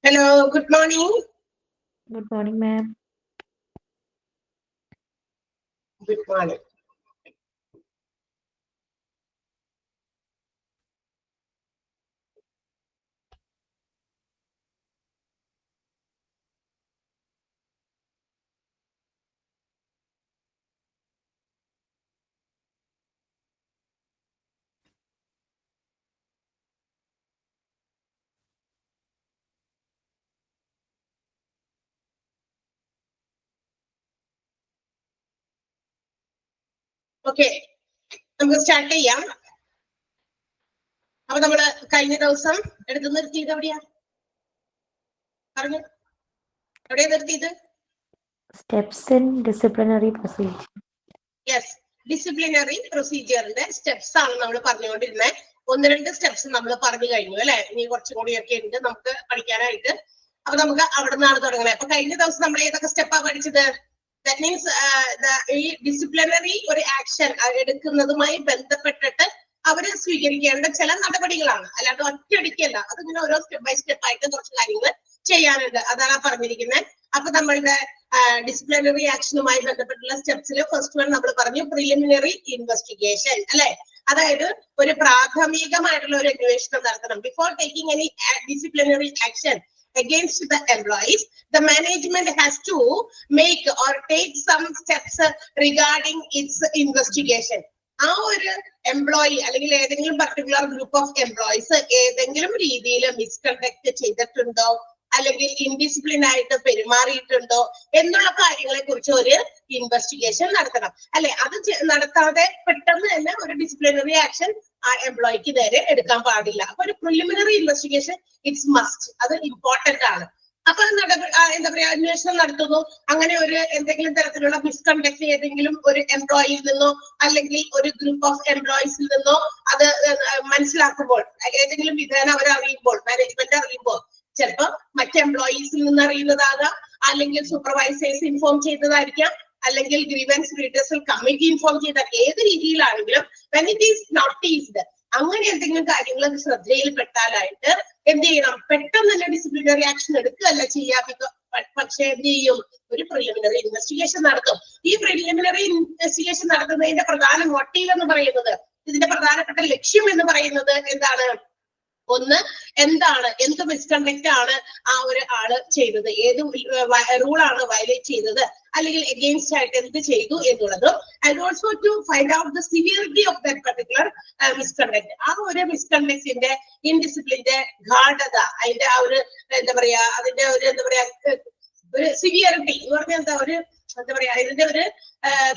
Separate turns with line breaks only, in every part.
Hello, good morning.
Good morning, ma'am.
Good morning. Okay, നമുക്ക് start ചെയ്യാം. അപ്പൊ നമ്മള് കഴിഞ്ഞ ദിവസം എടുത്ത് നിർത്തിയത് എവിടെയാ പറഞ്ഞു? എവിടെയാ നിർത്തിയത്?
Steps in disciplinary procedure.
Yes, disciplinary പ്രൊസീജിയറിന്റെ സ്റ്റെപ്സ് ആണ് നമ്മൾ പറഞ്ഞുകൊണ്ടിരുന്നത്. ഒന്ന് രണ്ട് സ്റ്റെപ്സ് നമ്മൾ പറഞ്ഞു കഴിഞ്ഞു അല്ലെ. ഇനി കുറച്ചും കൂടിയൊക്കെ ഉണ്ട് നമുക്ക് പഠിക്കാനായിട്ട്. അപ്പൊ നമുക്ക് അവിടെ നിന്നാണ് തുടങ്ങുന്നത്. അപ്പൊ കഴിഞ്ഞ ദിവസം നമ്മൾ ഏതൊക്കെ സ്റ്റെപ്പാണ് പഠിച്ചത്? ദാറ്റ് മീൻസ് ഈ ഡിസിപ്ലിനറി ഒരു ആക്ഷൻ എടുക്കുന്നതുമായി ബന്ധപ്പെട്ടിട്ട് അവര് സ്വീകരിക്കേണ്ട ചില നടപടികളാണ്, അല്ലാണ്ട് ഒറ്റയടിക്കല്ല. അതിങ്ങനെ ഓരോ സ്റ്റെപ്പ് ബൈ സ്റ്റെപ്പ് ആയിട്ട് കുറച്ച് കാര്യങ്ങൾ ചെയ്യാനുണ്ട്, അതാണ് പറഞ്ഞിരിക്കുന്നത്. അപ്പൊ നമ്മളുടെ ഡിസിപ്ലിനറി ആക്ഷനുമായി ബന്ധപ്പെട്ടുള്ള സ്റ്റെപ്സിൽ ഫസ്റ്റ് വൺ നമ്മൾ പറഞ്ഞു പ്രിലിമിനറി ഇൻവെസ്റ്റിഗേഷൻ അല്ലെ. അതായത് ഒരു പ്രാഥമികമായിട്ടുള്ള ഒരു അന്വേഷണം നടത്തണം. Before taking any disciplinary action against the employees, the management has to make or take some steps regarding its investigation. ആ ഒരു എംപ്ലോയി അല്ലെങ്കിൽ ഏതെങ്കിലും പർട്ടിക്കുലർ ഗ്രൂപ്പ് ഓഫ് എംപ്ലോയീസ് ഏതെങ്കിലും രീതിയിൽ മിസ്കണ്ടക്ട് ചെയ്തിട്ടുണ്ടോ അല്ലെങ്കിൽ ഇൻഡിസിപ്ലിൻ ആയിട്ട് പെരുമാറിയിട്ടുണ്ടോ എന്നുള്ള കാര്യങ്ങളെ കുറിച്ച് ഒരു ഇൻവെസ്റ്റിഗേഷൻ നടത്തണം അല്ലെ. അത് നടത്താതെ പെട്ടെന്ന് തന്നെ ഒരു ഡിസിപ്ലിനറി ആക്ഷൻ ആ എംപ്ലോയിക്ക് നേരെ എടുക്കാൻ പാടില്ല. അപ്പൊ ഒരു പ്രിലിമിനറി ഇൻവെസ്റ്റിഗേഷൻ ഇറ്റ്സ് മസ്റ്റ്, അത് ഇമ്പോർട്ടന്റ് ആണ്. അപ്പൊ എന്താ പറയാ, അന്വേഷണം നടത്തുന്നു. അങ്ങനെ ഒരു എന്തെങ്കിലും തരത്തിലുള്ള മിസ്കണ്ടക്ട് ഏതെങ്കിലും ഒരു എംപ്ലോയിയിൽ നിന്നോ അല്ലെങ്കിൽ ഒരു ഗ്രൂപ്പ് ഓഫ് എംപ്ലോയീസിൽ നിന്നോ അത് മനസ്സിലാക്കുമ്പോൾ, ഏതെങ്കിലും വിധേന അവർ അറിയുമ്പോൾ, മാനേജ്മെന്റ് അറിയുമ്പോൾ, ചിലപ്പോ മറ്റ് എംപ്ലോയീസിൽ നിന്ന് അറിയുന്നതാകാം, അല്ലെങ്കിൽ സൂപ്പർവൈസേഴ്സ് ഇൻഫോം ചെയ്തതായിരിക്കാം, അല്ലെങ്കിൽ ഗ്രീവൻസ് റീഡേഴ്സൽ കമ്മിറ്റി ഇൻഫോം ചെയ്ത, ഏത് രീതിയിലാണെങ്കിലും when it is noticed, അങ്ങനെ എന്തെങ്കിലും കാര്യങ്ങൾ ശ്രദ്ധയിൽപ്പെട്ടാലായിട്ട് എന്ത് ചെയ്യണം? പെട്ടെന്ന് തന്നെ ഡിസിപ്ലിനറി ആക്ഷൻ എടുക്കുകയല്ല ചെയ്യാ. പക്ഷെ എന്ത് ചെയ്യും? ഒരു പ്രിലിമിനറി ഇൻവെസ്റ്റിഗേഷൻ നടത്തും. ഈ പ്രിലിമിനറി ഇൻവെസ്റ്റിഗേഷൻ നടത്തുന്നതിന്റെ പ്രധാന മോട്ടീവ് എന്ന് പറയുന്നത്, ഇതിന്റെ പ്രധാനപ്പെട്ട ലക്ഷ്യം എന്ന് പറയുന്നത് എന്താണ്? ഒന്ന്, എന്ത് മിസ്കണ്ടക്ട് ആണ് ആ ഒരു ആള് ചെയ്തത്, ഏത് റൂളാണ് വയലേറ്റ് ചെയ്തത്, അല്ലെങ്കിൽ എഗെയിൻസ്റ്റ് ആയിട്ട് എന്ത് ചെയ്തു എന്നുള്ളതും, and also to find out the severity of that particular misconduct. ആ ഒരു മിസ്കണ്ടക്ടിന്റെ ഇൻഡിസിപ്ലിന്റെ ഗാഢത, അതിന്റെ ആ ഒരു എന്താ പറയാ, അതിന്റെ ഒരു എന്താ പറയാ, ഒരു സിവിയറിറ്റി എന്ന് പറഞ്ഞാൽ എന്താ പറയാ, ഇതിന്റെ ഒരു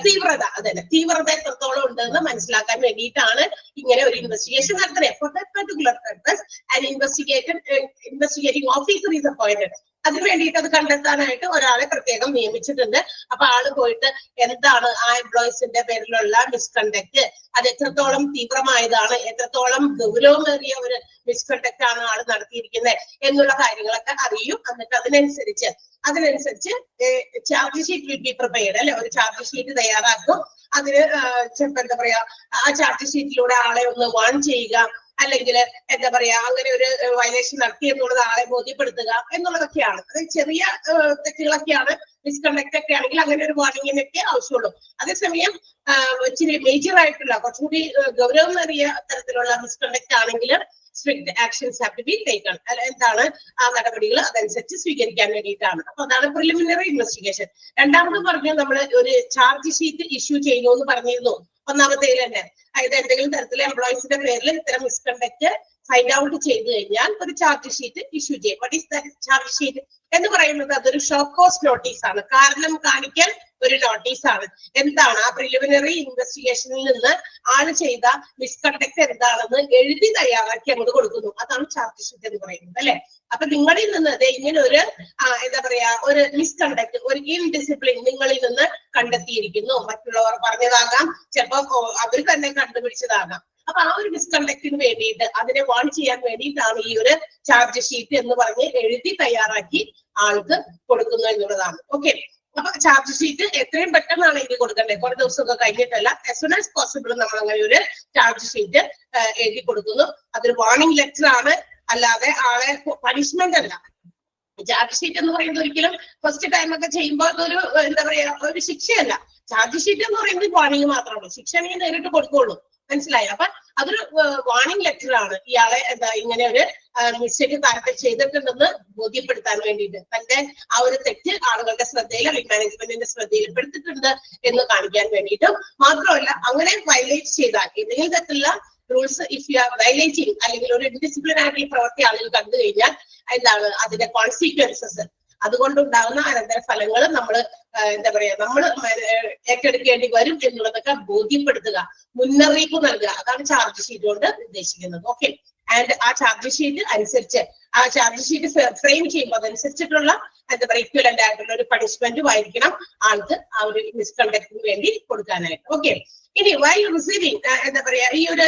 തീവ്രത, അതന്നെ തീവ്രത എത്രത്തോളം ഉണ്ടെന്ന് മനസ്സിലാക്കാൻ വേണ്ടിയിട്ടാണ് ഇങ്ങനെ ഒരു ഇൻവെസ്റ്റിഗേഷൻ നടത്തുന്നത്. For that particular purpose an investigating officer is appointed. അതിന് വേണ്ടിയിട്ട് അത് കണ്ടെത്താനായിട്ട് ഒരാളെ പ്രത്യേകം നിയമിച്ചിട്ടുണ്ട്. അപ്പൊ ആള് പോയിട്ട് എന്താണ് ആ എംപ്ലോയീസിന്റെ പേരിലുള്ള മിസ്കണ്ടക്ട്, അത് എത്രത്തോളം തീവ്രമായതാണ്, എത്രത്തോളം ഗൗരവമേറിയ ഒരു മിസ്കണ്ടക്ട് ആണ് ആള് നടത്തിയിരിക്കുന്നത് എന്നുള്ള കാര്യങ്ങളൊക്കെ അറിയും. എന്നിട്ട് അതിനനുസരിച്ച് charge sheet will be prepared അല്ലെ. ഒരു ചാർജ് ഷീറ്റ് തയ്യാറാക്കും. അതിന് ചിലപ്പോ എന്താ പറയാ, ആ ചാർജ് ഷീറ്റിലൂടെ ആളെ ഒന്ന് വാൺ ചെയ്യുക, അല്ലെങ്കിൽ എന്താ പറയാ, അങ്ങനെ ഒരു വയലേഷൻ നടത്തി എന്നുള്ളത് ആളെ ബോധ്യപ്പെടുത്തുക എന്നുള്ളതൊക്കെയാണ്. അത് ചെറിയ തെറ്റുകളൊക്കെയാണ്, മിസ്കണ്ടക്ട് ഒക്കെ ആണെങ്കിൽ അങ്ങനെ ഒരു വാർണിങ്ങിനൊക്കെ ആവശ്യമുള്ളൂ. അതേസമയം ഇച്ചിരി മേജർ ആയിട്ടുള്ള കുറച്ചുകൂടി ഗൗരവമേറിയ തരത്തിലുള്ള മിസ്കണ്ടക്ട് ആണെങ്കിൽ strict actions have to be taken. എന്താണ് ആ നടപടികൾ അതനുസരിച്ച് സ്വീകരിക്കാൻ വേണ്ടിയിട്ടാണ്. അപ്പൊ അതാണ് പ്രിലിമിനറി ഇൻവെസ്റ്റിഗേഷൻ. രണ്ടാമത് പറഞ്ഞു, നമ്മൾ ഒരു ചാർജ് ഷീറ്റ് ഇഷ്യൂ ചെയ്യുന്നു എന്ന് പറഞ്ഞിരുന്നു ഒന്നാമത്തേൽ തന്നെ. അതായത് എന്തെങ്കിലും തരത്തിൽ എംപ്ലോയീസിന്റെ പേരിൽ ഇത്തരം മിസ്കണ്ടക്ട് ഫൈൻഡ് ഔട്ട് ചെയ്തു കഴിഞ്ഞാൽ ഒരു ചാർജ് ഷീറ്റ് ഇഷ്യൂ ചെയ്യും. What is that charge sheet എന്ന് പറയുന്നത്? അതൊരു ഷോ കോസ് നോട്ടീസ് ആണ്, കാരണം കാണിക്കാൻ ഒരു നോട്ടീസ് ആണ്. എന്താണ് ആ പ്രിലിമിനറി ഇൻവെസ്റ്റിഗേഷനിൽ നിന്ന് ആള് ചെയ്ത മിസ്കണ്ടക്ട് എന്താണെന്ന് എഴുതി തയ്യാറാക്കി അങ്ങോട്ട് കൊടുക്കുന്നു. അതാണ് ചാർജ് ഷീറ്റ് എന്ന് പറയുന്നത് അല്ലെ. അപ്പൊ നിങ്ങളിൽ നിന്ന് ഇങ്ങനെ ഒരു എന്താ പറയാ, ഒരു മിസ്കണ്ടക്ട്, ഒരു ഇൻഡിസിപ്ലിൻ നിങ്ങളിൽ നിന്ന് കണ്ടെത്തിയിരിക്കുന്നു. മറ്റുള്ളവർ പറഞ്ഞതാകാം, ചിലപ്പോ അവർ തന്നെ കണ്ടുപിടിച്ചതാകാം. അപ്പൊ ആ ഒരു മിസ്കണ്ടക്റ്റിന് വേണ്ടിയിട്ട്, അതിനെ വാൺ ചെയ്യാൻ വേണ്ടിയിട്ടാണ് ഈ ഒരു ചാർജ് ഷീറ്റ് എന്ന് പറഞ്ഞ് എഴുതി തയ്യാറാക്കി ആൾക്ക് കൊടുക്കുന്നു എന്നുള്ളതാണ്. ഓക്കെ, അപ്പൊ ചാർജ് ഷീറ്റ് എത്രയും പെട്ടെന്നാണ് എഴുതി കൊടുക്കേണ്ടത്, കുറെ ദിവസമൊക്കെ കഴിഞ്ഞിട്ടല്ല. as soon as possible നമ്മൾ അങ്ങനെ ഒരു ചാർജ് ഷീറ്റ് എഴുതി കൊടുക്കുന്നു. അതൊരു വാർണിംഗ് ലെറ്റർ ആണ്, അല്ലാതെ ആളെ പണിഷ്മെന്റ് അല്ല. ചാർജ് ഷീറ്റ് എന്ന് പറയുന്നത് ഒരിക്കലും ഫസ്റ്റ് ടൈം ഒക്കെ ചെയ്യുമ്പോൾ അതൊരു എന്താ പറയാ ഒരു ശിക്ഷയല്ല. ചാർജ് ഷീറ്റ് എന്ന് പറയുന്നത് വാർണിംഗ് മാത്രമാണ്, ശിക്ഷ ആണെങ്കിൽ നേരിട്ട് കൊടുക്കുള്ളൂ. മനസ്സിലായി? അപ്പൊ അതൊരു വാർണിംഗ് ലെറ്റർ ആണ്, ഇയാളെ എന്താ ഇങ്ങനെ ഒരു മിസ്റ്റേക്ക് താരത്തെ ചെയ്തിട്ടുണ്ടെന്ന് ബോധ്യപ്പെടുത്താൻ വേണ്ടിയിട്ട്, തന്റെ ആ ഒരു തെറ്റ് ആളുകളുടെ ശ്രദ്ധയിൽ അല്ലെങ്കിൽ മാനേജ്മെന്റിന്റെ ശ്രദ്ധയിൽ പെടുത്തിട്ടുണ്ട് എന്ന് കാണിക്കാൻ വേണ്ടിയിട്ടും. മാത്രമല്ല, അങ്ങനെ വയലേറ്റ് ചെയ്താൽ ഏതെങ്കിലും തരത്തിലുള്ള rules if you R violating അല്ലെങ്കിൽ ഒരു ഇൻഡിസിപ്ലിനായിട്ടുള്ള പ്രവൃത്തി ആളുകൾ കണ്ടു കഴിഞ്ഞാൽ എന്താണ് അതിന്റെ കോൺസിക്വൻസസ്, അതുകൊണ്ടുണ്ടാകുന്ന അനന്തര ഫലങ്ങൾ നമ്മൾ എന്താ പറയാ നമ്മൾ ഏറ്റെടുക്കേണ്ടി വരും എന്നുള്ളതൊക്കെ ബോധ്യപ്പെടുത്തുക, മുന്നറിയിപ്പ് നൽകുക. അതാണ് ചാർജ് ഷീറ്റ് കൊണ്ട് ഉദ്ദേശിക്കുന്നത്. ഓക്കെ. ആൻഡ് ആ ചാർജ് ഷീറ്റ് അനുസരിച്ച് ആ ചാർജ് ഷീറ്റ് ഫ്രെയിം ചെയ്യുമ്പോൾ അതനുസരിച്ചിട്ടുള്ള എന്താ പറയുക ഇക്വലന്റ് ആയിട്ടുള്ള ഒരു പണിഷ്മെന്റും ആയിരിക്കണം ആൾക്ക് ആ ഒരു മിസ്കണ്ടക്റ്റിന് വേണ്ടി കൊടുക്കാനായിട്ട്. ഓക്കെ. ഇനി വൈൽ റിസീവിംഗ് എന്താ പറയാ ഈ ഒരു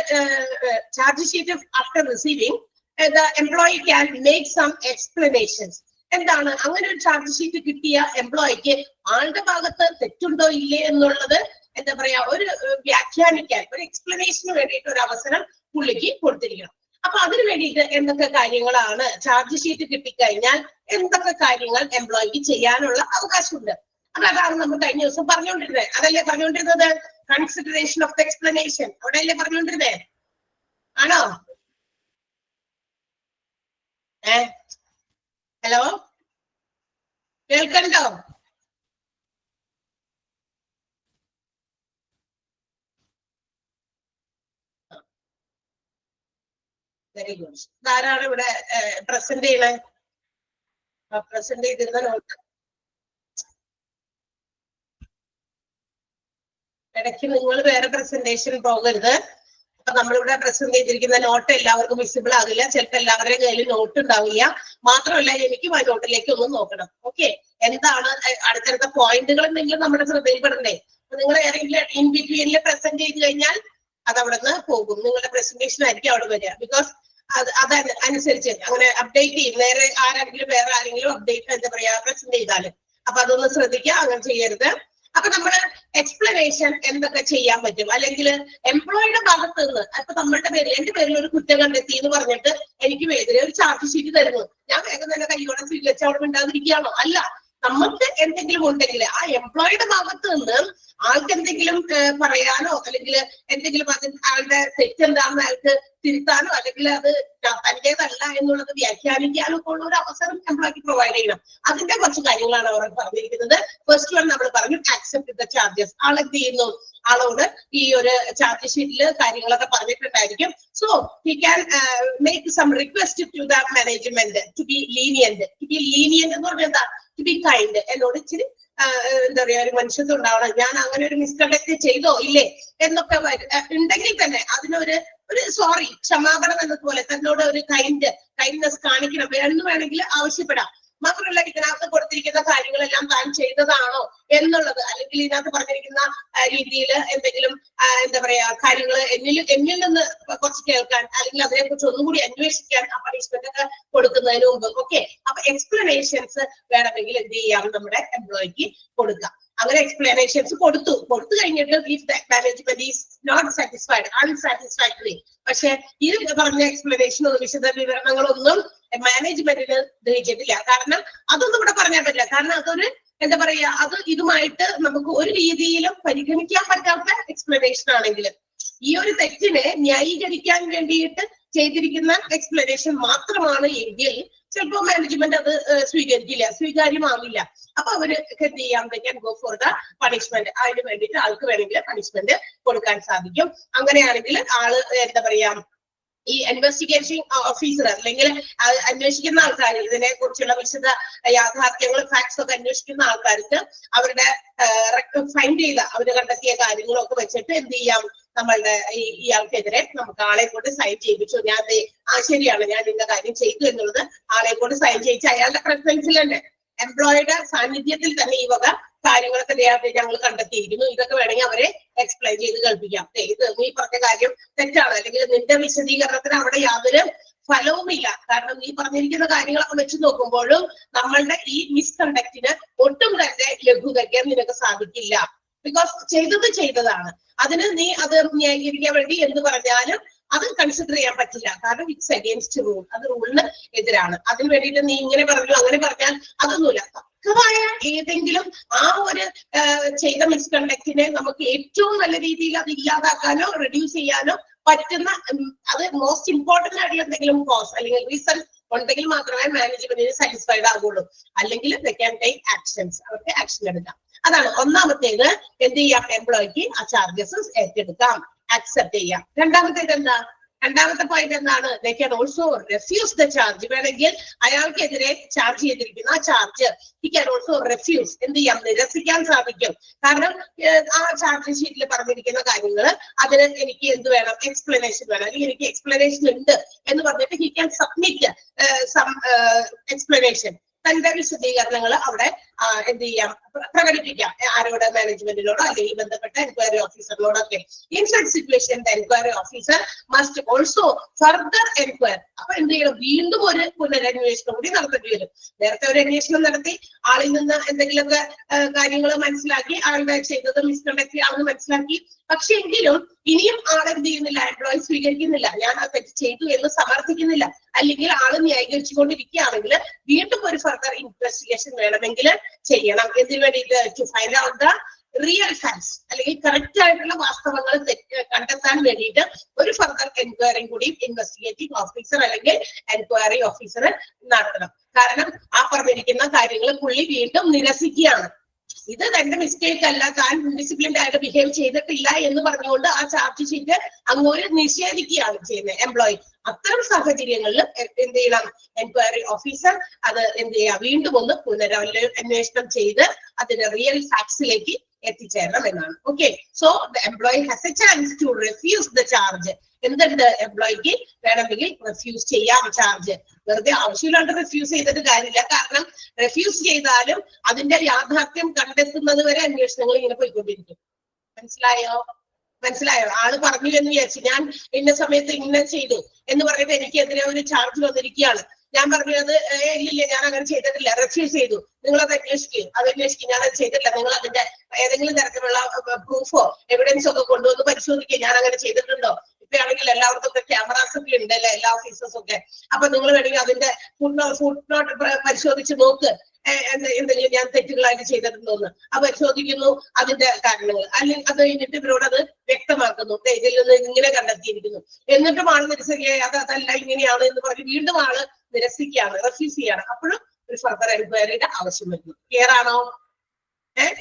charge sheet after receiving the employee can make some explanations. എന്താണ് അങ്ങനെ ഒരു ചാർജ് ഷീറ്റ് കിട്ടിയ എംപ്ലോയിക്ക് ആളുടെ ഭാഗത്ത് തെറ്റുണ്ടോ ഇല്ലേ എന്നുള്ളത് എന്താ പറയാ ഒരു വ്യാഖ്യാനിക്കാൻ, ഒരു എക്സ്പ്ലനേഷന് വേണ്ടിയിട്ട് ഒരു അവസരം പുള്ളിക്ക് കൊടുത്തിരിക്കണം. അപ്പൊ അതിന് വേണ്ടിയിട്ട് എന്തൊക്കെ കാര്യങ്ങളാണ് ചാർജ് ഷീറ്റ് കിട്ടിക്കഴിഞ്ഞാൽ എന്തൊക്കെ കാര്യങ്ങൾ എംപ്ലോയിക്ക് ചെയ്യാനുള്ള അവകാശമുണ്ട്, അതാണ് നമ്മൾ കഴിഞ്ഞ ദിവസം പറഞ്ഞുകൊണ്ടിരുന്നത്. അതല്ലേ പറഞ്ഞുകൊണ്ടിരുന്നത്? കൺസിഡറേഷൻ ഓഫ് ദ എക്സ്പ്ലനേഷൻ അവിടെയല്ലേ പറഞ്ഞുകൊണ്ടിരുന്നേ? ആണോ? ഹലോ, കേൾക്കണ്ടോ? Very good. ആരാണ് ഇവിടെ പ്രസന്റ് ചെയ്യണേ? പ്രസന്റ് ചെയ്തിരുന്ന നോട്ട് ഇടയ്ക്ക് നിങ്ങൾ വേറെ പ്രസന്റേഷൻ പോകരുത്. അപ്പൊ നമ്മളിവിടെ പ്രസന്റ് ചെയ്തിരിക്കുന്ന നോട്ട് എല്ലാവർക്കും വിസിബിൾ ആകില്ല, ചിലപ്പോൾ എല്ലാവരുടെയും കയ്യിൽ നോട്ട് ഉണ്ടാവില്ല. മാത്രമല്ല എനിക്കും ആ നോട്ടിലേക്ക് ഒന്ന് നോക്കണം. ഓക്കെ. എന്താണ് അടുത്തടുത്ത പോയിന്റുകൾ എന്തെങ്കിലും നമ്മുടെ ശ്രദ്ധയിൽപ്പെടണ്ടേ? അപ്പൊ നിങ്ങൾ ഏതെങ്കിലും ഇൻ ബിറ്റ്വീനിൽ പ്രസന്റ് ചെയ്ത് കഴിഞ്ഞാൽ അത് അവിടെ നിന്ന് പോകും, നിങ്ങളുടെ പ്രസന്റേഷൻ ആയിരിക്കും അവിടെ വരിക. ബിക്കോസ് അത് അനുസരിച്ച് അങ്ങനെ അപ്ഡേറ്റ് ചെയ്യും, വേറെ ആരെങ്കിലും അപ്ഡേറ്റ് എന്താ പറയാ പ്രസന്റ് ചെയ്താല്. അപ്പൊ അതൊന്ന് ശ്രദ്ധിക്കുക, അങ്ങനെ ചെയ്യരുത്. അപ്പൊ നമ്മള് എക്സ്പ്ലനേഷൻ എന്തൊക്കെ ചെയ്യാൻ പറ്റും, അല്ലെങ്കിൽ എംപ്ലോയിയുടെ ഭാഗത്ത് നിന്ന് ഇപ്പൊ നമ്മളുടെ പേരിൽ എന്റെ പേരിൽ ഒരു കുറ്റം കണ്ടെത്തി എന്ന് പറഞ്ഞിട്ട് എനിക്ക് എതിരെ ഒരു ചാർജ് ഷീറ്റ് തരുന്നു, ഞാൻ വേഗം തന്നെ കൈയോടെ സ്വീകരിച്ച് അവിടെ ഉണ്ടാതിരിക്കുകയാണോ? അല്ല. നമുക്ക് എന്തെങ്കിലും ഉണ്ടെങ്കിൽ ആ എംപ്ലോയിയുടെ ഭാഗത്ത് നിന്ന് ആൾക്ക് എന്തെങ്കിലും പറയാനോ അല്ലെങ്കിൽ എന്തെങ്കിലും ആളുടെ തെറ്റെന്താണെന്ന് ആൾക്ക് തിരുത്താനോ അല്ലെങ്കിൽ അത് തന്റേതല്ല എന്നുള്ളത് വ്യാഖ്യാനിക്കാനോ ഉള്ള ഒരു അവസരം എംപ്ലോയിക്ക് പ്രൊവൈഡ് ചെയ്യണം. അതിന്റെ കുറച്ച് കാര്യങ്ങളാണ് അവർ പറഞ്ഞിരിക്കുന്നത്. ഫസ്റ്റ് വൺ നമ്മൾ പറഞ്ഞു ആക്സെപ്റ്റ് ദ ചാർജസ്. ആളെന്ത് ചെയ്യുന്നു? ആളോട് ഈ ഒരു ചാർജ് ഷീറ്റിൽ കാര്യങ്ങളൊക്കെ പറഞ്ഞിട്ടുണ്ടായിരിക്കും. So he can make some request to the management to be lenient. To be lenient എന്ന് പറഞ്ഞാൽ എന്താ? To be kind. എന്നോട് ഇച്ചിരി എന്താ പറയാ ഒരു മനുഷ്യത്വം ഉണ്ടാവണം, ഞാൻ അങ്ങനെ ഒരു മിസ്കണ്ടക്ട് ചെയ്തോ ഇല്ലേ എന്നൊക്കെ ഉണ്ടെങ്കിൽ തന്നെ അതിനൊരു സോറി, ക്ഷമാപണം എന്നതുപോലെ തന്നോട് ഒരു കൈൻഡ്നെസ് കാണിക്കണം എന്ന് വേണമെങ്കിൽ ആവശ്യപ്പെടാം. മാത്രമല്ല ഇതിനകത്ത് കൊടുത്തിരിക്കുന്ന കാര്യങ്ങളെല്ലാം താൻ ചെയ്തതാണോ എന്നുള്ളത്, അല്ലെങ്കിൽ ഇതിനകത്ത് പറഞ്ഞിരിക്കുന്ന രീതിയിൽ എന്തെങ്കിലും എന്താ പറയാ കാര്യങ്ങൾ എന്നിൽ നിന്ന് കുറച്ച് കേൾക്കാൻ അല്ലെങ്കിൽ അതിനെ കുറിച്ച് ഒന്നുകൂടി അന്വേഷിക്കാൻ ആ പണിഷ്മെന്റ് ഒക്കെ കൊടുക്കുന്നതിന് മുമ്പ്. ഓക്കെ. അപ്പൊ എക്സ്പ്ലനേഷൻസ് വേണമെങ്കിൽ എന്ത് ചെയ്യാം? നമ്മുടെ എംപ്ലോയിക്ക് കൊടുക്കാം. അങ്ങനെ എക്സ്പ്ലനേഷൻസ് കൊടുത്തു കഴിഞ്ഞിട്ട് if the management is not satisfied, unsatisfactory, പക്ഷെ ഈ പറഞ്ഞ എക്സ്പ്ലനേഷനോ വിശദ വിവരണങ്ങളൊന്നും മാനേജ്മെന്റിന് ഗ്രഹിച്ചിട്ടില്ല. കാരണം അതൊന്നും ഇവിടെ പറഞ്ഞാൽ പറ്റില്ല. കാരണം അതൊരു എന്താ പറയാ അത് ഇതുമായിട്ട് നമുക്ക് ഒരു രീതിയിലും പരിഗണിക്കാൻ പറ്റാത്ത എക്സ്പ്ലനേഷൻ ആണെങ്കിൽ ഈ ഒരു തെറ്റിനെ ന്യായീകരിക്കാൻ വേണ്ടിയിട്ട് ചെയ്തിരിക്കുന്ന എക്സ്പ്ലനേഷൻ മാത്രമാണ് എങ്കിൽ ചിലപ്പോൾ മാനേജ്മെന്റ് അത് സ്വീകാര്യമാവില്ല. അപ്പൊ അവര് എന്ത് ചെയ്യാൻ പറ്റാൻ ഗോ ഫോർ ദ പണിഷ്മെന്റ്. അതിന് വേണ്ടിയിട്ട് ആൾക്ക് വേണമെങ്കിൽ പണിഷ്മെന്റ് കൊടുക്കാൻ സാധിക്കും. അങ്ങനെയാണെങ്കിൽ ആള് എന്താ പറയാ ഈ ഇൻവെസ്റ്റിഗേഷൻ ഓഫീസർ അല്ലെങ്കിൽ അന്വേഷിക്കുന്ന ആൾക്കാർ, ഇതിനെ കുറിച്ചുള്ള വിശദ യാഥാർത്ഥ്യങ്ങൾ ഫാക്ട്സ് ഒക്കെ അന്വേഷിക്കുന്ന ആൾക്കാർക്ക് അവരുടെ ഫൈൻഡ് ചെയ്ത അവര് കണ്ടെത്തിയ കാര്യങ്ങളൊക്കെ വെച്ചിട്ട് എന്ത് ചെയ്യാം? നമ്മളുടെ ഇയാൾക്കെതിരെ നമുക്ക് ആളെ കൊണ്ട് സൈൻ ചെയ്യിപ്പിച്ചു, ഞാൻ ശരിയാണ് ഞാൻ ഇന്ന കാര്യം ചെയ്തു എന്നുള്ളത് ആളെ കൊണ്ട് സൈൻ ചെയ്യിച്ച് അയാളുടെ പ്രസൻസിൽ തന്നെ എംപ്ലോയിയുടെ സാന്നിധ്യത്തിൽ തന്നെ ഈ വക കാര്യങ്ങളൊക്കെ ഞങ്ങൾ കണ്ടെത്തിയിരിക്കുന്നു, ഇതൊക്കെ വേണമെങ്കിൽ അവരെ എക്സ്പ്ലെയിൻ ചെയ്ത് കേൾപ്പിക്കാം. ഇത് നീ പറഞ്ഞ കാര്യം തെറ്റാണ്, അല്ലെങ്കിൽ നിന്റെ വിശദീകരണത്തിന് അവിടെ യാതൊരു ഫലവുമില്ല. കാരണം ഈ പറഞ്ഞിരിക്കുന്ന കാര്യങ്ങളൊക്കെ വെച്ച് നോക്കുമ്പോഴും നമ്മളുടെ ഈ മിസ്കണ്ടക്റ്റിന് ഒട്ടും തന്നെ ലഘൂകരിക്കാൻ നിനക്ക് സാധിക്കില്ല. ബിക്കോസ് ചെയ്തതാണ്. അതിന് നീ അത് ന്യായീകരിക്കാൻ വേണ്ടി എന്ത് പറഞ്ഞാലും അത് കൺസിഡർ ചെയ്യാൻ പറ്റില്ല. കാരണം ഇറ്റ്സ് അഗെയിൻസ്റ്റ് റൂൾ, അത് റൂളിന് എതിരാണ്. അതിന് വേണ്ടിയിട്ട് നീ ഇങ്ങനെ പറഞ്ഞു അങ്ങനെ പറഞ്ഞാൽ അതൊന്നുമില്ല. തക്കതായ ഏതെങ്കിലും ആ ഒരു ചെയ്ത മിസ്കണ്ടക്റ്റിനെ നമുക്ക് ഏറ്റവും നല്ല രീതിയിൽ അത് ഇല്ലാതാക്കാനോ റെഡ്യൂസ് ചെയ്യാനോ പറ്റുന്ന, അത് മോസ്റ്റ് ഇമ്പോർട്ടന്റ് ആയിട്ടുള്ള എന്തെങ്കിലും കോസ് അല്ലെങ്കിൽ റീസൺ ഉണ്ടെങ്കിൽ മാത്രമേ മാനേജ്മെന്റിന് സാറ്റിസ്ഫൈഡ് ആകുള്ളൂ. അല്ലെങ്കിൽ ദേ ക്യാൻ ടേക്ക് ആക്ഷൻസ്, അവർക്ക് ആക്ഷൻ എടുക്കാം. അതാണ് ഒന്നാമത്തേത്. എന്ത് ചെയ്യാം? എംപ്ലോയിക്ക് ആ ചാർജസ് ഏറ്റെടുക്കാം, ആക്സെപ്റ്റ് ചെയ്യാം. രണ്ടാമത്തേത് എന്താ? രണ്ടാമത്തെ പോയിന്റ് എന്താണ്? They can also refuse the charge. വേണമെങ്കിൽ അയാൾക്കെതിരെ ചാർജ് ചെയ്തിരിക്കുന്ന ആ charge he can also refuse, എന്ത് ചെയ്യാം? നിരസിക്കാൻ സാധിക്കും. കാരണം ആ ചാർജ് ഷീറ്റിൽ പറഞ്ഞിരിക്കുന്ന കാര്യങ്ങൾ, അതിന് എനിക്ക് എന്ത് വേണം? എക്സ്പ്ലനേഷൻ വേണം, അല്ലെങ്കിൽ എനിക്ക് എക്സ്പ്ലനേഷൻ ഉണ്ട് എന്ന് പറഞ്ഞിട്ട് he can submit some explanation. തന്റെ വിശദീകരണങ്ങൾ അവിടെ എന്ത് ചെയ്യാം? പ്രകടിപ്പിക്കാം. ആരോട്? മാനേജ്മെന്റിനോടോ അല്ലെങ്കിൽ ബന്ധപ്പെട്ട എൻക്വയറി ഓഫീസറിനോടൊക്കെ. In such situation the enquiry officer must also further enquire. അപ്പൊ എന്ത് ചെയ്യണം? വീണ്ടും ഒരു പുനരന്വേഷണം കൂടി നടത്തേണ്ടി വരും. നേരത്തെ ഒരു അന്വേഷണം നടത്തി ആളിൽ നിന്ന് എന്തെങ്കിലുമൊക്കെ കാര്യങ്ങൾ മനസ്സിലാക്കി, ആളുടെ ചെയ്തത് മിസ്കണ്ടക്ട് ആണെന്ന് മനസ്സിലാക്കി. പക്ഷെ എങ്കിലും ഇനിയും ആളെന്ത് ചെയ്യുന്നില്ല? എംപ്ലോയി സ്വീകരിക്കുന്നില്ല, ഞാൻ ആ തെറ്റ് ചെയ്തു എന്ന് സമർത്ഥിക്കുന്നില്ല, അല്ലെങ്കിൽ ആള് ന്യായീകരിച്ചുകൊണ്ടിരിക്കുകയാണെങ്കിൽ വീണ്ടും ഒരു ഫർദർ ഇൻവെസ്റ്റിഗേഷൻ വേണമെങ്കിൽ ചെയ്യണം. എന്തിനു വേണ്ടിയിട്ട്? To find out the real facts, അല്ലെങ്കിൽ കറക്റ്റ് ആയിട്ടുള്ള വാസ്തവങ്ങൾ കണ്ടെത്താൻ വേണ്ടിയിട്ട് ഒരു ഫർദർ എൻക്വയറി കൂടി ഇൻവെസ്റ്റിഗേറ്റിംഗ് ഓഫീസർ അല്ലെങ്കിൽ എൻക്വയറി ഓഫീസർ നടത്തണം. കാരണം ആ പറഞ്ഞിരിക്കുന്ന കാര്യങ്ങൾ പുള്ളി വീണ്ടും നിരസിക്കുകയാണ്. ഇത് തന്റെ മിസ്റ്റേക്ക് അല്ല, താൻ ഡിസിപ്ലിൻഡ് ആയിട്ട് ബിഹേവ് ചെയ്തിട്ടില്ല എന്ന് പറഞ്ഞുകൊണ്ട് ആ ചാർജ് ഷീറ്റ് അങ്ങോട്ട് നിഷേധിക്കുകയാണ് ചെയ്യുന്നത് എംപ്ലോയി. അത്തരം സാഹചര്യങ്ങളിൽ എന്ത് ചെയ്യണം? എൻക്വയറി ഓഫീസർ അത് എന്ത് ചെയ്യുക? വീണ്ടും ഒന്ന് പുനരന്വേഷണം ചെയ്ത് അതിന്റെ റിയൽ ഫാക്ട്സിലേക്ക് എത്തിച്ചേരണം എന്നാണ്. Okay, so the employee has a chance to refuse the charge. എന്തുണ്ട്? എംപ്ലോയിക്ക് വേണമെങ്കിൽ റിഫ്യൂസ് ചെയ്യാം ചാർജ്. വെറുതെ ആവശ്യമില്ലാണ്ട് റിഫ്യൂസ് ചെയ്തിട്ട് കാര്യമില്ല. കാരണം റിഫ്യൂസ് ചെയ്താലും അതിന്റെ യാഥാർത്ഥ്യം കണ്ടെത്തുന്നത് വരെ അന്വേഷണങ്ങൾ ഇങ്ങനെ പോയിക്കൊണ്ടിരിക്കും. മനസ്സിലായോ? ആള് പറഞ്ഞു എന്ന് വിചാരിച്ചു ഞാൻ ഇന്ന സമയത്ത് ഇന്ന ചെയ്തു എന്ന് പറഞ്ഞിട്ട് എനിക്കെതിരെ ഒരു ചാർജ് വന്നിരിക്കുകയാണ്. ഞാൻ പറഞ്ഞത് ഇല്ല, ഞാൻ അങ്ങനെ ചെയ്തിട്ടില്ല, റിഫ്യൂസ് ചെയ്തു. നിങ്ങൾ അത് അന്വേഷിക്കും, ഞാൻ അത് ചെയ്തിട്ടില്ല. നിങ്ങൾ അതിന്റെ ഏതെങ്കിലും തരത്തിലുള്ള പ്രൂഫോ എവിഡൻസോ ഒക്കെ കൊണ്ടുവന്ന് പരിശോധിക്കുക, ഞാൻ അങ്ങനെ ചെയ്തിട്ടുണ്ടോ? ഇപ്പൊ ആണെങ്കിൽ എല്ലാവർക്കും ഒക്കെ ക്യാമറാസ് ഒക്കെ ഉണ്ടല്ലേ, എല്ലാ ഓഫീസേഴ്സും ഒക്കെ. അപ്പൊ നിങ്ങൾ വേണമെങ്കിൽ അതിന്റെ ഫുട് നോട്ട് പരിശോധിച്ച് നോക്ക്, എന്തെങ്കിലും ഞാൻ തെറ്റുകളായിട്ട് ചെയ്തിട്ടുണ്ടോന്ന്. അത് പരിശോധിക്കുന്നു, അതിന്റെ കാരണങ്ങൾ. അല്ലെങ്കിൽ അത് കഴിഞ്ഞിട്ട് ഇവരോട് അത് വ്യക്തമാക്കുന്നു, ഇതിൽ നിന്ന് ഇങ്ങനെ കണ്ടെത്തിയിരിക്കുന്നു. എന്നിട്ടും ആള് അതല്ല ഇങ്ങനെയാണ് എന്ന് പറഞ്ഞ് വീണ്ടും ആള് നിരസിക്കുകയാണ്, റെഫ്യൂസ് ചെയ്യാണ്. അപ്പോഴും ഒരു ഫർദർ എൻക്വയറിയുടെ ആവശ്യം വരുന്നു. ക്ലിയർ ആണോ?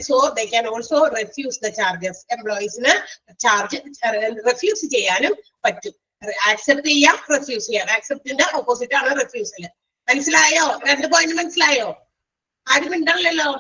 So they can also refuse the charges. എംപ്ലോയീസിന് ചാർജ് റെഫ്യൂസ് ചെയ്യാനും പറ്റും. ആക്സെപ്റ്റ് ചെയ്യാം, റെഫ്യൂസ് ചെയ്യാം. ആക്സെപ്റ്റിന്റെ ഓപ്പോസിറ്റ് ആണ് റെഫ്യൂസൽ. മനസ്സിലായോ? 2 പോയിന്റ് മനസ്സിലായോ? ആരും ഉണ്ടല്ലോ?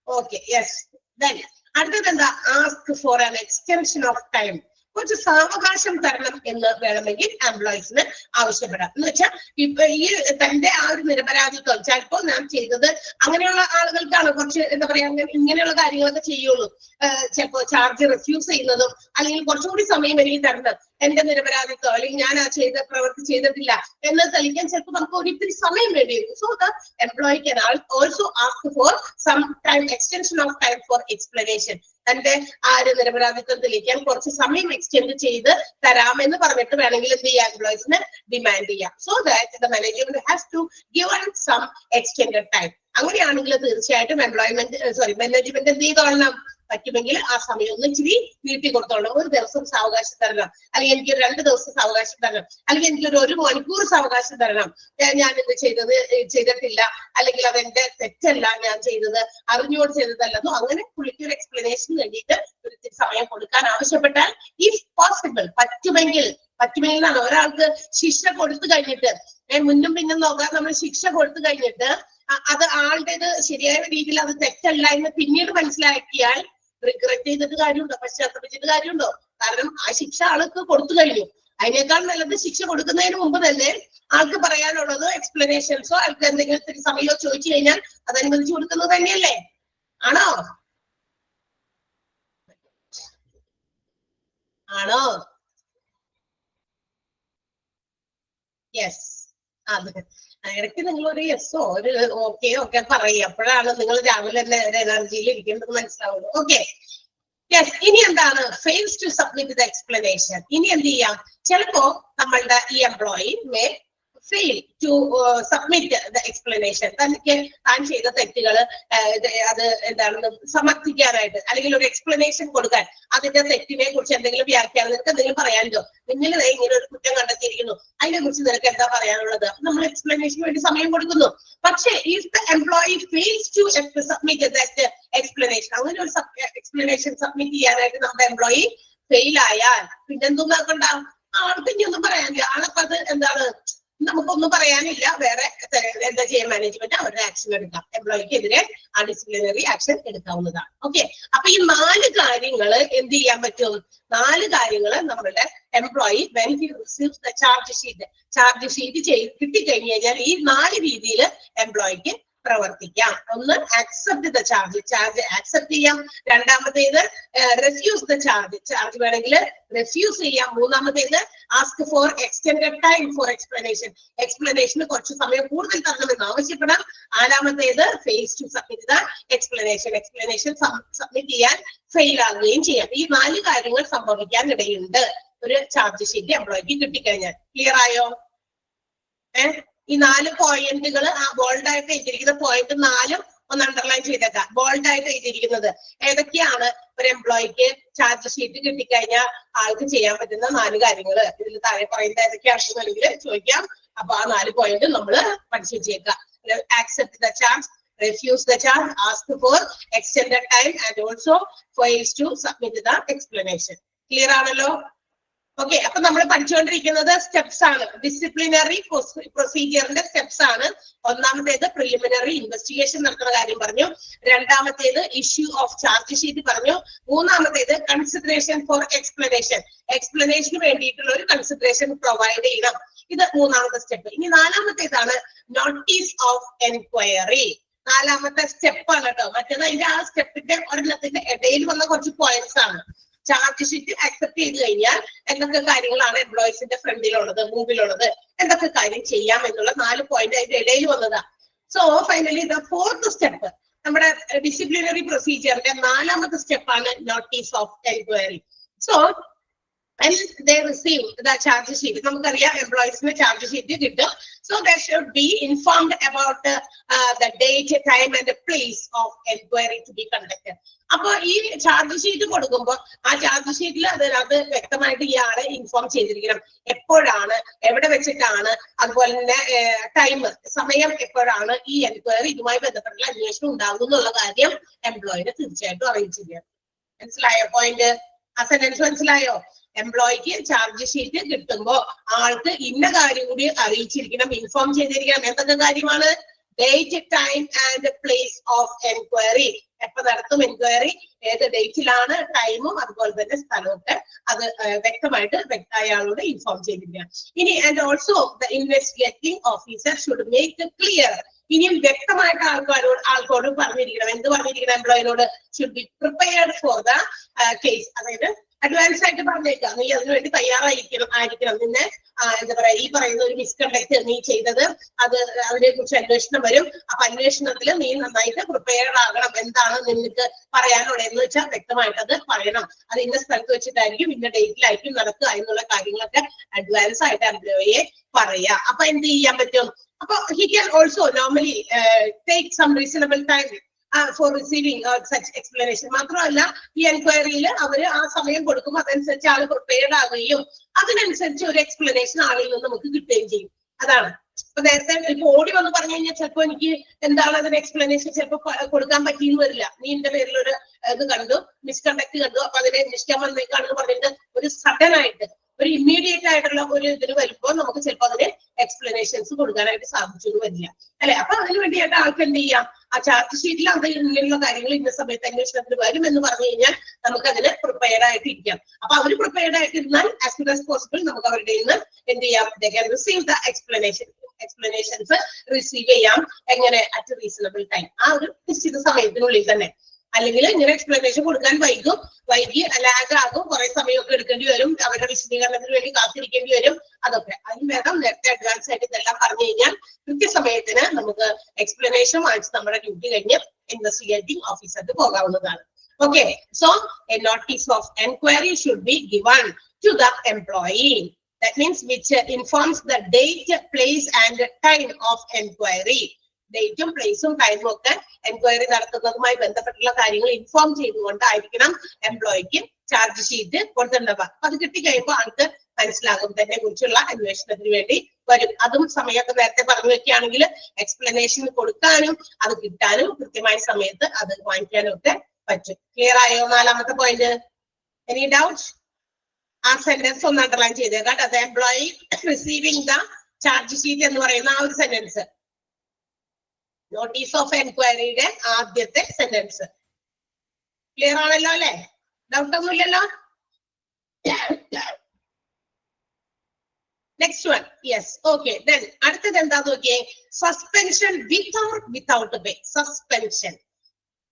Okay, yes. ദെൻ അടുത്തത് എന്താ? Ask for an extension of time. കുറച്ച് സാവകാശം തരണം എന്ന് വേണമെങ്കിൽ എംപ്ലോയീസിന് ആവശ്യപ്പെടാം. എന്ന് വെച്ചാൽ ഇപ്പൊ ഈ തന്റെ ആ ഒരു നിരപരാധിത്വം, ചിലപ്പോൾ ഞാൻ ചെയ്തത്, അങ്ങനെയുള്ള ആളുകൾക്കാണ് കുറച്ച് എന്താ പറയാ ഇങ്ങനെയുള്ള കാര്യങ്ങളൊക്കെ ചെയ്യുള്ളൂ. ചിലപ്പോ ചാർജ് റിഫ്യൂസ് ചെയ്യുന്നതും, അല്ലെങ്കിൽ കുറച്ചുകൂടി സമയം എനിക്ക് തരണം, എന്റെ നിരപരാധിത്വം, അല്ലെങ്കിൽ ഞാൻ ആ പ്രവൃത്തി ചെയ്തിട്ടില്ല എന്ന് തെളിയിക്കാൻ ചിലപ്പോൾ നമുക്ക് ഒരിത്തിരി സമയം വേണ്ടി വരും. So the employee can also ask for some time, extension of time for explanation. തന്റെ ആ ഒരു നിരപരാധിത്വം തെളിയിക്കാൻ കുറച്ച് സമയം എക്സ്റ്റെൻഡ് ചെയ്ത് തരാമെന്ന് പറഞ്ഞിട്ട് വേണമെങ്കിൽ എന്ത് ചെയ്യാം? എംപ്ലോയീസിന് ഡിമാൻഡ് ചെയ്യാം. So that the management has to given some extended time. അങ്ങനെയാണെങ്കിൽ തീർച്ചയായിട്ടും മാനേജ്മെന്റ് എന്ത് ചെയ്തോളണം? പറ്റുമെങ്കിൽ ആ സമയം ഒന്ന് ഇച്ചിരി നീട്ടി കൊടുത്തോളണം. 1 ദിവസം സാവകാശം തരണം, അല്ലെങ്കിൽ എനിക്ക് 2 ദിവസം സാവകാശം തരണം, അല്ലെങ്കിൽ എനിക്ക് 1 മണിക്കൂർ സാവകാശം തരണം. ഞാൻ ഇത് ചെയ്തിട്ടില്ല, അല്ലെങ്കിൽ അതെന്റെ തെറ്റല്ല, ഞാൻ ചെയ്തത് അറിഞ്ഞുകൊണ്ട് ചെയ്തതല്ലെന്നോ, അങ്ങനെ പുള്ളിക്ക് ഒരു എക്സ്പ്ലനേഷൻ വേണ്ടിയിട്ട് ഒരു സമയം കൊടുക്കാൻ ആവശ്യപ്പെട്ടാൽ, ഇഫ് പോസിബിൾ, പറ്റുമെങ്കിൽ എന്നാണ്. ഒരാൾക്ക് ശിക്ഷ കൊടുത്തു കഴിഞ്ഞിട്ട് മുന്നും പിന്നും നോക്കാതെ നമ്മൾ ശിക്ഷ കൊടുത്തു കഴിഞ്ഞിട്ട് അത് ആളുടേത് ശരിയായ രീതിയിൽ അത് തെറ്റല്ല എന്ന് പിന്നീട് മനസ്സിലാക്കിയാൽ റിഗ്രറ്റ് ചെയ്തിട്ട് കാര്യമുണ്ടോ? പശ്ചാത്തപിച്ചിട്ട് കാര്യമുണ്ടോ? കാരണം ആ ശിക്ഷ ആൾക്ക് കൊടുത്തു കഴിഞ്ഞു. അതിനേക്കാൾ നല്ലത് ശിക്ഷ കൊടുക്കുന്നതിന് മുമ്പ് തന്നെ ആൾക്ക് പറയാനുള്ളത് എക്സ്പ്ലനേഷൻസോ, ആൾക്ക് എന്തെങ്കിലും സമയമോ ചോദിച്ചു കഴിഞ്ഞാൽ അത് അനുവദിച്ചു കൊടുക്കുന്നത് തന്നെയല്ലേ? ആണോ? യെസ്. അതെ, ഇടയ്ക്ക് നിങ്ങൾ ഒരു യെസ്സോ ഒരു ഓക്കെയോ ഒക്കെ പറയും. അപ്പോഴാണ് നിങ്ങൾ രാവിലെ തന്നെ ഒരു എനർജിയിൽ ഇരിക്കേണ്ടത് മനസ്സിലാവുള്ളൂ. Okay, yes. ഇനി എന്താണ് fails to submit the explanation? ഇനി എന്ത് ചെയ്യാം? ചിലപ്പോ നമ്മളുടെ ഈ employee may fail to submit the explanation. തനിക്ക് താൻ ചെയ്ത തെറ്റുകൾ അത് എന്താണെന്ന് സമർത്ഥിക്കാനായിട്ട് അല്ലെങ്കിൽ ഒരു എക്സ്പ്ലനേഷൻ കൊടുക്കാൻ, അതിന്റെ തെറ്റിനെ കുറിച്ച് എന്തെങ്കിലും വ്യാഖ്യാനം നിനക്ക് എന്തെങ്കിലും പറയാനുണ്ടോ? നിങ്ങൾ ഇങ്ങനെ ഒരു കുറ്റം കണ്ടെത്തിയിരിക്കുന്നു, അതിനെ കുറിച്ച് നിനക്ക് എന്താ പറയാനുള്ളത്? നമ്മൾ എക്സ്പ്ലനേഷന് വേണ്ടി സമയം കൊടുക്കുന്നു. പക്ഷേ if the employee fails to submit that explanation, അങ്ങനെ ഒരു എക്സ്പ്ലനേഷൻ സബ്മിറ്റ് ചെയ്യാനായിട്ട് നമ്മുടെ എംപ്ലോയി ഫെയിൽ ആയാൽ പിന്നെന്തും നോക്കണ്ട, ആൾക്ക് ഇനി ഒന്നും പറയാനില്ല. ആളപ്പോ അത് എന്താണ്, നമുക്കൊന്നും പറയാനില്ല. വേറെ എന്താ ചെയ്യാൻ മാനേജ്മെന്റ് അവരുടെ ആക്ഷൻ എടുക്കാം. എംപ്ലോയിക്കെതിരെ ആ ഡിസിപ്ലിനറി ആക്ഷൻ എടുക്കാവുന്നതാണ്. ഓക്കെ, അപ്പൊ ഈ 4 കാര്യങ്ങൾ എന്ത് ചെയ്യാൻ പറ്റും? 4 കാര്യങ്ങൾ നമ്മളുടെ employee when he receives the charge sheet കിട്ടിക്കഴിഞ്ഞു കഴിഞ്ഞാൽ ഈ 4 രീതിയിൽ എംപ്ലോയിക്ക് പ്രവർത്തിക്കാം. ഒന്ന്, ആക്സെപ്റ്റ് ദ ചാർജ് ആക്സെപ്റ്റ് ചെയ്യാം. രണ്ടാമത്തേത് റെഫ്യൂസ് ദ ചാർജ് വേണമെങ്കിൽ റെഫ്യൂസ് ചെയ്യാം. മൂന്നാമത്തേത് ask for extended time for എക്സ്പ്ലനേഷന് കുറച്ച് സമയം കൂടുതൽ തരണമെന്ന് ആവശ്യപ്പെടാം. 4മത്തേത് fails to submit the explanation submit ചെയ്യാൻ ഫെയിൽ ആകുകയും ചെയ്യാം. ഈ 4 കാര്യങ്ങൾ സംഭവിക്കാൻ ഇടയുണ്ട് ഒരു ചാർജ് ഷീറ്റ് എംപ്ലോയിക്ക് കിട്ടിക്കഴിഞ്ഞാൽ. ക്ലിയർ ആയോ? ഈ 4 പോയിന്റുകൾ ആ ബോൾഡ് ആയിട്ട് എഴുതിയിരിക്കുന്ന പോയിന്റ് 4 ഒന്ന് അണ്ടർലൈൻ ചെയ്തേക്കാം. ബോൾഡ് ആയിട്ട് എഴുതിയിരിക്കുന്നത് ഏതൊക്കെയാണ് ഒരു എംപ്ലോയിക്ക് ചാർജ് ഷീറ്റ് കിട്ടിക്കഴിഞ്ഞാൽ ആൾക്ക് ചെയ്യാൻ പറ്റുന്ന 4 കാര്യങ്ങൾ. ഇതിൽ താഴെ പറയുന്നത് ഏതൊക്കെയാണെന്ന് വേണമെങ്കിൽ ചോദിക്കാം. അപ്പൊ ആ 4 പോയിന്റ് നമ്മൾ പഠിച്ചു വെച്ചേക്കാം. Accept the charge, refuse the charge, ask for extended time, and also fails to submit the explanation. Clear ആണല്ലോ? ഓക്കെ, അപ്പൊ നമ്മൾ പഠിച്ചുകൊണ്ടിരിക്കുന്നത് സ്റ്റെപ്സ് ആണ്, ഡിസിപ്ലിനറി പ്രൊസീജിയറിന്റെ സ്റ്റെപ്സ് ആണ്. ഒന്നാമത്തേത് പ്രിലിമിനറി ഇൻവെസ്റ്റിഗേഷൻ നടത്തുന്ന കാര്യം പറഞ്ഞു. രണ്ടാമത്തേത് ഇഷ്യൂ ഓഫ് ചാർജ് ഷീറ്റ് പറഞ്ഞു. മൂന്നാമത്തേത് കൺസിഡറേഷൻ ഫോർ എക്സ്പ്ലനേഷന് വേണ്ടിയിട്ടുള്ള ഒരു കൺസിഡറേഷൻ പ്രൊവൈഡ് ചെയ്യണം. ഇത് 3ാമത്തെ സ്റ്റെപ്പ്. ഇനി 4മത്തേതാണ് നോട്ടീസ് ഓഫ് എൻക്വയറി. 4ാമത്തെ സ്റ്റെപ്പ് ആണ് കേട്ടോ. മറ്റേത് അതിന്റെ ആ സ്റ്റെപ്പിന്റെ ഒരെണ്ണത്തിന്റെ ഇടയിൽ വന്ന കുറച്ച് പോയിന്റ്സ് ആണ്. ചാർജ് ഷീറ്റ് അക്സെപ്റ്റ് ചെയ്ത് കഴിഞ്ഞാൽ എന്തൊക്കെ കാര്യങ്ങളാണ് എംപ്ലോയീസിന്റെ ഫ്രണ്ടിലുള്ളത്, മുമ്പിലുള്ളത്, എന്തൊക്കെ കാര്യം ചെയ്യാം എന്നുള്ള 4 പോയിന്റ് അതിന്റെ ഇടയിൽ വന്നതാ. So finally the 4th step നമ്മുടെ ഡിസിപ്ലിനറി പ്രൊസീജിയറിന്റെ 4ാമത്തെ സ്റ്റെപ്പാണ് notice of enquiry. So when they receive the charge sheet, നമുക്കറിയാം എംപ്ലോയീസിന് ചാർജ് ഷീറ്റ് കിട്ടും. So they should be informed about the date, time and place of enquiry to be conducted. അപ്പൊ ഈ charge sheet കൊടുക്കുമ്പോൾ ആ ചാർജ് ഷീറ്റിൽ അതിനകത്ത് വ്യക്തമായിട്ട് ഇയാളെ ഇൻഫോം ചെയ്തിരിക്കണം. എപ്പോഴാണ്, എവിടെ വെച്ചിട്ടാണ്, അതുപോലെ തന്നെ സമയം എപ്പോഴാണ് ഈ എൻക്വയറി ഇതുമായി ബന്ധപ്പെട്ടുള്ള അന്വേഷണം ഉണ്ടാകും എന്നുള്ള കാര്യം എംപ്ലോയിനെ തീർച്ചയായിട്ടും അറിയിച്ചിരിക്കണം. മനസ്സിലായോ പോയിന്റ്? ആ സെന്റൻസ് മനസ്സിലായോ? എംപ്ലോയിക്ക് ചാർജ് ഷീറ്റ് കിട്ടുമ്പോ ആൾക്ക് ഇന്ന കാര്യം കൂടി അറിയിച്ചിരിക്കണം, ഇൻഫോം ചെയ്തിരിക്കണം. എന്തൊക്കെ കാര്യമാണ്? Date, time and place of enquiry. എപ്പോ നടത്തും എൻക്വയറി, ഏത് ഡേറ്റിലാണ്, ടൈമും അതുപോലെ തന്നെ സ്ഥലമൊക്കെ അത് വ്യക്തമായിട്ട് അയാളോട് ഇൻഫോം ചെയ്തിരിക്കണം. ഇനി and also the investigating officer should make clear. ഇനിയും വ്യക്തമായിട്ട് ആൾക്കോട് പറഞ്ഞിരിക്കണം. എന്ത് പറഞ്ഞിരിക്കണം? എംപ്ലോയിനോട് should be prepared for the case. അതായത് അഡ്വാൻസ് ആയിട്ട് പറഞ്ഞേക്കാം, നീ അതിനുവേണ്ടി തയ്യാറായിരിക്കണം. നിന്നെ എന്താ പറയാ, ഈ പറയുന്ന ഒരു മിസ്കണ്ടക്ട് നീ ചെയ്തത്, അതിനെ കുറിച്ച് അന്വേഷണം വരും. അപ്പൊ അന്വേഷണത്തിൽ നീ നന്നായിട്ട് പ്രിപ്പയർഡ് ആകണം. എന്താണ് നിനക്ക് പറയാനുള്ളത് എന്ന് വെച്ചാൽ വ്യക്തമായിട്ട് അത് പറയണം. അത് ഇന്ന സ്ഥലത്ത് വെച്ചിട്ടായിരിക്കും, ഇന്ന ഡേറ്റിലായിരിക്കും നടക്കുക എന്നുള്ള കാര്യങ്ങളൊക്കെ അഡ്വാൻസ് ആയിട്ട് എംപ്ലോയിയെ പറയാ. അപ്പൊ എന്ത് ചെയ്യാൻ പറ്റും? അപ്പൊ he can also normally take some reasonable time for receiving such explanation. മാത്രമല്ല ഈ എൻക്വയറിയിൽ അവര് ആ സമയം കൊടുക്കും, അതനുസരിച്ച് ആള് പ്രിപ്പയർഡ് ആവുകയും അതിനനുസരിച്ച് ഒരു എക്സ്പ്ലനേഷൻ ആളിൽ നിന്ന് നമുക്ക് കിട്ടുകയും ചെയ്യും. അതാണ്. ഇപ്പൊ നേരത്തെ ഇപ്പൊ ഓടി വന്ന് പറഞ്ഞു കഴിഞ്ഞാൽ ചിലപ്പോ എനിക്ക് എന്താണ് അതിന് എക്സ്പ്ലനേഷൻ ചിലപ്പോ കൊടുക്കാൻ പറ്റിയെന്ന് വരില്ല. നീ എന്റെ പേരിൽ ഒരു ഇത് കണ്ടു, മിസ്കണ്ടക്ട് കണ്ടു, അപ്പൊ അതിനെ അന്വേഷിക്കാൻ വന്നേക്കാണെന്ന് പറഞ്ഞിട്ട് ഒരു സഡൻ ആയിട്ട് ഒരു ഇമ്മീഡിയറ്റ് ആയിട്ടുള്ള ഒരു ഇതിന് വരുമ്പോൾ നമുക്ക് ചിലപ്പോൾ അതിന് എക്സ്പ്ലനേഷൻസ് കൊടുക്കാനായിട്ട് സാധിച്ചു വരില്ല, അല്ലെ? അപ്പൊ അതിന് വേണ്ടിയിട്ട് ആൾക്ക് എന്ത് ചെയ്യാം? ആ ചാർജ് ഷീറ്റിൽ അത് ഇങ്ങനെയുള്ള കാര്യങ്ങൾ ഇന്ന സമയത്ത് അന്വേഷണത്തിന് വരും എന്ന് പറഞ്ഞു കഴിഞ്ഞാൽ നമുക്ക് അതിന് പ്രിപ്പയർഡ് ആയിട്ട് ഇരിക്കാം. അപ്പൊ അവർ പ്രിപ്പയർഡ് ആയിട്ടിരുന്നാൽ ആസ് സൂൺ ആസ് പോസിബിൾ നമുക്ക് അവരുടെ നിന്ന് എന്ത് ചെയ്യാം? They can receive the explanations receive ചെയ്യാം. എങ്ങനെ? അറ്റ് റീസണബിൾ ടൈം, ആ ഒരു നിശ്ചിത സമയത്തിനുള്ളിൽ തന്നെ. അല്ലെങ്കിൽ ഇങ്ങനെ എക്സ്പ്ലനേഷൻ കൊടുക്കാൻ വൈകി ലാഗ് ആകും, കുറെ സമയമൊക്കെ എടുക്കേണ്ടി വരും, അവരുടെ വിശദീകരണത്തിന് വേണ്ടി കാത്തിരിക്കേണ്ടി വരും. അതൊക്കെ അതിന് വേണം നേരത്തെ അഡ്വാൻസ് ആയിട്ട് ഇതെല്ലാം പറഞ്ഞു കഴിഞ്ഞാൽ കൃത്യസമയത്തിന് നമുക്ക് എക്സ്പ്ലനേഷൻ വാങ്ങിച്ച് നമ്മുടെ ഡ്യൂട്ടി കഴിഞ്ഞ് ഇൻവെസ്റ്റിഗേറ്റിംഗ് ഓഫീസർക്ക് പോകാവുന്നതാണ്. Okay, so a notice of enquiry should be given to the employee. That means which informs the date, place and time of enquiry. ഡേറ്റും പ്ലേസും ടൈമും ഒക്കെ എൻക്വയറി നടത്തുന്നതുമായി ബന്ധപ്പെട്ടുള്ള കാര്യങ്ങൾ ഇൻഫോം ചെയ്തുകൊണ്ടായിരിക്കണം എംപ്ലോയിക്ക് ചാർജ് ഷീറ്റ് കൊടുത്തിട്ടുണ്ടാവുക. അപ്പൊ അത് കിട്ടിക്കഴിയുമ്പോൾ ആൾക്ക് മനസ്സിലാകും തന്നെ കുറിച്ചുള്ള അന്വേഷണത്തിന് വേണ്ടി വരും. അതും സമയമൊക്കെ നേരത്തെ പറഞ്ഞു വെക്കുകയാണെങ്കിൽ എക്സ്പ്ലനേഷൻ കൊടുക്കാനും അത് കിട്ടാനും കൃത്യമായ സമയത്ത് അത് വാങ്ങിക്കാനും ഒക്കെ പറ്റും. ക്ലിയർ ആയോ? നാലാമത്തെ പോയിന്റ്. Any doubt? ആ സെന്റൻസ് ഒന്ന് അണ്ടർലൈൻ ചെയ്തേക്കാം. അത് employee receiving the charge sheet എന്ന് പറയുന്ന ആ ഒരു സെന്റൻസ്, നോട്ടീസ് ഓഫ് എൻക്വയറിയുടെ ആദ്യത്തെ സെന്റൻസ്. ക്ലിയർ ആണല്ലോ അല്ലെ? ഡൗട്ട് ഒന്നുമില്ലല്ലോ? Next one. Yes, okay. Then അടുത്തത് എന്താ നോക്കിയേ? Suspension with or without pay. Suspension.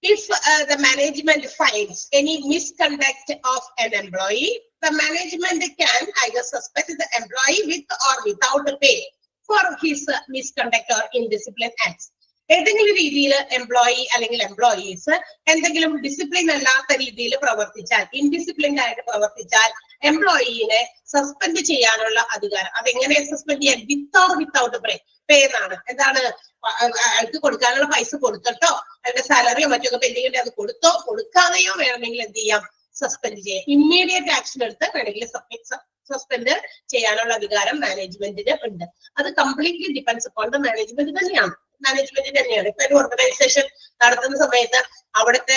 If the management finds any misconduct of an employee, the management can either suspend the employee with or without pay for his misconduct or indiscipline acts. ഏതെങ്കിലും രീതിയിൽ employee അല്ലെങ്കിൽ employees എന്തെങ്കിലും discipline അല്ലാത്ത രീതിയിൽ പ്രവർത്തിച്ചാൽ, ഇൻഡിസിപ്ലിൻഡ് ആയിട്ട് പ്രവർത്തിച്ചാൽ എംപ്ലോയിനെ suspend ചെയ്യാനുള്ള അധികാരം. അതെങ്ങനെ സസ്പെൻഡ് ചെയ്യാൻ? വിത്ത് ഓർ വിത്തൗട്ട് പേ എന്നാണ്. എന്താണ്? അയാൾക്ക് കൊടുക്കാനുള്ള പൈസ കൊടുത്തിട്ടോ അയാളുടെ സാലറിയോ മറ്റൊക്കെ പെൻഡിങ് അത് കൊടുത്തോ കൊടുക്കാതെയോ വേണമെങ്കിൽ എന്ത് ചെയ്യാം? സസ്പെൻഡ് ചെയ്യാം. ഇമ്മീഡിയറ്റ് ആക്ഷൻ എടുത്ത് വേണമെങ്കിൽ സസ്പെൻഡ് ചെയ്യാനുള്ള അധികാരം മാനേജ്മെന്റിന് ഉണ്ട്. അത് completely depends upon the management തന്നെയാണ്. ഇപ്പൊ ഒരു ഓർഗനൈസേഷൻ നടത്തുന്ന സമയത്ത് അവിടുത്തെ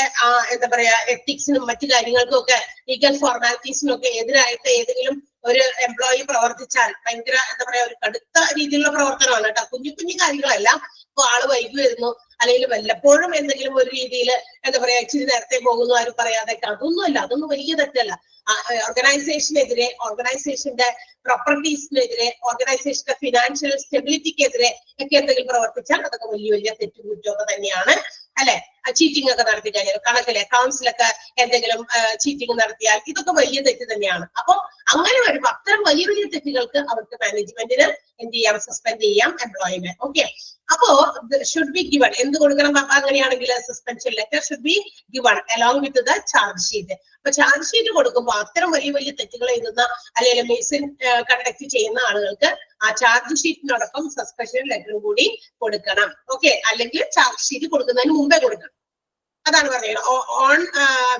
എന്താ പറയാ എത്തിക്സിനും മറ്റു കാര്യങ്ങൾക്കും ഒക്കെ ലീഗൽ ഫോർമാലിറ്റീസിനും ഒക്കെ എതിരായിട്ട് ഏതെങ്കിലും ഒരു എംപ്ലോയി പ്രവർത്തിച്ചാൽ ഭയങ്കര എന്താ പറയാ ഒരു കടുത്ത രീതിയിലുള്ള പ്രവർത്തനമാണ് കേട്ടോ. കുഞ്ഞു കാര്യങ്ങളല്ല. ഇപ്പൊ ആള് വൈകി വരുന്നു അല്ലെങ്കിൽ വല്ലപ്പോഴും എന്തെങ്കിലും ഒരു രീതിയിൽ എന്താ പറയാ ഇച്ചിരി നേരത്തെ പോകുന്നു ആരും പറയാതെ, അതൊന്നുമല്ല. അതൊന്നും വലിയ തെറ്റല്ല. ഓർഗനൈസേഷനെതിരെ, ഓർഗനൈസേഷന്റെ പ്രോപ്പർട്ടീസിനെതിരെ, ഓർഗനൈസേഷന്റെ ഫിനാൻഷ്യൽ സ്റ്റെബിലിറ്റിക്കെതിരെ ഒക്കെ എന്തെങ്കിലും പ്രവർത്തിച്ചാൽ അതൊക്കെ വലിയ തെറ്റും കുറ്റമൊക്കെ തന്നെയാണ് അല്ലെ? ചീറ്റിംഗ് ഒക്കെ നടത്തി കഴിഞ്ഞാൽ, കണക്കിലെ അക്കൗണ്ട്സിലൊക്കെ എന്തെങ്കിലും ചീറ്റിംഗ് നടത്തിയാൽ ഇതൊക്കെ വലിയ തെറ്റ് തന്നെയാണ്. അപ്പൊ അങ്ങനെ വരുമ്പോ അത്തരം വലിയ തെറ്റുകൾക്ക് അവർക്ക് മാനേജ്മെന്റിന് എന്ത് ചെയ്യാം? സസ്പെൻഡ് ചെയ്യാം എംപ്ലോയിനെ. ഓക്കെ, അപ്പോ ഷുഡ് ബി ഗിവൺ. എന്ത് കൊടുക്കണം? അങ്ങനെയാണെങ്കിൽ suspension letter should be given along with the charge sheet. അപ്പൊ ചാർജ് ഷീറ്റ് കൊടുക്കുമ്പോൾ അത്തരം വലിയ തെറ്റുകൾ എഴുതുന്ന അല്ലെങ്കിൽ മിസ് കണ്ടക്ട് ചെയ്യുന്ന ആളുകൾക്ക് ആ ചാർജ് ഷീറ്റിനോടൊപ്പം സസ്പെൻഷൻ ലെറ്ററും കൂടി കൊടുക്കണം. ഓക്കെ, അല്ലെങ്കിൽ ചാർജ് ഷീറ്റ് കൊടുക്കുന്നതിന് മുമ്പേ കൊടുക്കണം. അതാണ് പറയുന്നത്. On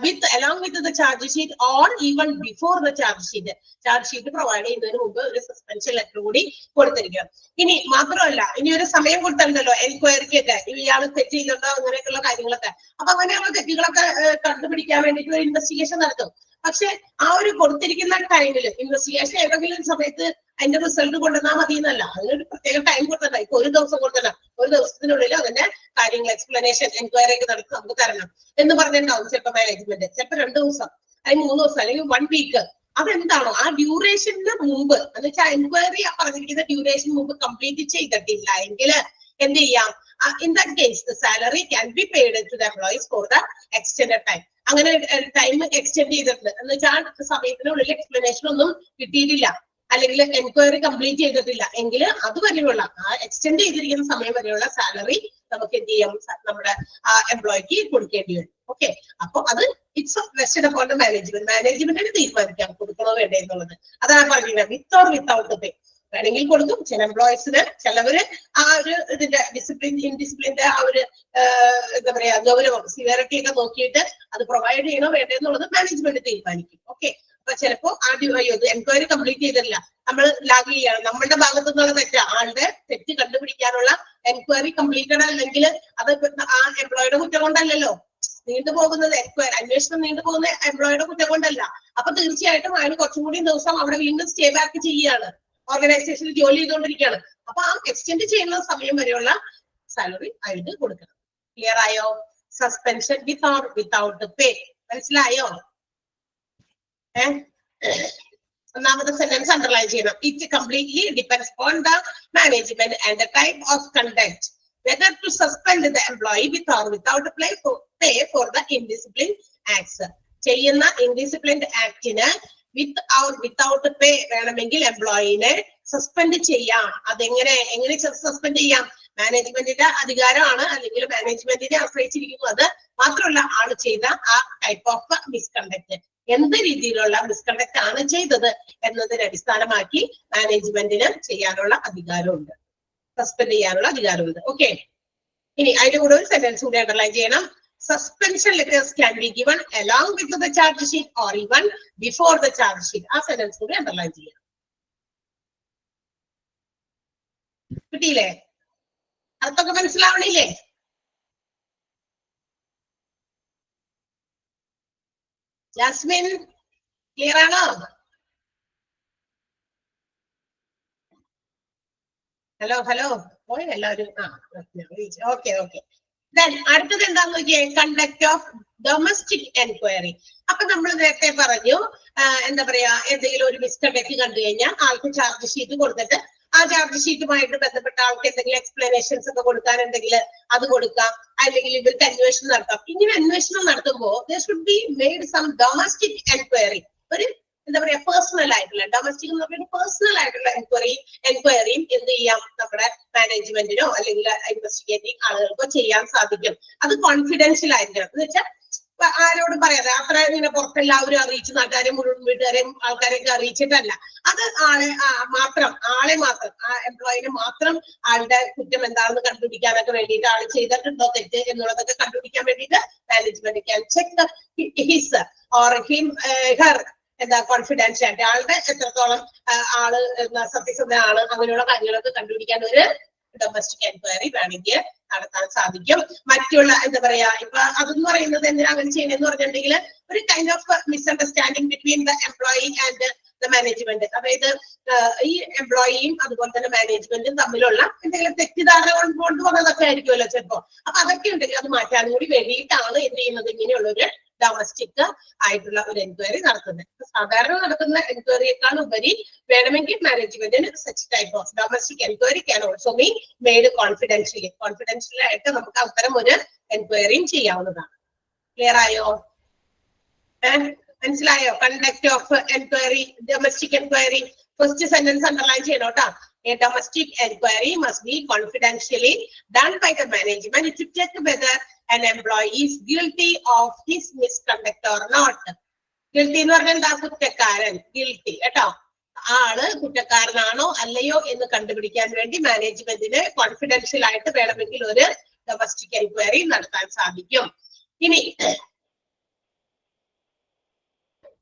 with along with the charge sheet or even before the charge sheet. Charge sheet provide ചെയ്യുന്നതിന് മുമ്പ് ഒരു സസ്പെൻഷൻ ലെറ്റർ കൂടി കൊടുത്തിരിക്കണം. ഇനി മാത്രമല്ല, ഇനി ഒരു സമയം കൊടുത്തിട്ടുണ്ടല്ലോ എൻക്വയറിക്കൊക്കെ, ഇയാൾ തെറ്റ് ചെയ്തിട്ടുണ്ടോ അങ്ങനെയൊക്കെയുള്ള കാര്യങ്ങളൊക്കെ. അപ്പൊ അങ്ങനെയുള്ള തെറ്റുകളൊക്കെ കണ്ടുപിടിക്കാൻ വേണ്ടിയിട്ട് ഒരു ഇൻവെസ്റ്റിഗേഷൻ നടത്തും. പക്ഷെ ആ ഒരു കൊടുത്തിരിക്കുന്ന ടൈമിൽ ഇൻവെസ്റ്റിഗേഷൻ ഏതെങ്കിലും സമയത്ത് അതിന്റെ റിസൾട്ട് കൊണ്ടുവന്നാൽ മതി എന്നല്ല. അതിനൊരു പ്രത്യേക ടൈം കൊടുത്തണ്ട. ഇപ്പൊ ഒരു ദിവസം കൊടുത്തണ്ട, ഒരു ദിവസത്തിനുള്ളിൽ അതിന്റെ കാര്യങ്ങൾ എക്സ്പ്ലനേഷൻ എൻക്വയറി ഒക്കെ നടത്തി നമുക്ക് തരണം എന്ന് പറഞ്ഞിട്ടുണ്ടാവും ചിലപ്പോൾ മാനേജ്മെന്റ്. ചിലപ്പോൾ 2 ദിവസം അല്ലെങ്കിൽ 3 ദിവസം അല്ലെങ്കിൽ 1 വീക്ക്. അതെന്താണോ ആ ഡ്യൂറേഷന് മുമ്പ്, എന്ന് വെച്ചാൽ എൻക്വയറി പറഞ്ഞിരിക്കുന്ന ഡ്യൂറേഷൻ മുമ്പ് കംപ്ലീറ്റ് ചെയ്തിട്ടില്ല എങ്കിൽ എന്ത് ചെയ്യാം? In that case the salary can be paid to the employees for the extended time. അങ്ങനെ ടൈം എക്സ്റ്റെൻഡ് ചെയ്തിട്ടുണ്ട് എന്ന് വെച്ചാൽ സമയത്തിനുള്ളിൽ എക്സ്പ്ലനേഷൻ ഒന്നും കിട്ടിയിട്ടില്ല അല്ലെങ്കിൽ എൻക്വയറി കംപ്ലീറ്റ് ചെയ്തിട്ടില്ല എങ്കിൽ അതുവരെയുള്ള ആ എക്സ്റ്റെൻഡ് ചെയ്തിരിക്കുന്ന സമയം വരെയുള്ള സാലറി നമുക്ക് എന്ത് ചെയ്യാം? നമ്മുടെ ആ എംപ്ലോയിക്ക് കൊടുക്കേണ്ടി വരും. ഓക്കെ, അപ്പൊ അത് it's vested upon the management. മാനേജ്മെന്റിന് തീരുമാനിക്കാം കൊടുക്കണോ വേണ്ടേ എന്നുള്ളത്. അതാണ് പറഞ്ഞിരിക്കുന്നത്. വിത്ത് ഓർ വിത്തൗട്ട് പേ വേണമെങ്കിൽ കൊടുക്കും. ചില എംപ്ലോയീസിന് ചിലവര് ആ ഒരു ഇതിന്റെ ഇൻഡിസിപ്ലിന്റെ ആ ഒരു എന്താ പറയാ ഗൗരവം സിവിയറിറ്റി ഒക്കെ നോക്കിയിട്ട് അത് പ്രൊവൈഡ് ചെയ്യണോ വേണ്ടേ എന്നുള്ളത് മാനേജ്മെന്റ് തീരുമാനിക്കും. ഓക്കെ, അപ്പൊ ചിലപ്പോ ആ എൻക്വയറി കംപ്ലീറ്റ് ചെയ്തിട്ടില്ല, നമ്മൾ ലാഗ് ചെയ്യാണ്, നമ്മളുടെ ഭാഗത്തു നിന്നുള്ള തെറ്റ്, ആളുടെ തെറ്റ് കണ്ടുപിടിക്കാനുള്ള എൻക്വയറി കംപ്ലീറ്റഡ് അല്ലെങ്കിൽ അത് ആ എംപ്ലോയിയുടെ കുറ്റം കൊണ്ടല്ലല്ലോ നീണ്ടുപോകുന്നത്. അന്വേഷണം നീണ്ടുപോകുന്ന എംപ്ലോയിയുടെ കുറ്റം കൊണ്ടല്ല. അപ്പൊ തീർച്ചയായിട്ടും അയാൾ കുറച്ചും കൂടി ദിവസം അവിടെ വീണ്ടും സ്റ്റേ ബാക്ക് ചെയ്യുകയാണ്, ഓർഗനൈസേഷനിൽ ജോലി ചെയ്തുകൊണ്ടിരിക്കുകയാണ്. അപ്പൊ ആ എക്സ്റ്റെൻഡ് ചെയ്യുന്ന സമയം വരെയുള്ള സാലറി അയാൾക്ക് കൊടുക്കണം. ക്ലിയർ ആയോ? സസ്പെൻഷൻ വിത്ത് ഓർ വിത്തൗട്ട് പേ. മനസ്സിലായോ? ഒന്നാമത്തെ സെന്റൻസ് അണ്ടർലൈൻ ചെയ്യണം. It completely depends on the management and the type of conduct whether to suspend the employee with or without pay for the indisciplined acts. ചെയ്യുന്ന ഇൻഡിസിപ്ലിൻഡ് ആക്ടിന് with or without പേ വേണമെങ്കിൽ എംപ്ലോയിനെ suspend ചെയ്യാം. എങ്ങനെ suspend ചെയ്യാം? മാനേജ്മെന്റിന്റെ അധികാരമാണ്, അല്ലെങ്കിൽ മാനേജ്മെന്റിനെ ആശ്രയിച്ചിരിക്കുന്നു. അത് മാത്രമല്ല, ആള് ചെയ്ത ആ ടൈപ്പ് ഓഫ് മിസ്കണ്ടക്ട്, എന്ത് രീതിയിലുള്ള മിസ്കണ്ടക്ട് ആണ് ചെയ്തത് എന്നതിനെ അടിസ്ഥാനമാക്കി മാനേജ്മെന്റിന് ചെയ്യാനുള്ള അധികാരമുണ്ട്, സസ്പെൻഡ് ചെയ്യാനുള്ള അധികാരമുണ്ട്. ഓക്കെ, ഇനി അതിന്റെ കൂടെ ഒരു സെന്റൻസ് കൂടി അണ്ടർലൈൻ ചെയ്യണം. Suspension letters can be given along with the charge sheet or even before the charge sheet. ആ സെന്റൻസ് കൂടി അണ്ടർലൈൻ ചെയ്യണം. കിട്ടിയില്ലേ? അർത്ഥമൊക്കെ മനസ്സിലാവണില്ലേ? ജാസ്മിൻ ക്ലിയർ ആണോ? ഹലോ പോയി എല്ലാവരും. ഓക്കെ. അടുത്തത് എന്താന്ന് നോക്കിയേ, കണ്ടക്ട് ഓഫ് ഡൊമസ്റ്റിക് എൻക്വയറി. അപ്പൊ നമ്മൾ നേരത്തെ പറഞ്ഞു, എന്താ പറയാ, എന്തെങ്കിലും ഒരു മിസ്കണ്ടക്ട് കണ്ടു കഴിഞ്ഞാൽ ആൾക്ക് ചാർജ് ഷീറ്റ് കൊടുത്തിട്ട് ആ ചാർജ് ഷീറ്റുമായിട്ട് ബന്ധപ്പെട്ട ആൾക്ക് എന്തെങ്കിലും എക്സ്പ്ലനേഷൻസ് ഒക്കെ കൊടുക്കാൻ അത് കൊടുക്കാം, അല്ലെങ്കിൽ ഇവർക്ക് അന്വേഷണം നടത്താം. ഇങ്ങനെ അന്വേഷണം നടത്തുമ്പോൾ there should be made some domestic enquiry. ഒരു എന്താ പറയാ, പേഴ്സണൽ ആയിട്ടുള്ള, ഡൊമസ്റ്റിക് എന്ന് പറയുന്നത് പേഴ്സണൽ ആയിട്ടുള്ള എൻക്വയറിയും എന്ത് ചെയ്യാം, നമ്മുടെ മാനേജ്മെന്റിനോ അല്ലെങ്കിൽ ഇൻവെസ്റ്റിഗേറ്റിംഗ് ആളുകൾക്കോ ചെയ്യാൻ സാധിക്കും. അത് കോൺഫിഡൻഷ്യൽ ആയിരിക്കണം. എന്ന് വെച്ചാൽ ആരോടും പറയാതെ, അത്ര ഇങ്ങനെ പുറത്തെല്ലാവരും അറിയിച്ച് നാട്ടുകാരെയും മുഴുവൻ വീട്ടുകാരെയും ആൾക്കാരെയൊക്കെ അറിയിച്ചിട്ടല്ല. അത് ആളെ മാത്രം ആ എംപ്ലോയിനെ മാത്രം ആളുടെ കുറ്റം എന്താണെന്ന് കണ്ടുപിടിക്കാനൊക്കെ വേണ്ടിയിട്ട്, ആള് ചെയ്തിട്ടുണ്ടോ തെറ്റ് എന്നുള്ളതൊക്കെ കണ്ടുപിടിക്കാൻ വേണ്ടിയിട്ട് management can check his or him her എന്താ കോൺഫിഡൻഷ്യാലിറ്റി, ആളുടെ എത്രത്തോളം ആള് സത്യസന്ധനാണ്, അങ്ങനെയുള്ള കാര്യങ്ങളൊക്കെ കണ്ടുപിടിക്കാൻ ഒരു ഡൊമസ്റ്റിക് എൻക്വയറി വേണമെങ്കിൽ നടത്താൻ സാധിക്കും. മറ്റുള്ള എന്താ പറയാ, ഇപ്പൊ അതെന്ന് പറയുന്നത് എന്തിനാ അങ്ങനെ ചെയ്യുന്നതെന്ന് പറഞ്ഞിട്ടുണ്ടെങ്കിൽ ഒരു kind of misunderstanding between the employee and the management. അതായത് ഈ എംപ്ലോയിയും അതുപോലെ തന്നെ മാനേജ്മെന്റും തമ്മിലുള്ള എന്തെങ്കിലും തെറ്റിദ്ധാരണ കൊണ്ടുവന്നതൊക്കെ ആയിരിക്കുമല്ലോ ചിലപ്പോ. അപ്പൊ അതൊക്കെ ഉണ്ടെങ്കിൽ അത് മാറ്റാൻ കൂടി വേണ്ടിയിട്ടാണ് എന്ത് ചെയ്യുന്നത്, ഇങ്ങനെയുള്ള ഒരു ഡൊമസ്റ്റിക് ആയിട്ടുള്ള ഒരു എൻക്വയറി നടത്തുന്നത്. സാധാരണ നടത്തുന്ന എൻക്വയറിയേക്കാൾ ഉപരി വേണമെങ്കിൽ മാനേജ്മെന്റിന് such type of domestic enquiry can also be made കോൺഫിഡൻഷ്യലി ആയിട്ട് നമുക്ക് അത്തരം ഒരു എൻക്വയറിയും ചെയ്യാവുന്നതാണ്. ക്ലിയർ ആയോ? മനസ്സിലായോ? Conduct of enquiry, domestic enquiry. First sentence underline ചെയ്യണം കേട്ടോ. A domestic enquiry must be confidentially done by the management to check whether an employee is guilty of his misconduct or not. Guilty എന്ന് പറഞ്ഞാൽ എന്താ? കുറ്റക്കാരൻ, guilty കേട്ടോ. ആള് കുറ്റക്കാരനാണോ അല്ലയോ എന്ന് കണ്ടുപിടിക്കാൻ വേണ്ടി മാനേജ്മെന്റിന് കോൺഫിഡൻഷ്യൽ ആയിട്ട് വേണമെങ്കിൽ ഒരു ഡൊമസ്റ്റിക് എൻക്വയറി നടത്താൻ സാധിക്കും. ഇനി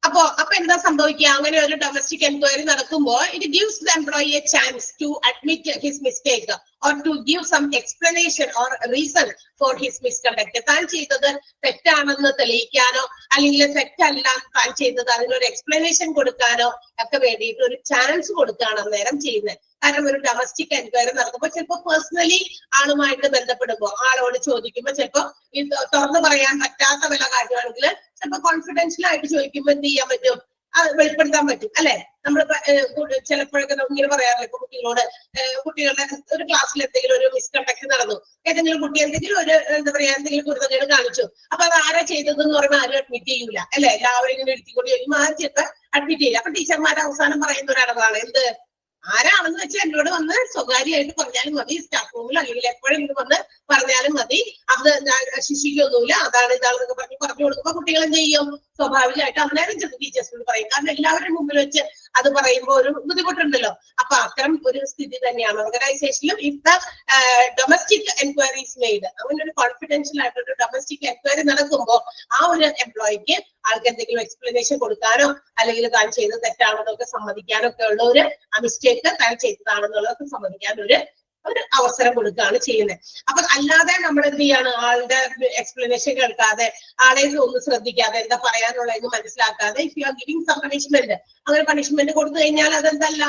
അപ്പൊ എന്താ സംഭവിക്കുക? അങ്ങനെ ഒരു ഡൊമസ്റ്റിക് എൻക്വയറി നടക്കുമ്പോൾ it gives the employee a chance to admit his mistake or to give some explanation or reason for his misconduct. താൻ ചെയ്തത് തെറ്റാണെന്ന് തെളിയിക്കാനോ അല്ലെങ്കിൽ തെറ്റല്ല താൻ ചെയ്തത് അതിനൊരു എക്സ്പ്ലനേഷൻ കൊടുക്കാനോ ഒക്കെ വേണ്ടിയിട്ട് ഒരു ചാൻസ് കൊടുക്കുകയാണ് അന്നേരം ചെയ്യുന്നത്. കാരണം ഒരു ഡൊമസ്റ്റിക് എൻക്വയറി നടത്തുമ്പോൾ ചിലപ്പോൾ പേഴ്സണലി ആളുമായിട്ട് ബന്ധപ്പെടുമ്പോൾ, ആളോട് ചോദിക്കുമ്പോൾ ചിലപ്പോൾ ഇത് തുറന്നു പറയാൻ പറ്റാത്ത വല്ല കാര്യമാണെങ്കിൽ ചിലപ്പോൾ കോൺഫിഡൻഷ്യൽ ആയിട്ട് ചോദിക്കുമ്പോൾ എന്ത് ചെയ്യാൻ പറ്റും, അത് വെളിപ്പെടുത്താൻ പറ്റും അല്ലെ. നമ്മൾ ചിലപ്പോഴൊക്കെ ഇങ്ങനെ പറയാറില്ല, ഇപ്പൊ കുട്ടികളുടെ ഒരു ക്ലാസ്സിൽ എന്തെങ്കിലും ഒരു മിസ്കണ്ടക്ട് നടന്നു, ഏതെങ്കിലും കുട്ടി എന്തെങ്കിലും ഒരു എന്താ പറയാ എന്തെങ്കിലും കുരുത്തക്കേട് കാണിച്ചു, അപ്പൊ അത് ആരാ ചെയ്തതെന്ന് പറയുമ്പോൾ ആരും അഡ്മിറ്റ് ചെയ്യൂല അല്ലെ. എല്ലാവരും ഇങ്ങനെ എടുത്തിക്കൊണ്ട് കഴിയുമ്പോൾ ആരും ചിലപ്പോൾ അഡ്മിറ്റ് ചെയ്യില്ല. അപ്പൊ ടീച്ചർമാർ അവസാനം പറയുന്ന ഒരാളാണ് എന്ത്, ആരാണെന്ന് വെച്ചാൽ എന്നോട് വന്ന് സ്വകാര്യമായിട്ട് പറഞ്ഞാലും മതി, സ്റ്റാഫ് റൂമിൽ അല്ലെങ്കിൽ എപ്പോഴെങ്കിലും വന്ന് പറഞ്ഞാലും മതി, അത് ശിക്ഷിക്കൊന്നുമില്ല, അതാണ് ഇതാണെന്നൊക്കെ പറഞ്ഞു കൊടുക്കുമ്പോ കുട്ടികൾ എന്ത് ചെയ്യും, സ്വാഭാവികമായിട്ട് അന്നേരം ചെന്ന് ടീച്ചേഴ്സിനോട് പറയും. കാരണം എല്ലാവരുടെ മുമ്പിൽ വെച്ച് അത് പറയുമ്പോൾ ഒരു ബുദ്ധിമുട്ടുണ്ടല്ലോ. അപ്പൊ അത്തരം ഒരു സ്ഥിതി തന്നെയാണ് ഓർഗനൈസേഷനിലും. If the domestic enquiries made, അങ്ങനെ ഒരു കോൺഫിഡൻഷ്യൽ ആയിട്ടൊരു ഡൊമസ്റ്റിക് എൻക്വയറി നടക്കുമ്പോൾ ആ ഒരു എംപ്ലോയിക്ക് ആൾക്ക് എന്തെങ്കിലും എക്സ്പ്ലനേഷൻ കൊടുക്കാനോ അല്ലെങ്കിൽ താൻ ചെയ്തത് തെറ്റാണെന്നൊക്കെ സമ്മതിക്കാനോ ഒക്കെ ഉള്ള ഒരു മിസ്റ്റേക്ക് താൻ ചെയ്തതാണെന്നുള്ളതൊക്കെ സമ്മതിക്കാൻ ഒരു അവസരം കൊടുക്കുകയാണ് ചെയ്യുന്നത്. അപ്പൊ അല്ലാതെ നമ്മൾ എന്ത് ചെയ്യാണ്, ആളുടെ എക്സ്പ്ലനേഷൻ കേൾക്കാതെ ആളെ ഒന്ന് ശ്രദ്ധിക്കാതെ എന്താ പറയാനുള്ളതെന്ന് മനസ്സിലാക്കാതെ if you are giving some punishment, അങ്ങനെ പണിഷ്മെന്റ് കൊടുത്തു കഴിഞ്ഞാൽ അതെന്തല്ല,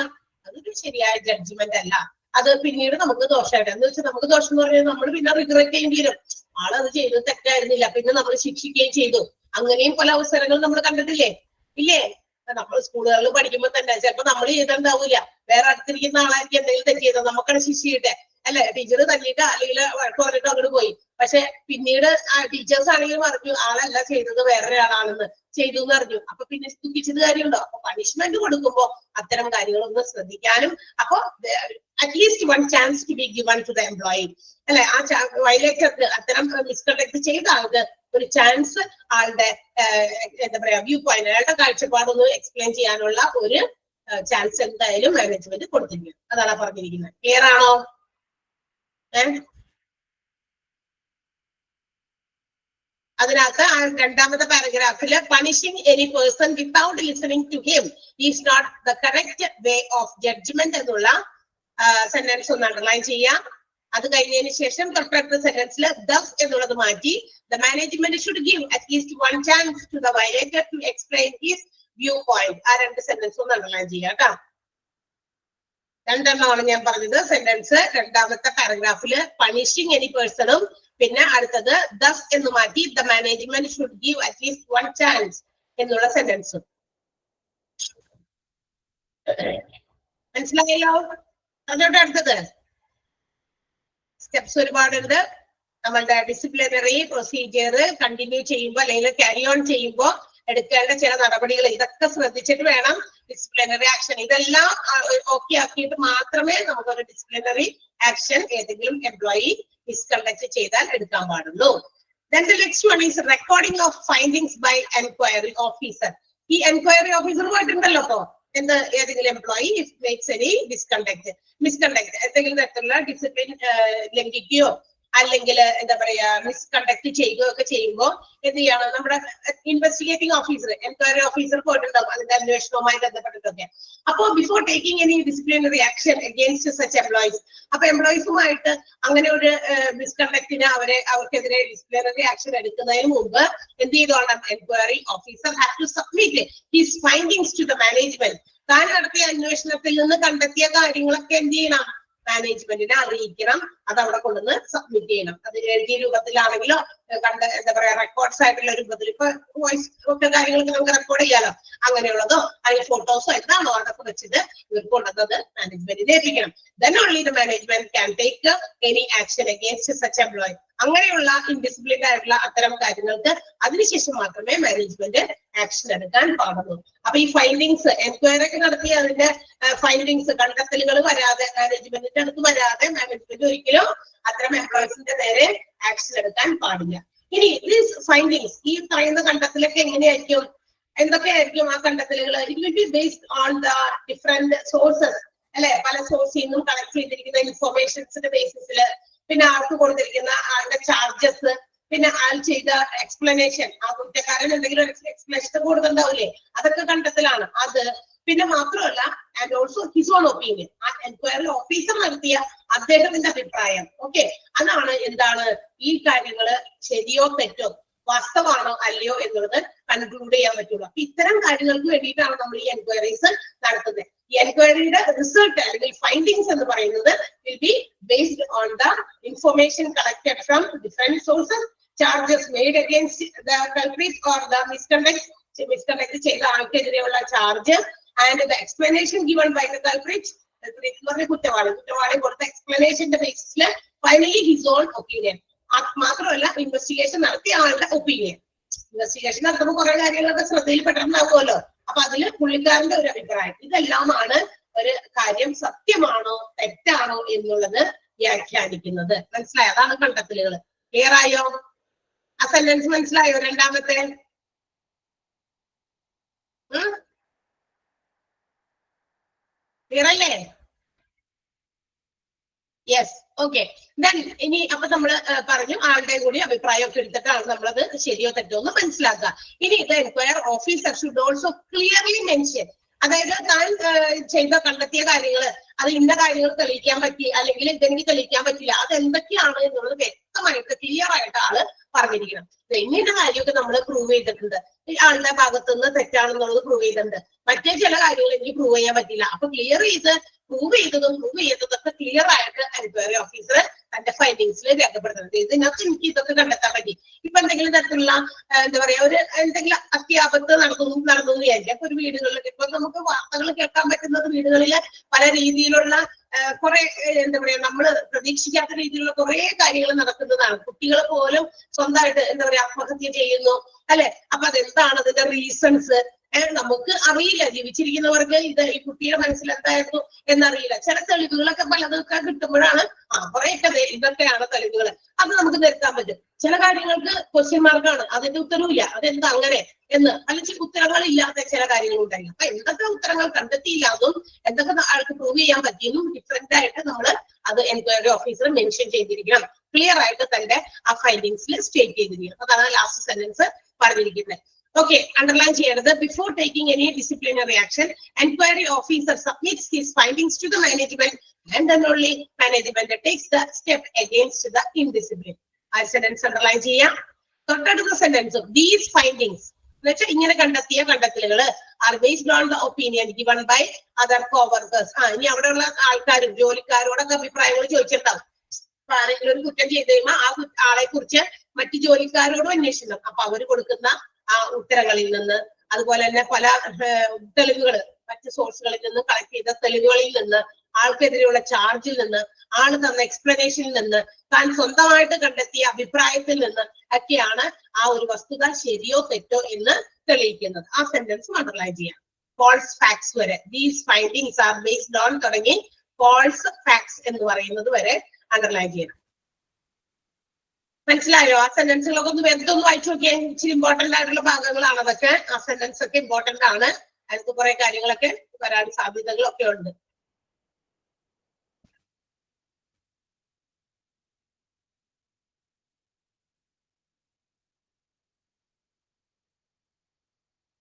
അതൊരു ശരിയായ ജഡ്ജ്മെന്റ് അല്ല. അത് പിന്നീട് നമുക്ക് ദോഷമായിട്ട്, എന്ന് വെച്ചാൽ നമുക്ക് ദോഷം എന്ന് പറഞ്ഞാൽ നമ്മൾ പിന്നെ റിഗ്രറ്റ് ചെയ്യേണ്ടി വരും. ആളത് ചെയ്തത് തെറ്റായിരുന്നില്ല, പിന്നെ നമ്മൾ ശിക്ഷിക്കുകയും ചെയ്തു. അങ്ങനെയും പല അവസരങ്ങൾ നമ്മൾ കണ്ടിട്ടില്ലേ, ഇല്ലേ? നമ്മൾ സ്കൂളുകളിൽ പഠിക്കുമ്പോൾ തന്നെ ചിലപ്പോൾ നമ്മൾ ചെയ്തിട്ടുണ്ടാവില്ല, വേറെ അടുത്തിരിക്കുന്ന ആളായിരിക്കും എന്തെങ്കിലും തെറ്റ് ചെയ്തത്, നമുക്കാണ് ശിക്ഷ കിട്ടെ അല്ലെ? ടീച്ചർ തല്ലിയിട്ട് അല്ലെങ്കിൽ വഴക്ക് പറഞ്ഞിട്ട് അങ്ങോട്ട് പോയി. പക്ഷെ പിന്നീട് ടീച്ചേഴ്സ് ആണെങ്കിലും പറഞ്ഞു ആളല്ല ചെയ്തത് വേറൊരാളാണെന്ന് ചെയ്തു എന്ന് പറഞ്ഞു. അപ്പൊ പിന്നെ ദുഃഖിച്ചത് കാര്യമുണ്ടോ? അപ്പൊ പണിഷ്മെന്റ് കൊടുക്കുമ്പോ അത്തരം കാര്യങ്ങളൊന്ന് ശ്രദ്ധിക്കാനും, അപ്പൊ at least one chance to be given to the employee അല്ലെ? ആ വയലേറ്റർക്ക്, അത്തരം മിസ്കണ്ടക്ട് ചെയ്ത ആൾക്ക് ഒരു ചാൻസ് ആളുടെ എന്താ പറയാ വ്യൂ പോയിന്റ്, അയാളുടെ കാഴ്ചപ്പാടൊന്ന് എക്സ്പ്ലെയിൻ ചെയ്യാനുള്ള ഒരു ചാൻസ് എന്തായാലും മാനേജ്മെന്റ് കൊടുത്തിരിക്കും. അതാണ് പറഞ്ഞിരിക്കുന്നത്. ക്ലിയർ ആണോ? അതിനകത്ത് രണ്ടാമത്തെ പാരഗ്രാഫില് punishing any person without listening to him is not the correct way of judgement എന്നുള്ള സെന്റൻസ് ഒന്ന് അണ്ടർലൈൻ ചെയ്യാം. അത് കഴിഞ്ഞതിന് ശേഷം തൊട്ടടുത്ത സെന്റൻസിൽ ദസ് എന്നുള്ളത് മാറ്റി the management should give at least one chance to the violator to explain his view point. ആ രണ്ട് സെന്റൻസ് ഒന്ന് അണ്ടർലൈൻ ചെയ്യാം കേട്ടോ. രണ്ടെണ്ണമാണ് ഞാൻ പറഞ്ഞത് സെന്റൻസ്. രണ്ടാമത്തെ പാരഗ്രാഫില് പണിഷിംഗ് എനി പേഴ്സണും പിന്നെ അടുത്തത് ദസ് എന്ന് മാറ്റി the management should give at least one chance എന്നുള്ള സെന്റൻസും. മനസ്സിലായല്ലോ? അതിനോട് അടുത്തത് സ്റ്റെപ്സ് ഒരുപാടുണ്ട്. നമ്മളുടെ ഡിസിപ്ലിനറി പ്രൊസീജിയർ കണ്ടിന്യൂ ചെയ്യുമ്പോൾ അല്ലെങ്കിൽ ക്യാരി ഓൺ ചെയ്യുമ്പോൾ എടുക്കേണ്ട ചില നടപടികൾ, ഇതൊക്കെ ശ്രദ്ധിച്ചിട്ട് വേണം ഡിസിപ്ലിനറി ആക്ഷൻ. ഇതെല്ലാം ഓക്കെ ആക്കിയിട്ട് മാത്രമേ നമുക്കൊരു ഡിസിപ്ലിനറി ആക്ഷൻ ഏതെങ്കിലും എംപ്ലോയി മിസ്കണ്ടക്ട് ചെയ്താൽ എടുക്കാൻ പാടുള്ളൂ. Then the next one is recording of findings by enquiry officer. ഈ എൻക്വയറി ഓഫീസർ പോയിട്ടുണ്ടല്ലോ അപ്പോ ഏതെങ്കിലും എംപ്ലോയി മേക്സ് എനി മിസ്കണ്ടക്ട് എന്തെങ്കിലും തരത്തിലുള്ള ഡിസിപ്ലിൻ ലംഘിക്കുകയോ അല്ലെങ്കിൽ എന്താ പറയാ മിസ്കണ്ടക്ട് ചെയ്യുകയോ ഒക്കെ ചെയ്യുമ്പോൾ എന്ത് ചെയ്യണം? നമ്മുടെ ഇൻവെസ്റ്റിഗേറ്റിംഗ് ഓഫീസർ, എൻക്വയറി ഓഫീസർ പോയിട്ടുണ്ടാവും അതിന്റെ അന്വേഷണവുമായി ബന്ധപ്പെട്ടിട്ടൊക്കെ. അപ്പോ before taking any disciplinary action against such employees, അപ്പൊ എംപ്ലോയീസുമായിട്ട് അങ്ങനെ ഒരു മിസ്കണ്ടക്റ്റിന് അവർക്കെതിരെ ഡിസിപ്ലിനറി ആക്ഷൻ എടുക്കുന്നതിന് മുമ്പ് എന്ത് ചെയ്തോളണം? Enquiry officer have to submit his findings to the management. താൻ നടത്തിയ അന്വേഷണത്തിൽ നിന്ന് കണ്ടെത്തിയ കാര്യങ്ങളൊക്കെ എന്ത് ചെയ്യണം? മാനേജ്മെന്റിനെ അറിയിക്കണം. അത് അവിടെ കൊണ്ടുവന്ന് സബ്മിറ്റ് ചെയ്യണം. അത് എഴുതിയ രൂപത്തിലാണെങ്കിലോ എന്താ പറയാ റെക്കോർഡ്സ് ആയിട്ടുള്ള രൂപത്തിൽ, ഇപ്പൊ വോയിസ് ഒക്കെ കാര്യങ്ങളൊക്കെ നമുക്ക് റെക്കോർഡ് ചെയ്യാലോ, അങ്ങനെയുള്ളതോ അല്ലെങ്കിൽ ഫോട്ടോസോ എന്താണോ അതൊക്കെ വെച്ചിട്ട് ഇവർക്ക് കൊണ്ടുവന്നത് മാനേജ്മെന്റിനെ ഏൽപ്പിക്കണം. Then only the management can take any action against such employee. അങ്ങനെയുള്ള ഇൻഡിസിപ്ലിൻ ആയിട്ടുള്ള അത്തരം കാര്യങ്ങൾക്ക് അതിനുശേഷം മാത്രമേ മാനേജ്മെന്റ് ആക്ഷൻ എടുക്കാൻ പാടുള്ളൂ. അപ്പൊ ഈ ഫൈൻഡിങ്സ്, എൻക്വയറി ഒക്കെ നടത്തി അതിന്റെ ഫൈൻഡിങ്സ്, കണ്ടെത്തലുകൾ വരാതെ, മാനേജ്മെന്റിന്റെ അടുത്ത് വരാതെ മാനേജ്മെന്റ് ഒരിക്കലും അത്തരം എംപ്ലോയീസിന്റെ നേരെ ആക്ഷൻ എടുക്കാൻ പാടില്ല. ഇനി ദീസ് ഫൈൻഡിങ്സ്, ഈ പറയുന്ന കണ്ടെത്തലൊക്കെ എങ്ങനെയായിരിക്കും? എന്തൊക്കെയായിരിക്കും ആ കണ്ടെത്തലുകൾ? It will be based on the different sources അല്ലെ? പല സോഴ്സിൽ നിന്നും കളക്ട് ചെയ്തിരിക്കുന്ന ഇൻഫോർമേഷൻസിന്റെ ബേസിസിൽ, പിന്നെ ആൾക്ക് കൊടുത്തിരിക്കുന്ന ആളുടെ ചാർജസ്, പിന്നെ ആൾ ചെയ്ത എക്സ്പ്ലനേഷൻ, ആ കുറ്റക്കാരൻ എന്തെങ്കിലും എക്സ്പ്ലനേഷൻ കൊടുത്തിട്ടുണ്ടാവില്ലേ, അതൊക്കെ കണ്ടെത്തലാണ് അത്. പിന്നെ മാത്രമല്ല and also his own opinion, ആ എൻക്വയറി ഓഫീസർ നടത്തിയ അദ്ദേഹത്തിന്റെ അഭിപ്രായം. ഓക്കെ, അതാണ് എന്താണ് ഈ കാര്യങ്ങള് ശരിയോ തെറ്റോ, വാസ്തവാണോ അല്ലയോ എന്നുള്ളത് കൺക്ലൂഡ് ചെയ്യാൻ പറ്റുള്ളൂ. അപ്പൊ ഇത്തരം കാര്യങ്ങൾക്ക് വേണ്ടിയിട്ടാണ് നമ്മൾ ഈ എൻക്വയറീസ് നടത്തുന്നത്. ഈ എൻക്വയറിയുടെ റിസൾട്ട് അല്ലെങ്കിൽ ഫൈൻഡിങ്സ് എന്ന് പറയുന്നത് will be based on the information collected from different sources, charges made against the culprit or the misconduct ചെയ്ത ആൾക്കെതിരെയുള്ള charge and the explanation given by the culprit, കുറ്റവാളി കൊടുത്ത എക്സ്പ്ലനേഷന്റെ ബേസിസിൽ ഫൈനലി ഹിസ് ഓൺ ഒപ്പീനിയൻ. മാത്രമല്ല investigation നടത്തിയ ആളുടെ opinion. Investigation നടത്തുമ്പോൾ കുറെ കാര്യങ്ങളൊക്കെ ശ്രദ്ധയിൽപ്പെട്ടിട്ടുണ്ടാവുമല്ലോ, അപ്പൊ അതില് പുള്ളിക്കാരന്റെ ഒരു അഭിപ്രായം. ഇതെല്ലാമാണ് ഒരു കാര്യം സത്യമാണോ തെറ്റാണോ എന്നുള്ളത് വ്യാഖ്യാനിക്കുന്നത്. മനസ്സിലായോ? അതാണ് കണ്ടെത്തലുകൾ. ക്ലിയർ ആയോ? ആ സെന്റൻസ് മനസ്സിലായോ? രണ്ടാമത്തെ ക്ലിയർ അല്ലേ? Yes, okay. ദെൻ ഇനി അപ്പൊ നമ്മള് പറഞ്ഞു ആളുടെ കൂടി അഭിപ്രായം ഒക്കെ എടുത്തിട്ടാണ് നമ്മളത് ശരിയോ തെറ്റോ എന്ന് മനസ്സിലാക്കുക. ഇനി the enquire officer should also clearly mention, അതായത് താൻ ചെയ്ത കണ്ടെത്തിയ കാര്യങ്ങള്, അത് ഇന്ന കാര്യങ്ങൾ തെളിയിക്കാൻ പറ്റി അല്ലെങ്കിൽ ഇതെനിക്ക് തെളിയിക്കാൻ പറ്റില്ല, അത് എന്തൊക്കെയാണ് എന്നുള്ളത് വ്യക്തമായിട്ട് ക്ലിയർ ആയിട്ട് ആള് പറഞ്ഞിരിക്കണം. ഇന്ന കാര്യമൊക്കെ നമ്മൾ പ്രൂവ് ചെയ്തിട്ടുണ്ട്, ആളുടെ ഭാഗത്തു നിന്ന് തെറ്റാണെന്നുള്ളത് പ്രൂവ് ചെയ്തിട്ടുണ്ട്, മറ്റേ ചില കാര്യങ്ങൾ എനിക്ക് പ്രൂവ് ചെയ്യാൻ പറ്റില്ല. അപ്പൊ ക്ലിയർ ചെയ്ത് പ്രൂവ് ചെയ്തതൊക്കെ ക്ലിയർ ആയിട്ട് എൻക്വയറി ഓഫീസർ തന്റെ ഫൈൻഡിങ്സിൽ രേഖപ്പെടുത്തുന്നത്. ഇതിനകത്ത് എനിക്ക് ഇതൊക്കെ കണ്ടെത്താൻ പറ്റി. ഇപ്പൊ എന്തെങ്കിലും തരത്തിലുള്ള എന്താ പറയാ ഒരു എന്തെങ്കിലും അത്യാപത്ത് നടന്നു വിചാരിക്കും. അപ്പൊ ഒരു വീടുകളിൽ ഇപ്പൊ നമുക്ക് വാർത്തകൾ കേൾക്കാൻ പറ്റുന്നത് വീടുകളില് പല രീതിയിലുള്ള കുറെ എന്താ പറയാ നമ്മള് പ്രതീക്ഷിക്കാത്ത രീതിയിലുള്ള കുറെ കാര്യങ്ങൾ നടക്കുന്നതാണ്. കുട്ടികൾ പോലും സ്വന്തമായിട്ട് എന്താ പറയാ ആത്മഹത്യ ചെയ്യുന്നു അല്ലെ. അപ്പൊ അതെന്താണ് അതിന്റെ റീസൺസ് നമുക്ക് അറിയില്ല. ജീവിച്ചിരിക്കുന്നവർക്ക് ഇത് ഈ കുട്ടിയുടെ മനസ്സിൽ എന്തായിരുന്നു എന്നറിയില്ല. ചില തെളിവുകളൊക്കെ പലതൊക്കെ കിട്ടുമ്പോഴാണ് കുറെയൊക്കെ ഇതൊക്കെയാണ് തെളിവുകൾ, അത് നമുക്ക് നിരത്താൻ പറ്റും. ചില കാര്യങ്ങൾക്ക് ക്വസ്റ്റ്യൻ മാർക്കാണ്, അതിന്റെ ഉത്തരവില്ല, അതെന്താ അങ്ങനെ എന്ന്, അല്ലെങ്കിൽ ഉത്തരങ്ങൾ ഇല്ലാത്ത ചില കാര്യങ്ങൾ ഉണ്ടായി. അപ്പൊ എന്തൊക്കെ ഉത്തരങ്ങൾ കണ്ടെത്തിയില്ലാന്നും എന്തൊക്കെ ആൾക്ക് പ്രൂവ് ചെയ്യാൻ പറ്റിയെന്നും ഡിഫറെന്റ് ആയിട്ട് നമ്മൾ അത് എൻക്വയറി ഓഫീസർ മെൻഷൻ ചെയ്തിരിക്കണം. ക്ലിയർ ആയിട്ട് തന്റെ ആ ഫൈൻഡിങ്സിൽ സ്റ്റേറ്റ് ചെയ്തിരിക്കണം. അതാണ് ലാസ്റ്റ് സെന്റൻസ് പറഞ്ഞിരിക്കുന്നത്. Okay, underline ചെയ്യേണ്ടത് before taking any disciplinary action, enquiry officer submits his findings to the management and then only management takes the step against the indiscipline. ആ sentence underline ചെയ്യാം. തൊട്ടടുത്ത സെന്റൻസ് these findings എന്നുവെച്ചാൽ ഇങ്ങനെ കണ്ടെത്തിയ കണ്ടെത്തലുകൾ are based on the opinion given by other co-workers. ഇനി അവിടെയുള്ള ആൾക്കാരും ജോലിക്കാരോടൊക്കെ അഭിപ്രായങ്ങൾ ചോദിച്ചിട്ടുണ്ടാവും. ആരെങ്കിലും ഒരു കുറ്റം ചെയ്ത് കഴിയുമ്പോൾ ആ ആളെ കുറിച്ച് മറ്റു ജോലിക്കാരോടും അന്വേഷിക്കണം. അപ്പൊ അവര് കൊടുക്കുന്ന ആ ഉത്തരങ്ങളിൽ നിന്ന്, അതുപോലെ തന്നെ പല തെളിവുകൾ മറ്റ് സോഴ്സുകളിൽ നിന്ന് കളക്ട് ചെയ്ത തെളിവുകളിൽ നിന്ന്, ആൾക്കെതിരെയുള്ള ചാർജിൽ നിന്ന്, ആള് തന്ന എക്സ്പ്ലനേഷനിൽ നിന്ന്, താൻ സ്വന്തമായിട്ട് കണ്ടെത്തിയ അഭിപ്രായത്തിൽ നിന്ന് ഒക്കെയാണ് ആ ഒരു വസ്തുത ശരിയോ തെറ്റോ എന്ന് തെളിയിക്കുന്നത്. ആ സെന്റൻസ് അണ്ടർലൈൻ ചെയ്യാം. ഫോൾസ് ഫാക്ട്സ് വരെ these findings are based on തുടങ്ങി ഫോൾസ് ഫാക്ട്സ് എന്ന് പറയുന്നത് വരെ അണ്ടർലൈൻ ചെയ്യണം. മനസ്സിലായോ? ആ സെന്റൻസുകളൊക്കെ ഒന്ന് വെറുതെ ഒന്ന് വായിച്ചു നോക്കിയാൽ ഇച്ചിരി ഇമ്പോർട്ടന്റ് ആയിട്ടുള്ള ഭാഗങ്ങളാണ് അതൊക്കെ. ആ സെന്റൻസ് ഒക്കെ ഇമ്പോർട്ടന്റ് ആണ്. അതിന് കുറെ കാര്യങ്ങളൊക്കെ വരാൻ സാധ്യതകളൊക്കെ ഉണ്ട്.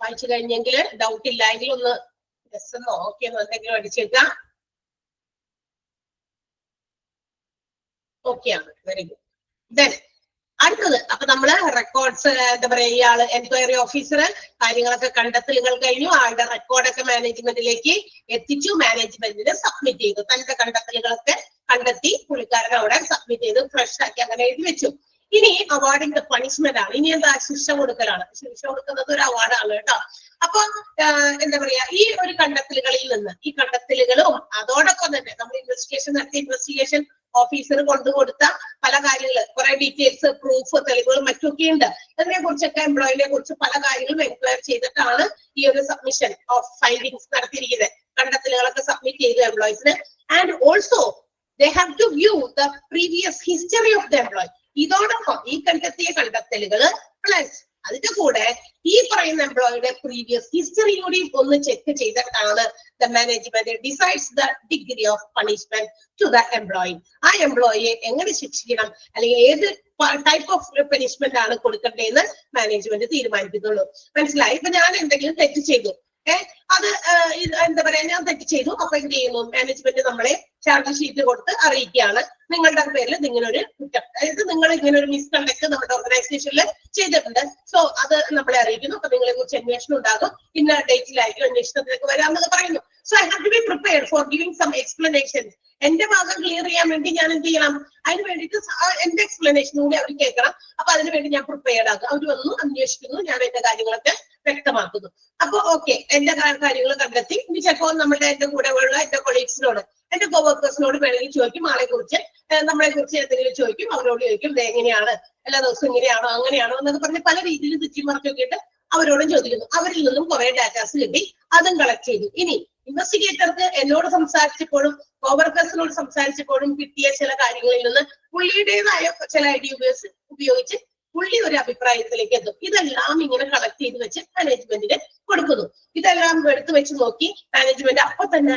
വായിച്ചു കഴിഞ്ഞെങ്കിൽ ഡൗട്ട് ഇല്ലെങ്കിൽ ഒന്ന് ജസ്റ്റ് ഒന്ന് ഓക്കെ എന്തെങ്കിലും അടിച്ചേക്കാം. ഓക്കെയാണ്, വെരി ഗുഡ്. ദെൻ അടുത്തത് അപ്പൊ നമ്മള് റെക്കോർഡ്സ് എന്താ പറയാ ഇയാള് എൻക്വയറി ഓഫീസർ കാര്യങ്ങളൊക്കെ കണ്ടെത്തലുകൾ കഴിഞ്ഞു, ആളുടെ റെക്കോർഡൊക്കെ മാനേജ്മെന്റിലേക്ക് എത്തിച്ചു, മാനേജ്മെന്റിന് സബ്മിറ്റ് ചെയ്തു. തന്റെ കണ്ടെത്തലുകളൊക്കെ കണ്ടെത്തി പുള്ളിക്കാരൻ അവിടെ സബ്മിറ്റ് ചെയ്ത് ഫ്രഷ് ആക്കി അങ്ങനെ എഴുതി വെച്ചു. ഇനി അവാർഡിന്റെ പണിഷ്മെന്റ് ആണ്. ഇനി എന്താ? ശിക്ഷ കൊടുക്കലാണ്. ശിക്ഷ കൊടുക്കുന്നത് ഒരു അവാർഡാണ് കേട്ടോ. അപ്പൊ എന്താ പറയാ ഈ ഒരു കണ്ടെത്തലുകളിൽ നിന്ന്, ഈ കണ്ടെത്തലുകളും അതോടൊപ്പം തന്നെ നമ്മൾ ഇൻവെസ്റ്റിഗേഷൻ നടത്തിയ ഇൻവെസ്റ്റിഗേഷൻ ഓഫീസർ കൊണ്ടുകൊടുത്ത പല കാര്യങ്ങൾ, കുറെ ഡീറ്റെയിൽസ്, പ്രൂഫ്, തെളിവുകൾ മറ്റൊക്കെ ഉണ്ട്. അതിനെ കുറിച്ചൊക്കെ എംപ്ലോയിനെ കുറിച്ച് പല കാര്യങ്ങളും എൻക്വയർ ചെയ്തിട്ടാണ് ഈ ഒരു സബ്മിഷൻ ഓഫ് ഫൈൻഡിങ്സ് നടത്തിയിരിക്കുന്നത്. കണ്ടെത്തലുകളൊക്കെ സബ്മിറ്റ് ചെയ്തു എംപ്ലോയീസിന്. And also they have to view the previous history of the employee. ഇതോടൊപ്പം ഈ കണ്ടെത്തിയ കണ്ടെത്തലുകൾ പ്ലസ് അതിന്റെ കൂടെ ഈ പറയുന്ന എംപ്ലോയിയുടെ പ്രീവിയസ് ഹിസ്റ്ററി കൂടി ഒന്ന് ചെക്ക് ചെയ്തിട്ടാണ് the management decides the degree of punishment to the employee. ആ എംപ്ലോയിയെ എങ്ങനെ ശിക്ഷിക്കണം അല്ലെങ്കിൽ ഏത് ടൈപ്പ് ഓഫ് പണിഷ്മെന്റ് ആണ് കൊടുക്കേണ്ടതെന്ന് മാനേജ്മെന്റ് തീരുമാനിക്കുന്നുള്ളൂ. മനസ്സിലായി? ഇപ്പൊ ഞാൻ എന്തെങ്കിലും തെറ്റ് ചെയ്തു, അത് എന്താ പറയാ ഞാൻ തെറ്റ് ചെയ്തു. അപ്പൊ എന്ത് ചെയ്യുന്നു? മാനേജ്മെന്റ് നമ്മളെ ചാർജ് ഷീറ്റ് കൊടുത്ത് അറിയിക്കുകയാണ്, നിങ്ങളുടെ പേരിൽ ഇങ്ങനൊരു കുറ്റം, അതായത് നിങ്ങൾ ഇങ്ങനൊരു മിസ്കണ്ടക്ട് നമ്മുടെ ഓർഗനൈസേഷനിൽ ചെയ്തിട്ടുണ്ട്, സോ അത് നമ്മളെ അറിയിക്കുന്നു. അപ്പൊ നിങ്ങളെ കുറിച്ച് അന്വേഷണം ഉണ്ടാകും, ഇന്ന ഡേറ്റിലായിരിക്കും അന്വേഷണത്തിലേക്ക് വരാമെന്നൊക്കെ പറയുന്നു. So I have to be prepared for giving some explanation. എന്റെ ഭാഗം ക്ലിയർ ചെയ്യാൻ വേണ്ടി ഞാൻ എന്ത് ചെയ്യണം? അതിന് വേണ്ടിയിട്ട് എന്റെ എക്സ്പ്ലനേഷൻ കൂടി അവർ കേൾക്കണം. അപ്പൊ അതിന് വേണ്ടി ഞാൻ പ്രിപ്പയർഡ് ആകും. അവർ വന്നു അന്വേഷിക്കുന്നു, ഞാൻ എന്റെ കാര്യങ്ങളൊക്കെ വ്യക്തമാക്കുന്നു. അപ്പൊ ഓക്കെ, എന്റെ കാര്യങ്ങൾ കണ്ടെത്തി. ഇനി ചിലപ്പോൾ നമ്മുടെ എന്റെ കൂടെ ഉള്ള എന്റെ കൊളീഗ്സിനോട്, എന്റെ കോവർക്കേഴ്സിനോട് വേണമെങ്കിൽ ചോദിക്കും, ആളെ കുറിച്ച് നമ്മളെ കുറിച്ച് എന്തെങ്കിലും ചോദിക്കും, അവരോട് ചോദിക്കും ഇത് എങ്ങനെയാണ്, എല്ലാ ദിവസവും ഇങ്ങനെയാണോ അങ്ങനെയാണോ എന്നൊക്കെ പറഞ്ഞ് പല രീതിയിൽ തെറ്റിമറിച്ചൊക്കെയിട്ട് അവരോടും ചോദിക്കുന്നു. അവരിൽ നിന്നും കുറെ ഡാറ്റാസ് കിട്ടി, അതും കളക്ട് ചെയ്തു. ഇനി ഇൻവെസ്റ്റിഗേറ്റർക്ക് എന്നോട് സംസാരിച്ചപ്പോഴും കോവർക്കേഴ്സിനോട് സംസാരിച്ചപ്പോഴും കിട്ടിയ ചില കാര്യങ്ങളിൽ നിന്ന് പുള്ളിയുടേതായ ചില ഐഡിയ ഉപയോഗിച്ച് പുള്ളി ഒരു അഭിപ്രായത്തിലേക്ക് എത്തും. ഇതെല്ലാം ഇങ്ങനെ കളക്ട് ചെയ്ത് വെച്ച് മാനേജ്മെന്റിന് കൊടുക്കുന്നു. ഇതെല്ലാം എടുത്തു വെച്ച് നോക്കി മാനേജ്മെന്റ് അപ്പൊ തന്നെ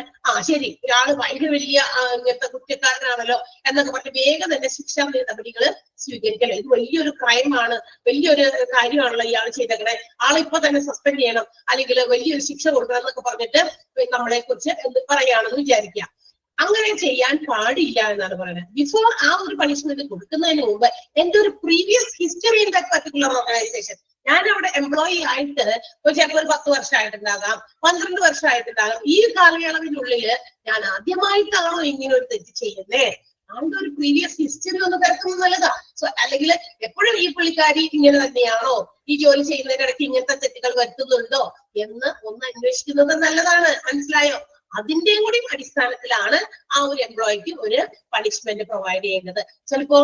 ശരി, ഇയാള് ഭയങ്കര വലിയ ഇങ്ങനത്തെ കുറ്റക്കാരനാണല്ലോ എന്നൊക്കെ പറഞ്ഞ് വേഗം തന്നെ ശിക്ഷാ നടപടികൾ സ്വീകരിക്കല്ലോ. ഇത് വലിയൊരു ക്രൈമാണ്, വലിയൊരു കാര്യമാണല്ലോ ഇയാൾ ചെയ്തേക്കണേ, ആളിപ്പോ തന്നെ സസ്പെൻഡ് ചെയ്യണം അല്ലെങ്കിൽ വലിയൊരു ശിക്ഷ കൊടുക്കണം എന്നൊക്കെ പറഞ്ഞിട്ട് നമ്മളെ കുറിച്ച് പറയുകയാണെന്ന് വിചാരിക്കുക. അങ്ങനെ ചെയ്യാൻ പാടില്ല എന്നാണ് പറയുന്നത്. ബിഫോർ ആ ഒരു പണിഷ്മെന്റ് കൊടുക്കുന്നതിന് മുമ്പ് എന്റെ ഒരു previous history in that particular organisation, ഞാൻ അവിടെ എംപ്ലോയി ആയിട്ട് ചിലപ്പോൾ ഒരു 10 വർഷമായിട്ടുണ്ടാകാം, 12 വർഷമായിട്ടുണ്ടാകാം, ഈ കാലയളവിനുള്ളിൽ ഞാൻ ആദ്യമായിട്ടാണോ ഇങ്ങനെ ഒരു തെറ്റ് ചെയ്യുന്നേ, ആളുടെ ഒരു പ്രീവിയസ് ഹിസ്റ്ററി ഒന്ന് തിരക്കുന്നത് നല്ലതാ. സോ അല്ലെങ്കിൽ എപ്പോഴും ഈ പുള്ളിക്കാരി ഇങ്ങനെ തന്നെയാണോ, ഈ ജോലി ചെയ്യുന്നതിനിടയ്ക്ക് ഇങ്ങനത്തെ തെറ്റുകൾ വരുത്തുന്നുണ്ടോ എന്ന് ഒന്ന് അന്വേഷിക്കുന്നത് നല്ലതാണ്. മനസ്സിലായോ? അതിന്റെയും കൂടി അടിസ്ഥാനത്തിലാണ് ആ ഒരു എംപ്ലോയിക്ക് ഒരു പണിഷ്മെന്റ് പ്രൊവൈഡ് ചെയ്യേണ്ടത്. ചിലപ്പോ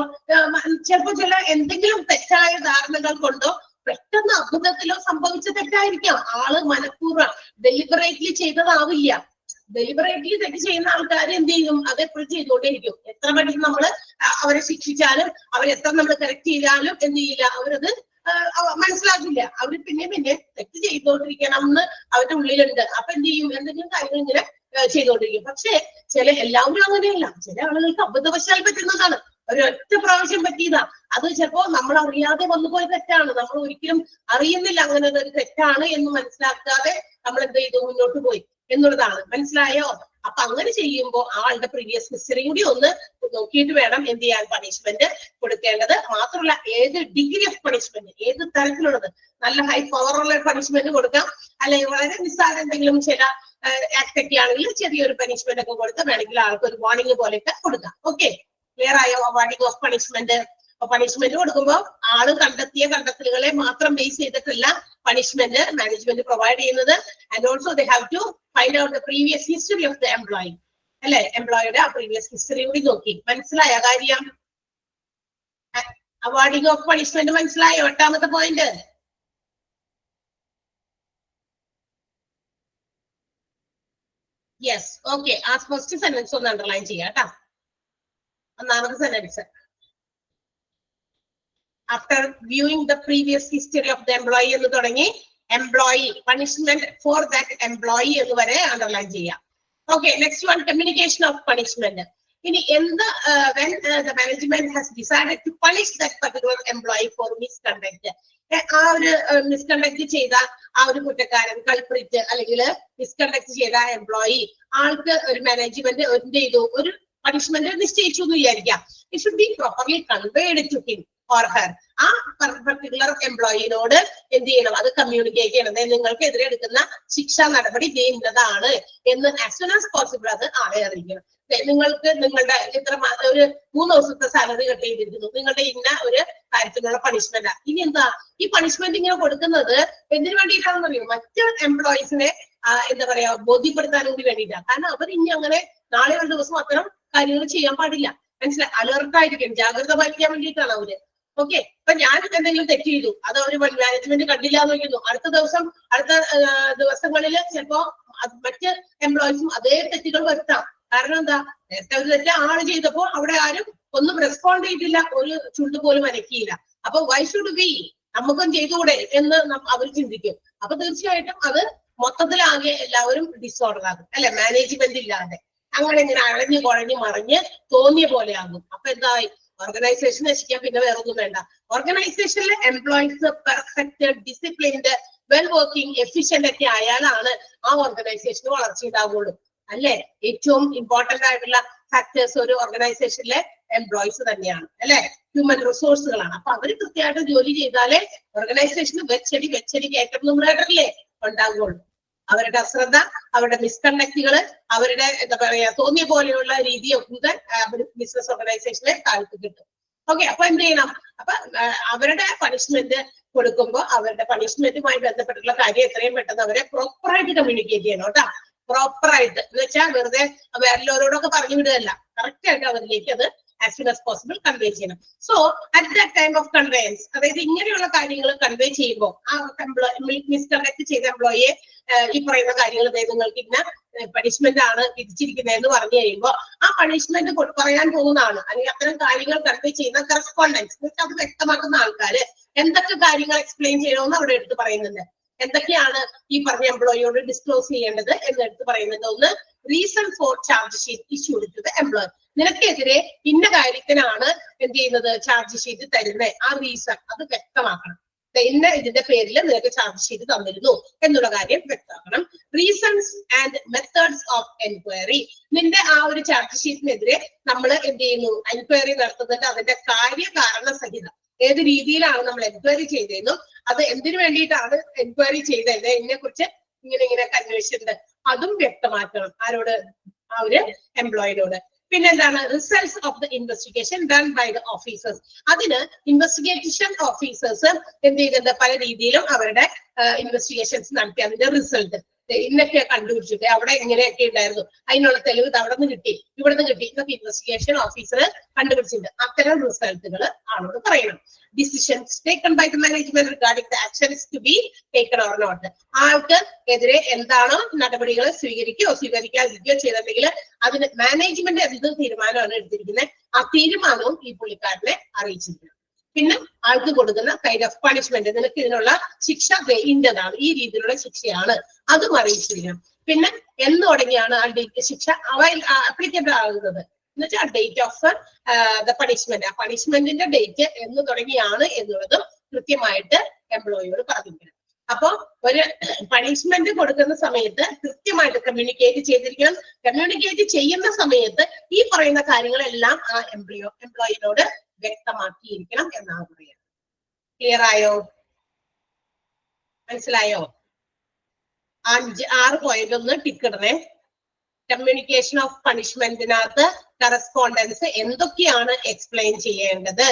ചില എന്തെങ്കിലും തെറ്റായ ധാരണകൾ കൊണ്ടോ പെട്ടെന്ന് അബദ്ധത്തിലോ സംഭവിച്ച തെറ്റായിരിക്കാം. ആള് മനഃപൂർവ്വം ഡെലിബറേറ്റ്ലി ചെയ്തതാവില്ല. ഡെലിബറേറ്റ്ലി തെറ്റ് ചെയ്യുന്ന ആൾക്കാർ എന്ത് ചെയ്യും? അത് എപ്പോഴും ചെയ്തുകൊണ്ടേയിരിക്കും. എത്ര പെട്ടെന്ന് നമ്മള് അവരെ ശിക്ഷിച്ചാലും അവരെത്ര നമ്മൾ കറക്റ്റ് ചെയ്താലും എന്ത് ചെയ്യില്ല, അവരത് മനസ്സിലാക്കില്ല. അവര് പിന്നെ തെറ്റ് ചെയ്തുകൊണ്ടിരിക്കണം എന്ന് അവരുടെ ഉള്ളിലുണ്ട്. അപ്പൊ എന്ത് ചെയ്യും? എന്തെങ്കിലും കാര്യങ്ങൾ ഇങ്ങനെ ചെയ്തുകൊണ്ടിരിക്കും. പക്ഷെ എല്ലാവരും അങ്ങനെയല്ല. ചില ആളുകൾക്ക് അബദ്ധവശാൽ പറ്റുന്നതാണ്. ഒരൊറ്റ പ്രാവശ്യം പറ്റിയതാ. അത് ചിലപ്പോ നമ്മൾ അറിയാതെ വന്നുപോയ തെറ്റാണ്. നമ്മൾ ഒരിക്കലും അറിയുന്നില്ല അങ്ങനെ ഒരു തെറ്റാണ് എന്ന് മനസ്സിലാക്കാതെ നമ്മൾ എന്ത് ചെയ്തു? മുന്നോട്ട് പോയി എന്നുള്ളതാണ്. മനസ്സിലായോ? അപ്പൊ അങ്ങനെ ചെയ്യുമ്പോൾ ആളുടെ പ്രീവിയസ് ഹിസ്റ്ററി കൂടി ഒന്ന് നോക്കിയിട്ട് വേണം എന്ത് ചെയ്യാൻ, പണിഷ്മെന്റ് കൊടുക്കേണ്ടത്. മാത്രമല്ല ഏത് ഡിഗ്രി ഓഫ് പണിഷ്മെന്റ്, ഏത് തരത്തിലുള്ളത്, നല്ല ഹൈ പവറുള്ള പണിഷ്മെന്റ് കൊടുക്കാം, അല്ലെങ്കിൽ വളരെ നിസ്സാര എന്തെങ്കിലും ചില ആക്ട് ഒക്കെ ആണെങ്കിൽ ചെറിയൊരു പണിഷ്മെന്റ് ഒക്കെ കൊടുത്ത് വേണമെങ്കിൽ ആൾക്ക് ഒരു വാർണിംഗ് പോലെയൊക്കെ കൊടുക്കാം. ഓക്കെ, ക്ലിയർ ആയോ? Warning of punishment. പണിഷ്മെന്റ് കൊടുക്കുമ്പോൾ ആള് കണ്ടെത്തിയ കണ്ടെത്തലുകളെ മാത്രം ബേസ് ചെയ്തിട്ടല്ല പണിഷ്മെന്റ് മാനേജ്മെന്റ് പ്രൊവൈഡ് ചെയ്യുന്നത്. And also they have to find out the previous history of the employee. അല്ലെ, എംപ്ലോയിയുടെ ആ പ്രീവിയസ് ഹിസ്റ്ററി കൂടി നോക്കി. മനസ്സിലായ കാര്യം? അവാർഡിംഗ് ഓഫ് പണിഷ്മെന്റ് മനസ്സിലായോ? 8ാമത്തെ പോയിന്റ്. Yes, okay. ആ ഫസ്റ്റ് സെന്റൻസ് ഒന്ന് അണ്ടർലൈൻ ചെയ്യാം കേട്ടോ. 1ാമത്തെ sentence. After viewing the previous history of the employee എന്ന് തുടങ്ങി employee punishment for that employee എന്ന് വരെ അണ്ടർലൈൻ ചെയ്യാം. Okay, next one, communication of punishment. ഇനി എന്ത് when the management has decided to punish that particular employee for misconduct, ആ ഒരു misconduct ചെയ്ത ആ ഒരു കുറ്റക്കാരൻ, കൾപ്രിറ്റ് അല്ലെങ്കിൽ മിസ്കണ്ടക്ട് ചെയ്ത എംപ്ലോയി, ആൾക്ക് ഒരു മാനേജ്മെന്റ് എന്ത് ചെയ്തു? ഒരു പണിഷ്മെന്റ് നിശ്ചയിച്ചു എന്ന് വിചാരിക്കാം. It should be properly conveyed to him or her. ആ പർട്ടിക്കുലർ എംപ്ലോയിനോട് എന്ത് ചെയ്യണം? അത് കമ്മ്യൂണിക്കേറ്റ് ചെയ്യണം. നിങ്ങൾക്കെതിരെ എടുക്കുന്ന ശിക്ഷാ നടപടി ചെയ്യുന്നതാണ് എന്ന് ആസ് സൂൺ ആസ് പോസിബിൾ അത് ആളെ അറിയിക്കണം. നിങ്ങൾക്ക് നിങ്ങളുടെ ഇത്ര ഒരു 3 ദിവസത്തെ സാലറി കട്ട് ചെയ്തിരിക്കുന്നു, നിങ്ങളുടെ ഇന്ന ഒരു കാര്യത്തിനുള്ള പണിഷ്മെന്റ്. ഇനി എന്താ ഈ പണിഷ്മെന്റ് ഇങ്ങനെ കൊടുക്കുന്നത്? എന്തിനു വേണ്ടിയിട്ടാണെന്ന് അറിയോ? മറ്റ് എംപ്ലോയീസിനെ എന്താ പറയാ ബോധ്യപ്പെടുത്താൻ കൂടി വേണ്ടിയിട്ടാണ്. കാരണം അവർ ഇനി അങ്ങനെ നാളെ ഒരു ദിവസം അത്തരം കാര്യങ്ങൾ ചെയ്യാൻ പാടില്ല. മനസ്സിലായി? അലർട്ടായിരിക്കും, ജാഗ്രത പാലിക്കാൻ വേണ്ടിയിട്ടാണ് അവര്. ഓക്കെ, ഇപ്പൊ ഞാൻ എന്തെങ്കിലും തെറ്റ് ചെയ്തു, അത് അവര് മാനേജ്മെന്റ് കണ്ടില്ല എന്ന് വയ്ക്കുന്നു. അടുത്ത ദിവസങ്ങളിൽ ചിലപ്പോ മറ്റ് എംപ്ലോയീസും അതേ തെറ്റുകൾ വരുത്താം. കാരണം എന്താ? നേരത്തെ ഒരു തെറ്റ് ആള് ചെയ്തപ്പോ അവിടെ ആരും ഒന്നും റെസ്പോണ്ട് ചെയ്തില്ല, ഒരു ചുണ്ട് പോലും അനക്കിയില്ല. അപ്പൊ വൈ ഷുഡ് ബി, നമുക്കും ചെയ്തുകൂടെ എന്ന് അവർ ചിന്തിക്കും. അപ്പൊ തീർച്ചയായിട്ടും അത് മൊത്തത്തിലാകെ എല്ലാവരും ഡിസോർഡർ ആകും. അല്ലെ, മാനേജ്മെന്റ് ഇല്ലാതെ അങ്ങനെ ഇങ്ങനെ അഴഞ്ഞു കുഴഞ്ഞു മറിഞ്ഞ് തോന്നിയ പോലെ ആകും. അപ്പൊ എന്തായി? ഓർഗനൈസേഷൻ നശിക്കാൻ പിന്നെ വേറെ ഒന്നും വേണ്ട. ഓർഗനൈസേഷനിലെ employees perfect, disciplined, well working, efficient ഒക്കെ ആയാലാണ് ആ ഓർഗനൈസേഷന് വളർച്ച ഉണ്ടാവുള്ളൂ. അല്ലെ, ഏറ്റവും ഇമ്പോർട്ടന്റ് ആയിട്ടുള്ള ഫാക്ടേഴ്സ് ഒരു ഓർഗനൈസേഷനിലെ എംപ്ലോയീസ് തന്നെയാണ്. അല്ലെ, ഹ്യൂമൻ റിസോഴ്സുകളാണ്. അപ്പൊ അവര് കൃത്യമായിട്ട് ജോലി ചെയ്താലേ ഓർഗനൈസേഷന് വെച്ചടി കയറ്റം നമ്മൾ കേട്ടില്ലേ ഉണ്ടാവുകയുള്ളൂ. അവരുടെ അശ്രദ്ധ, അവരുടെ മിസ്കണ്ടക്റ്റുകള്, അവരുടെ എന്താ പറയാ തോന്നിയ പോലെയുള്ള രീതിയൊക്കെ ബിസിനസ് ഓർഗനൈസേഷനെ താഴ്ത്തി കിട്ടും. ഓക്കെ, അപ്പൊ എന്ത് ചെയ്യണം? അപ്പൊ അവരുടെ പണിഷ്മെന്റ് കൊടുക്കുമ്പോൾ അവരുടെ പണിഷ്മെന്റുമായി ബന്ധപ്പെട്ടുള്ള കാര്യം എത്രയും പെട്ടെന്ന് അവരെ പ്രോപ്പറായിട്ട് കമ്മ്യൂണിക്കേറ്റ് ചെയ്യണം കേട്ടോ. പ്രോപ്പറായിട്ട് എന്ന് വെച്ചാൽ വെറുതെ വേറെല്ലാവരോടൊക്കെ പറഞ്ഞു വിടുകയല്ല, കറക്റ്റ് ആയിട്ട് അവരിലേക്ക് അത് as soon as possible convey ചെയ്യണം. So at that time of conveyance, അതായത് ഇങ്ങനെയുള്ള കാര്യങ്ങൾ കൺവേ ചെയ്യുമ്പോൾ ആ മിസ്കണ്ടക്ട് ചെയ്ത എംപ്ലോയിയെ ഈ പറയുന്ന കാര്യങ്ങൾ നിങ്ങൾക്ക് ഇന്ന പണിഷ്മെന്റ് ആണ് വിധിച്ചിരിക്കുന്നത് എന്ന് പറഞ്ഞു കഴിയുമ്പോൾ ആ പണിഷ്മെന്റ് പറയാൻ പോകുന്നതാണ്, അല്ലെങ്കിൽ അത്തരം കാര്യങ്ങൾ കൺവേ ചെയ്യുന്ന കറസ്പോണ്ടൻസ്, അത് വ്യക്തമാക്കുന്ന ആൾക്കാര് എന്തൊക്കെ കാര്യങ്ങൾ എക്സ്പ്ലെയിൻ ചെയ്യണമെന്ന് അവിടെ എടുത്ത് പറയുന്നുണ്ട്. എന്തൊക്കെയാണ് ഈ പറഞ്ഞ എംപ്ലോയിയോട് ഡിസ്ക്ലോസ് ചെയ്യേണ്ടത് എന്ന് എടുത്ത് പറയുന്നുണ്ട്. ഒന്ന്, reason for charge sheet issued to the employer. നിനക്കെതിരെ ഇന്ന കാര്യത്തിനാണ് എന്ത് ചെയ്യുന്നത്, ചാർജ് ഷീറ്റ് തരുന്നത്, ആ റീസൺ അത് വ്യക്തമാക്കണം. ഇന്ന ഇതിന്റെ പേരിൽ നിനക്ക് ചാർജ് ഷീറ്റ് തന്നിരുന്നു എന്നുള്ള കാര്യം വ്യക്തമാക്കണം. Reasons and methods of enquiry. നിന്റെ ആ ഒരു ചാർജ് ഷീറ്റിനെതിരെ നമ്മൾ എന്ത് ചെയ്യുന്നു, എൻക്വയറി നടത്തുന്നുണ്ട്. അതിന്റെ കാര്യകാരണ സഹിതം ഏത് രീതിയിലാണ് നമ്മൾ എൻക്വയറി ചെയ്തതെന്നും അത് എന്തിനു വേണ്ടിയിട്ടാണ് എൻക്വയറി ചെയ്തത്, ഇതിനെ കുറിച്ച് ഇങ്ങനെ അന്വേഷിച്ചിട്ടുണ്ട്, അതും വ്യക്തമാക്കണം. ആരോട്? ആ ഒരു എംപ്ലോയിനോട്. പിന്നെന്താണ് results of the investigation done by the officers. അതിന് ഇൻവെസ്റ്റിഗേഷൻ ഓഫീസേഴ്സ് എന്ത് ചെയ്യുന്നുണ്ട്, പല രീതിയിലും അവരുടെ ഇൻവെസ്റ്റിഗേഷൻസ് നടത്തി അതിന്റെ റിസൾട്ട് ഇന്നൊക്കെ കണ്ടുപിടിച്ചിട്ട് അവിടെ എങ്ങനെയൊക്കെ ഉണ്ടായിരുന്നു, അതിനുള്ള തെളിവ് അവിടെ നിന്ന് കിട്ടി, ഇവിടെ നിന്ന് കിട്ടി, ഇതൊക്കെ ഇൻവെസ്റ്റിഗേഷൻ ഓഫീസർ കണ്ടുപിടിച്ചിട്ടുണ്ട്. അത്തരം റിസൾട്ടുകൾ ആളോട് പറയണം. Decisions taken by the management regarding the actions to be taken or not. ആൾക്ക് എതിരെ എന്താണോ നടപടികൾ സ്വീകരിക്കാതിരിക്കുകയോ ചെയ്തിട്ടുണ്ടെങ്കിൽ അതിന് മാനേജ്മെന്റ് എന്ത് തീരുമാനമാണ് എടുത്തിരിക്കുന്നത് ആ തീരുമാനവും ഈ പുള്ളിക്കാരനെ അറിയിച്ചിരിക്കണം. പിന്നെ ആൾക്ക് കൊടുക്കുന്ന കൈൻഡ് ഓഫ് പണിഷ്മെന്റ്, നിനക്ക് ഇതിനുള്ള ശിക്ഷ ഇന്നതാണ്, ഈ രീതിയിലുള്ള ശിക്ഷയാണ്, അതും അറിയിച്ചിരിക്കണം. പിന്നെ എന്ന് തുടങ്ങിയാണ് ആ ശിക്ഷ അപ്ലിക്കബിൾ ആകുന്നത് എന്ന് വെച്ചാൽ ഡേറ്റ് ഓഫ് ദ പണിഷ്മെന്റ്, ആ പണിഷ്മെന്റിന്റെ ഡേറ്റ് എന്ന് തുടങ്ങിയാണ് എന്നുള്ളതും കൃത്യമായിട്ട് എംപ്ലോയിയോട് പറഞ്ഞിരിക്കണം. അപ്പൊ ഒരു പണിഷ്മെന്റ് കൊടുക്കുന്ന സമയത്ത് കൃത്യമായിട്ട് കമ്മ്യൂണിക്കേറ്റ് ചെയ്തിരിക്കണം. കമ്മ്യൂണിക്കേറ്റ് ചെയ്യുന്ന സമയത്ത് ഈ പറയുന്ന കാര്യങ്ങളെല്ലാം ആ എംപ്ലോയിനോട് വ്യക്തമാക്കിയിരിക്കണം എന്നാണ് പറയുന്നത്. ക്ലിയർ ആയോ? മനസ്സിലായോ? 6 പോയിന്റ് ഒന്ന് ടിക്കിടണേ. കമ്മ്യൂണിക്കേഷൻ ഓഫ് പണിഷ്മെന്റിനകത്ത് കറസ്പോണ്ടൻസ് എന്തൊക്കെയാണ് എക്സ്പ്ലെയിൻ ചെയ്യേണ്ടത്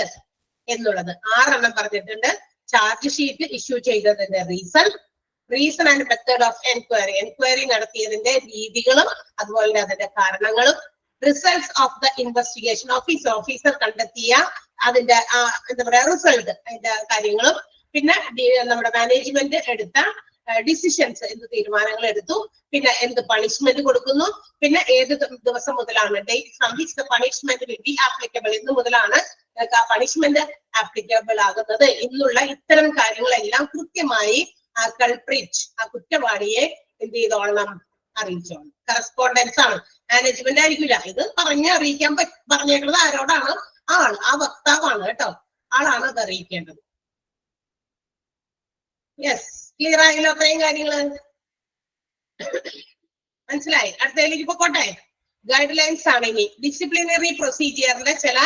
എന്നുള്ളത് 6 എണ്ണം പറഞ്ഞിട്ടുണ്ട്. ചാർജ് ഷീറ്റ് ഇഷ്യൂ ചെയ്തതിന്റെ reason and method of enquiry നടത്തിയതിന്റെ രീതികളും അതുപോലെ അതിന്റെ കാരണങ്ങളും, results of the investigation officer കണ്ടെത്തിയ അതിന്റെ എന്താ പറയാ റിസൾട്ട്, അതിന്റെ കാര്യങ്ങളും, പിന്നെ നമ്മുടെ മാനേജ്മെന്റ് എടുത്ത ഡിസിഷൻസ്, എന്ത് തീരുമാനങ്ങൾ എടുത്തു, പിന്നെ എന്ത് പണിഷ്മെന്റ് കൊടുക്കുന്നു, പിന്നെ ഏത് ദിവസം മുതലാണ് date from which the punishment will be applicable, ഇന്ന് മുതലാണ് പണിഷ്മെന്റ് ആപ്ലിക്കബിൾ ആകുന്നത് എന്നുള്ള ഇത്തരം കാര്യങ്ങളെല്ലാം കൃത്യമായി ആ കൾപ്രിറ്റ്, ആ കുറ്റവാളിയെ എന്ത് ചെയ്തോളണം, അറിയിച്ചോളണം. കറസ്പോണ്ടൻസ് ആണ്, മാനേജ്മെന്റ് ആയിരിക്കില്ല. ഇത് അറിയിക്കാൻ പറഞ്ഞേക്കുന്നത് ആരോടാണ്? ആ വക്താവാണ് കേട്ടോ, ആളാണ് അത് അറിയിക്കേണ്ടത്. യെസ്, ക്ലിയർ ആയല്ലോ അത്രയും കാര്യങ്ങള്? മനസ്സിലായി? അടുത്തതിലേക്ക് പോട്ടെ. ഗൈഡ് ലൈൻസ് ആണ് ഇനി. ഡിസിപ്ലിനറി പ്രൊസീജിയറിന്റെ ചില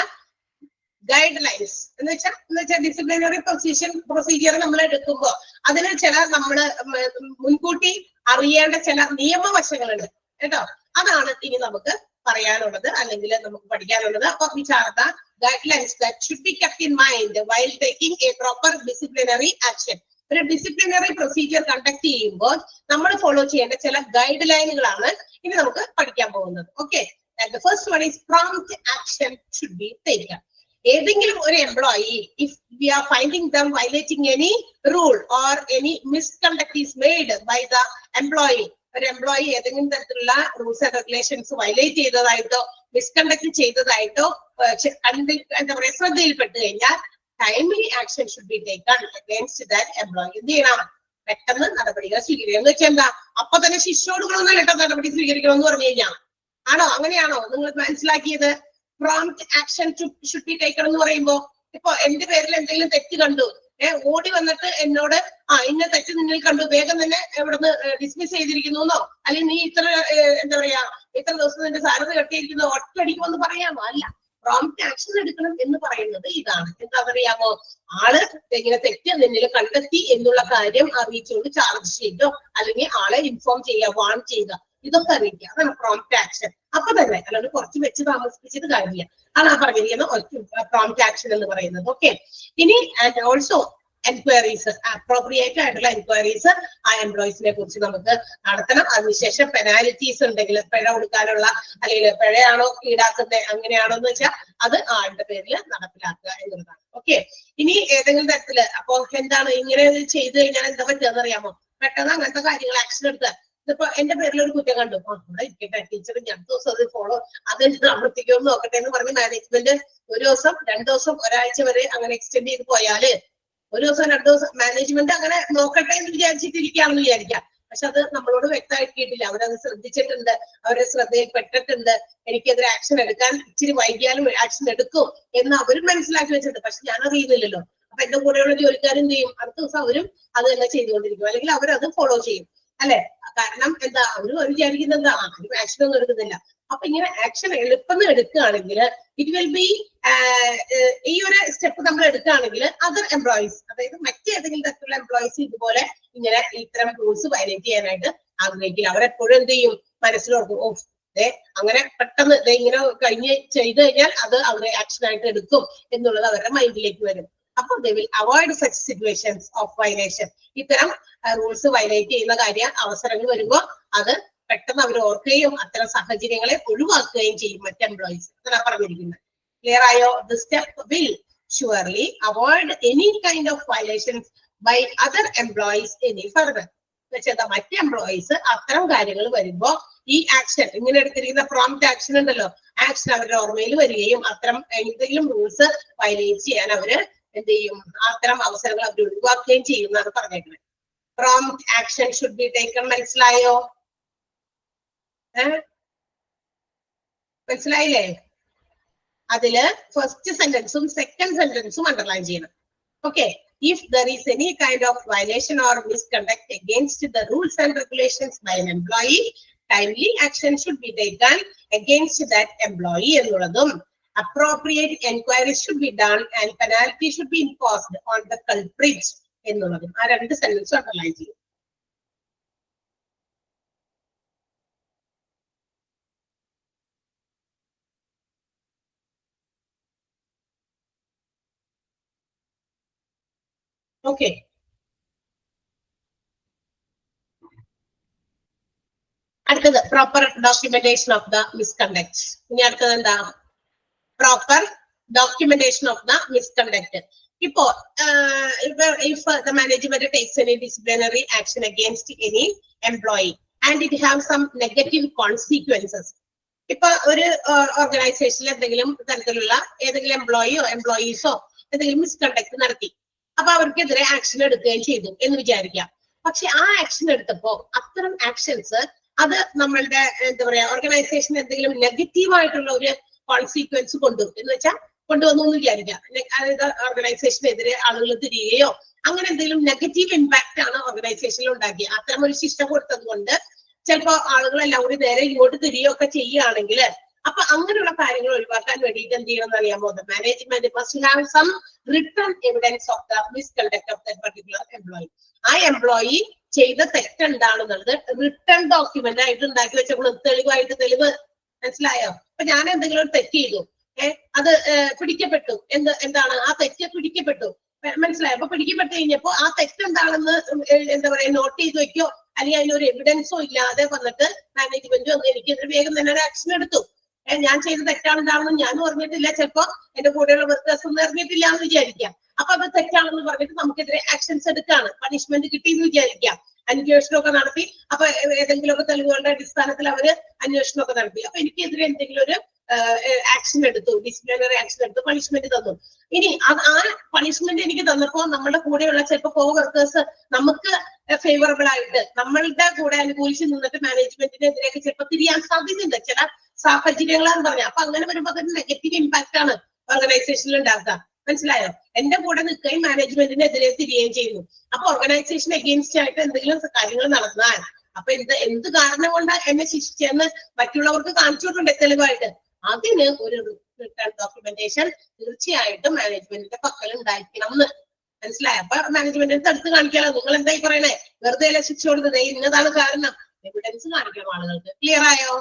ഗൈഡ് ലൈൻസ് എന്ന് വെച്ചാൽ ഡിസിപ്ലിനറി പ്രൊസീജിയർ നമ്മൾ എടുക്കുമ്പോൾ അതിന് ചില നമ്മള് മുൻകൂട്ടി അറിയേണ്ട ചില നിയമവശങ്ങളുണ്ട് കേട്ടോ. അതാണ് ഇനി നമുക്ക് പറയാനുള്ളത്, അല്ലെങ്കിൽ നമുക്ക് പഠിക്കാനുള്ളത്. അപ്പൊ വിചാർത്ത guidelines that should be kept in mind while taking a proper disciplinary action. ഒരു ഡിസിപ്ലിനറി പ്രൊസീജിയർ കണ്ടക്ട് ചെയ്യുമ്പോൾ നമ്മൾ ഫോളോ ചെയ്യേണ്ട ചില ഗൈഡ് ലൈനുകളാണ് ഇനി നമുക്ക് പഠിക്കാൻ പോകുന്നത്. Okay, the first one is prompt action should be taken. ഏതെങ്കിലും ഒരു employee, if we are finding them violating any rule or any misconduct is made by the employee, ഒരു എംപ്ലോയി ഏതെങ്കിലും തരത്തിലുള്ള റൂൾസ് ആൻഡ് റെഗുലേഷൻസ് വയലേറ്റ് ചെയ്തതായിട്ടോ misconduct ചെയ്തതായിട്ടോ എന്താ പറയാ ശ്രദ്ധയിൽപ്പെട്ട് കഴിഞ്ഞാൽ timely action should be taken against that employee. എന്ത് ചെയ്യണം? പെട്ടെന്ന് നടപടികൾ സ്വീകരിക്കണം. എന്ന് വെച്ചാൽ എന്താ, അപ്പൊ തന്നെ ശിക്ഷയോടുകൂടെ കേട്ടോ നടപടി സ്വീകരിക്കണം എന്ന് പറഞ്ഞു കഴിഞ്ഞാൽ ആണോ? അങ്ങനെയാണോ നിങ്ങൾ മനസ്സിലാക്കിയത്? Prompt action should be taken എന്ന് പറയുമ്പോ, ഇപ്പൊ എന്റെ പേരിൽ എന്തെങ്കിലും തെറ്റ് കണ്ടു, ഓടി വന്നിട്ട് എന്നോട് ഇന്ന തെറ്റ് നിന്നിൽ കണ്ടു, വേഗം തന്നെ ഇവിടുന്ന് ഡിസ്മിസ് ചെയ്തിരിക്കുന്നു എന്നോ, അല്ലെങ്കിൽ നീ ഇത്ര എന്താ പറയാ ഇത്ര ദിവസം നിന്റെ സാലറി കെട്ടിയിരിക്കുന്നു ഒറ്റയടിക്കുമെന്ന് പറയാമോ? അല്ല, പ്രോംപ്റ്റ് ആക്ഷൻ എടുക്കണം എന്ന് പറയുന്നത് ഇതാണ്. എന്താ പറയാമോ, ആള് ഇങ്ങനെ തെറ്റ് നിന്നിൽ കണ്ടെത്തി എന്നുള്ള കാര്യം അറിയിച്ചുകൊണ്ട് ചാർജ് ഷീറ്റോ അല്ലെങ്കിൽ ആളെ ഇൻഫോം ചെയ്യുക, വാൺ ചെയ്യുക, ഇതൊക്കെ അറിയിക്കുക. അതാണ് പ്രോംപ്റ്റ് ആക്ഷൻ. അപ്പൊ തന്നെ, അല്ലാണ്ട് കുറച്ച് വെച്ച് താമസിപ്പിച്ചിട്ട് കാര്യമില്ല. അതാണ് പറഞ്ഞിരിക്കുന്ന പ്രോംപ്റ്റ് ആക്ഷൻ എന്ന് പറയുന്നത്. ഓക്കെ, ഇനി ആൻഡ് ഓൾസോ എൻക്വയറീസ്, അപ്രോപ്രിയേറ്റ് ആയിട്ടുള്ള എൻക്വയറീസ് ആ എംപ്ലോയീസിനെ കുറിച്ച് നമുക്ക് നടത്തണം. അതിനുശേഷം പെനാലിറ്റീസ് ഉണ്ടെങ്കിൽ പിഴ കൊടുക്കാനുള്ള, അല്ലെങ്കിൽ പിഴയാണോ ഈടാക്കുന്നത് അങ്ങനെയാണോ എന്ന് വെച്ചാൽ അത് ആളുടെ പേരിൽ നടപ്പിലാക്കുക എന്നുള്ളതാണ്. ഓക്കെ, ഇനി ഏതെങ്കിലും തരത്തില് അപ്പൊ എന്താണ് ഇങ്ങനെ ചെയ്ത് കഴിഞ്ഞാൽ എന്താ പറ്റുക അറിയാമോ? പെട്ടെന്ന് അങ്ങനത്തെ കാര്യങ്ങൾ ആക്ഷൻ എടുത്ത്, ഇതിപ്പോ എന്റെ പേരിൽ ഒരു കുറ്റം കണ്ടു, ഇവിടെ ഇരിക്കട്ടെ ടീച്ചർ ഞാൻ ദിവസം അത് ഫോളോ അത് ആവർത്തിക്കുമെന്ന് നോക്കട്ടെ എന്ന് പറഞ്ഞ് മാനേജ്മെന്റ് ഒരു ദിവസം 2 ദിവസം ഒരാഴ്ച വരെ അങ്ങനെ എക്സ്റ്റെൻഡ് ചെയ്ത് പോയാല്, ഒരു ദിവസം 2 ദിവസം മാനേജ്മെന്റ് അങ്ങനെ നോക്കട്ടെ എന്ന് വിചാരിച്ചിട്ടിരിക്കുകയാണെന്ന് വിചാരിക്കാം. പക്ഷെ അത് നമ്മളോട് വ്യക്തമാക്കിയിട്ടില്ല. അവരത് ശ്രദ്ധിച്ചിട്ടുണ്ട്, അവരുടെ ശ്രദ്ധയിൽ പെട്ടിട്ടുണ്ട്, എനിക്കെതിരെ ആക്ഷൻ എടുക്കാൻ ഇച്ചിരി വൈകിയാലും ആക്ഷൻ എടുക്കും എന്ന് അവരും മനസ്സിലാക്കി വെച്ചിട്ടുണ്ട്. പക്ഷെ ഞാൻ അറിയുന്നില്ലല്ലോ. അപ്പൊ എന്റെ കൂടെയുള്ള ജോലിക്കാരും ചെയ്യും, അടുത്ത ദിവസം അവരും അത് തന്നെ ചെയ്തുകൊണ്ടിരിക്കും, അല്ലെങ്കിൽ അവരത് ഫോളോ ചെയ്യും അല്ലെ. കാരണം എന്താ, അവര് വിചാരിക്കുന്നത് എന്താ, ആരും ആക്ഷൻ ഒന്നും എടുക്കുന്നില്ല. അപ്പൊ ഇങ്ങനെ ആക്ഷൻ എളുപ്പം എടുക്കുകയാണെങ്കിൽ ഇറ്റ് വിൽ ബി ഈ ഒരു സ്റ്റെപ്പ് നമ്മൾ എടുക്കുകയാണെങ്കിൽ അതർ എംപ്ലോയീസ്, അതായത് മറ്റേതെങ്കിലും തരത്തിലുള്ള എംപ്ലോയീസ് ഇതുപോലെ ഇങ്ങനെ ഇത്തരം റൂൾസ് വയലേറ്റ് ചെയ്യാനായിട്ട് ആഗ്രഹിക്കില്ല. അവരെപ്പോഴും എന്ത് ചെയ്യും, മനസ്സിലോർക്കും, ഓ അങ്ങനെ പെട്ടെന്ന് ഇങ്ങനെ കഴിഞ്ഞ് ചെയ്തു കഴിഞ്ഞാൽ അത് അവരെ ആക്ഷൻ ആയിട്ട് എടുക്കും എന്നുള്ളത് അവരുടെ മൈൻഡിലേക്ക് വരും. അപ്പൊ they will avoid such situations of violation. ഇത്തരം റൂൾസ് വയലേറ്റ് ചെയ്യുന്ന അവസരങ്ങൾ വരുമ്പോൾ അത് പെട്ടെന്ന് അവർ ഓർക്കുകയും അത്തരം സാഹചര്യങ്ങളെ ഒഴിവാക്കുകയും ചെയ്യും മറ്റ് എംപ്ലോയീസ്. അതാണ് പറഞ്ഞിരിക്കുന്നത്. ക്ലിയർ ആയോ? The step will surely avoid any kind of violations by other employees any further. മറ്റ് എംപ്ലോയീസ് അത്തരം കാര്യങ്ങൾ വരുമ്പോ ഈ ആക്ഷൻ ഇങ്ങനെ എടുത്തിരിക്കുന്ന പ്രോംപ്റ്റ് ആക്ഷൻ ഉണ്ടല്ലോ, ആക്ഷൻ അവരുടെ ഓർമ്മയിൽ വരികയും അത്തരം എന്തെങ്കിലും റൂൾസ് വയലേറ്റ് ചെയ്യാൻ അവര് എന്ത് ചെയ്യും, അത്തരം അവസരങ്ങൾ അവർ ഒഴിവാക്കുകയും ചെയ്യുന്നതാണ് പറഞ്ഞേക്കുന്നത്. Prompt action should be taken. മനസ്സിലായോ? മനസ്സിലായില്ലേ? അതില് ഫസ്റ്റ് സെന്റൻസും സെക്കൻഡ് സെന്റൻസും അണ്ടർലൈൻ ചെയ്യണം. Okay. If there is any kind of violation or misconduct against the rules and regulations by an employee, timely action should be taken against that employee എന്നുള്ളതും appropriate enquiries should be done and penalty should be imposed on the culprit എന്നുള്ളതും ആ രണ്ട് സെന്റൻസും underline ചെയ്യും. Okay. അടുത്തത് proper documentation of the misconduct. ഇനി അടുത്തത് എന്താ? Proper documentation of the misconduct. ഇപ്പോ if the management takes any disciplinary action against any employee and it have some negative consequences. ഇപ്പൊ ഒരു ഓർഗനൈസേഷനിൽ എന്തെങ്കിലും തരത്തിലുള്ള ഏതെങ്കിലും എംപ്ലോയീസോ എന്തെങ്കിലും മിസ്കണ്ടക്ട് നടത്തി, അപ്പൊ അവർക്കെതിരെ ആക്ഷൻ എടുക്കുകയും ചെയ്തു എന്ന് വിചാരിക്കാം. പക്ഷെ ആ ആക്ഷൻ എടുത്തപ്പോ അത്തരം ആക്ഷൻസ് അത് നമ്മളുടെ എന്താ പറയാ ഓർഗനൈസേഷൻ എന്തെങ്കിലും നെഗറ്റീവ് ആയിട്ടുള്ള ഒരു കോൺസിക്വൻസ് കൊണ്ടുവന്നു എന്ന് വിചാരിക്കാം. അതായത് ഓർഗനൈസേഷനെതിരെ ആളുകൾ തിരിയുകയോ അങ്ങനെ എന്തെങ്കിലും നെഗറ്റീവ് ഇമ്പാക്ട് ആണ് ഓർഗനൈസേഷനിൽ ഉണ്ടാക്കിയത്. അത്തരം ഒരു ശിക്ഷ കൊടുത്തത് കൊണ്ട് ചിലപ്പോ ആളുകളെല്ലാം കൂടി നേരെ ഇങ്ങോട്ട് തിരിയുകയൊക്കെ ചെയ്യുകയാണെങ്കിൽ അപ്പൊ അങ്ങനെയുള്ള കാര്യങ്ങൾ ഒഴിവാക്കാൻ വേണ്ടിയിട്ട് എന്ത് ചെയ്യണം എന്ന് അറിയാമോ? The management must have some written evidence of the misconduct of that particular employee. ആ എംപ്ലോയി ചെയ്ത തെറ്റെന്താണെന്നുള്ളത് റിട്ടേൺ ഡോക്യുമെന്റ് ആയിട്ട് ഉണ്ടാക്കി വെച്ചപ്പോൾ തെളിവ്. മനസ്സിലായോ? അപ്പൊ ഞാൻ എന്തെങ്കിലും ഒരു തെറ്റ് ചെയ്തു, അത് പിടിക്കപ്പെട്ടു. എന്താണ് ആ തെറ്റ് പിടിക്കപ്പെട്ടു. മനസ്സിലായോ? അപ്പൊ പിടിക്കപ്പെട്ട് കഴിഞ്ഞപ്പോ ആ തെറ്റെന്താണെന്ന് എന്താ പറയാ നോട്ട് ചെയ്ത് വെക്കോ അല്ലെങ്കിൽ അതിനൊരു എവിഡൻസോ ഇല്ലാതെ വന്നിട്ട് മാനേജ്മെന്റും എനിക്കെതിരെ വേഗം തന്നെ ഒരു ആക്ഷൻ എടുത്തു. ഞാൻ ചെയ്ത തെറ്റാണെന്താണെന്ന് ഞാനും അറിഞ്ഞിട്ടില്ല, ചിലപ്പോ എന്റെ കൂടെയുള്ള വർക്കേഴ്സ് ഒന്നും അറിഞ്ഞിട്ടില്ല എന്ന് വിചാരിക്കാം. അപ്പൊ അത് തെറ്റാണെന്ന് പറഞ്ഞിട്ട് നമുക്കെതിരെ ആക്ഷൻസ് എടുക്കാണ്, പണിഷ്മെന്റ് കിട്ടിയെന്ന് വിചാരിക്കാം. അന്വേഷണമൊക്കെ നടത്തി, അപ്പൊ ഏതെങ്കിലുമൊക്കെ തെളിവുകളുടെ അടിസ്ഥാനത്തിൽ അവര് അന്വേഷണമൊക്കെ നടത്തി, അപ്പൊ എനിക്കെതിരെ എന്തെങ്കിലും ഒരു ആക്ഷൻ എടുത്തു, ഡിസിപ്ലിനറി ആക്ഷൻ എടുത്തു, പണിഷ്മെന്റ് തന്നു. ഇനി ആ പണിഷ്മെന്റ് എനിക്ക് തന്നപ്പോ നമ്മുടെ കൂടെയുള്ള ചിലപ്പോ കോ വർക്കേഴ്സ് നമുക്ക് ഫേവറബിൾ ആയിട്ട് നമ്മളുടെ കൂടെ അനുകൂലിച്ച് നിന്നിട്ട് മാനേജ്മെന്റിനെതിരെയൊക്കെ ചിലപ്പോൾ തിരിയാൻ സാധ്യതയുണ്ട് ചില സാഹചര്യങ്ങളാന്ന് പറഞ്ഞാൽ. അപ്പൊ അങ്ങനെ വരുമ്പോ അതൊരു നെഗറ്റീവ് ഇമ്പാക്ട് ആണ് ഓർഗനൈസേഷനിൽ ഉണ്ടാക്കുക. മനസ്സിലായോ? എന്റെ കൂടെ നിൽക്കുകയും മാനേജ്മെന്റിനെതിരെ തിരിയുകയും ചെയ്യുന്നു. അപ്പൊ ഓർഗനൈസേഷൻ അഗെയിൻസ്റ്റ് ആയിട്ട് എന്തെങ്കിലും കാര്യങ്ങൾ നടന്നാൽ അപ്പൊ എന്ത് കാരണം കൊണ്ടാണ് എന്നെ ശിക്ഷിച്ചെന്ന് മറ്റുള്ളവർക്ക് കാണിച്ചു കൊടുക്കണ്ടേ തെളിവായിട്ട്? അതിന് ഒരു റിട്ടേൺ ഡോക്യുമെന്റേഷൻ തീർച്ചയായിട്ടും മാനേജ്മെന്റിന്റെ പക്കൽ ഉണ്ടായിരിക്കണം എന്ന്. മനസ്സിലായോ? അപ്പൊ മാനേജ്മെന്റിന് തടുത്ത് കാണിക്കാലോ, നിങ്ങൾ എന്തായി പറയണേ, വെറുതെ അല്ല ശിക്ഷ കൊടുത്തത്, ഇന്നതാണ് കാരണം, എവിഡൻസ് കാണിക്കണം ആളുകൾക്ക്. ക്ലിയർ ആയോ?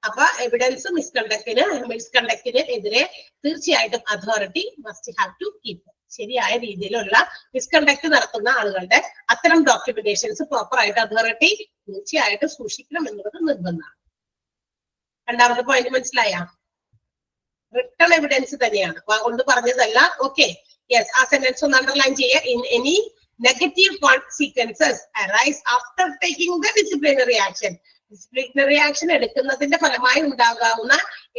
അപ്പൊ എവിഡൻസ് മിസ്കണ്ടക്റ്റിന് എതിരെ തീർച്ചയായിട്ടും authority must have to keep. ശരിയായ രീതിയിലുള്ള മിസ്കണ്ടക്ട് നടത്തുന്ന ആളുകളുടെ അത്തരം ഡോക്യുമെന്റേഷൻസ് പ്രോപ്പർ ആയിട്ട് അതോറിറ്റി തീർച്ചയായിട്ടും സൂക്ഷിക്കണം എന്നുള്ളത് നിർബന്ധമാണ്. രണ്ടാമത്തെ പോയിന്റ് മനസ്സിലായ? റിട്ടൺ എവിഡൻസ് തന്നെയാണ്, കൊണ്ട് പറഞ്ഞതല്ല. ഓക്കെ, യെസ്, ആ സെന്റൻസ് ഒന്ന് അണ്ടർലൈൻ ചെയ്യുക. In any negative consequences arise after taking the disciplinary action. Disciplinary action എടുക്കുന്നതിന്റെ ഫലമായി ഉണ്ടാകാവുന്ന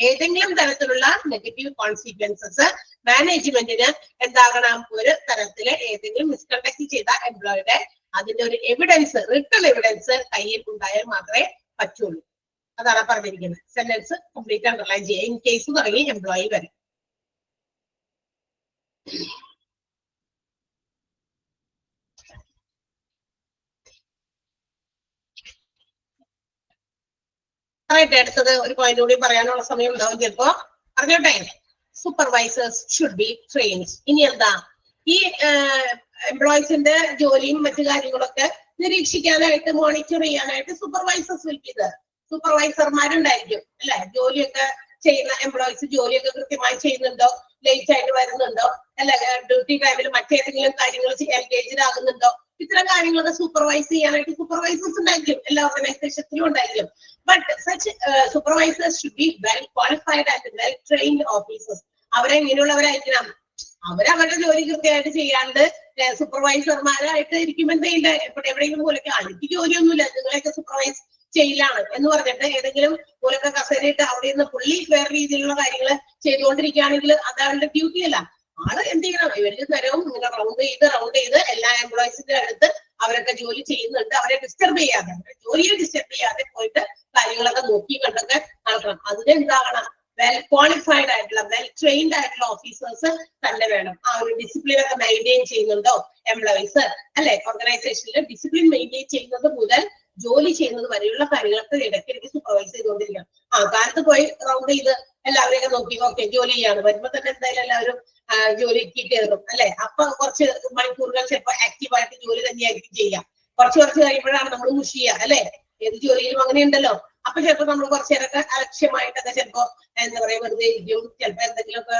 ഏതെങ്കിലും തരത്തിലുള്ള നെഗറ്റീവ് കോൺസിക്വൻസസ് മാനേജ്മെന്റിന് എന്താകണം? ഒരു തരത്തില് ഏതെങ്കിലും മിസ്കണ്ടക്ട് ചെയ്ത എംപ്ലോയിയുടെ അതിന്റെ ഒരു എവിഡൻസ്, റിട്ടൺ എവിഡൻസ് കയ്യിൽ ഉണ്ടായാൽ മാത്രമേ പറ്റുള്ളൂ. അതാണ് പറഞ്ഞിരിക്കുന്നത്. സെന്റൻസ് കംപ്ലീറ്റ് അണ്ടർലൈൻ ചെയ്യുക. ഇൻ കേസ് തുടങ്ങി എംപ്ലോയി വരെ. അടുത്തത് ഒരു പോയിന്റ് കൂടി പറയാനുള്ള സമയം ഉണ്ടാവും ചിലപ്പോ, പറഞ്ഞോട്ടെ. Supervisors should B trained. ഇനി എന്താ? ഈ എംപ്ലോയീസിന്റെ ജോലിയും മറ്റു കാര്യങ്ങളൊക്കെ നിരീക്ഷിക്കാനായിട്ട്, മോണിറ്റർ ചെയ്യാനായിട്ട് സൂപ്പർവൈസേഴ്സ് വിൽ ബി ദെയർ. സൂപ്പർവൈസർമാരുണ്ടായിരിക്കും അല്ലെ, ജോലിയൊക്കെ ചെയ്യുന്ന എംപ്ലോയീസ് ജോലിയൊക്കെ കൃത്യമായി ചെയ്യുന്നുണ്ടോ, ലേറ്റ് ആയിട്ട് വരുന്നുണ്ടോ, അല്ല ഡ്യൂട്ടി ടൈമിൽ മറ്റേതെങ്കിലും കാര്യങ്ങൾ എൻഗേജ്ഡ് ആകുന്നുണ്ടോ, ഇത്തരം കാര്യങ്ങളൊക്കെ സൂപ്പർവൈസ് ചെയ്യാനായിട്ട് സൂപ്പർവൈസേഴ്സ് ഉണ്ടായിരിക്കും, എല്ലാ ഓർഗനൈസേഷനിലും ഉണ്ടായിരിക്കും. But such supervisors should be well qualified and well trained officers. അവരെങ്ങനെയുള്ളവരായിരിക്കണം? അവരവരുടെ ജോലി കൃത്യമായിട്ട് ചെയ്യാണ്ട് സൂപ്പർവൈസർമാരായിട്ട് ഇരിക്കുമ്പോൾ എന്ത് ചെയ്യണ്ടേ, എവിടെയെങ്കിലും പോലൊക്കെ എനിക്ക് ജോലിയൊന്നുമില്ല നിങ്ങളെയൊക്കെ സൂപ്പർവൈസ് ചെയ്യില്ലാണ് എന്ന് പറഞ്ഞിട്ട് ഏതെങ്കിലും പോലൊക്കെ കസേരയിട്ട് അവിടെ നിന്ന് പുള്ളി വേറെ രീതിയിലുള്ള കാര്യങ്ങൾ ചെയ്തുകൊണ്ടിരിക്കുകയാണെങ്കിൽ അത് അവരുടെ ഡ്യൂട്ടി അല്ല. ആള് എന്ത് ചെയ്യണം, ഇവർക്ക് തരവും നിങ്ങൾ റൗണ്ട് ചെയ്ത് എല്ലാ എംപ്ലോയീസിന്റെ അടുത്ത് അവരൊക്കെ ജോലി ചെയ്യുന്നുണ്ട്, അവരെ ഡിസ്റ്റർബ് ചെയ്യാതെ, ജോലിയെ ഡിസ്റ്റർബ് ചെയ്യാതെ പോയിട്ട് കാര്യങ്ങളൊക്കെ നോക്കി കണ്ടൊക്കെ നടക്കണം. അതിനെന്താകണം, വെൽ ക്വാളിഫൈഡ് ആയിട്ടുള്ള വെൽ ട്രെയിൻഡ് ആയിട്ടുള്ള ഓഫീസേഴ്സ് തന്നെ വേണം. ആ ഒരു ഡിസിപ്ലിൻ ഒക്കെ മെയിൻറ്റെയിൻ ചെയ്യുന്നുണ്ടോ എംപ്ലോയീസ് അല്ലെ, ഓർഗനൈസേഷനിൽ ഡിസിപ്ലിൻ മെയിൻറ്റെയിൻ ചെയ്യുന്നത് മുതൽ ജോലി ചെയ്യുന്നത് വരെയുള്ള കാര്യങ്ങളൊക്കെ ഇടയ്ക്കിടയ്ക്ക് സൂപ്പർവൈസ് ചെയ്തുകൊണ്ടിരിക്കണം. കാലത്ത് പോയി റൗണ്ട് ചെയ്ത് എല്ലാവരെയൊക്കെ നോക്കി ഓക്കെ ജോലി ചെയ്യാണ്, വരുമ്പോ തന്നെ എന്തായാലും എല്ലാവരും ജോലിക്ക് കയറും അല്ലെ, അപ്പൊ കുറച്ച് മണിക്കൂറുകൾ ചിലപ്പോൾ ആക്റ്റീവായിട്ട് ജോലി തന്നെയായിരിക്കും ചെയ്യാം. കുറച്ച് കഴിയുമ്പോഴാണ് നമ്മൾ മുഷ് ചെയ്യുക അല്ലെ, ഏത് ജോലിയിലും അങ്ങനെ ഉണ്ടല്ലോ. അപ്പൊ ചിലപ്പോ നമ്മൾ കുറച്ചു നേരമൊക്കെ അലക്ഷ്യമായിട്ടൊക്കെ ചിലപ്പോ എന്താ പറയാ വെറുതെ ഇരിക്കും, ചിലപ്പോ എന്തെങ്കിലുമൊക്കെ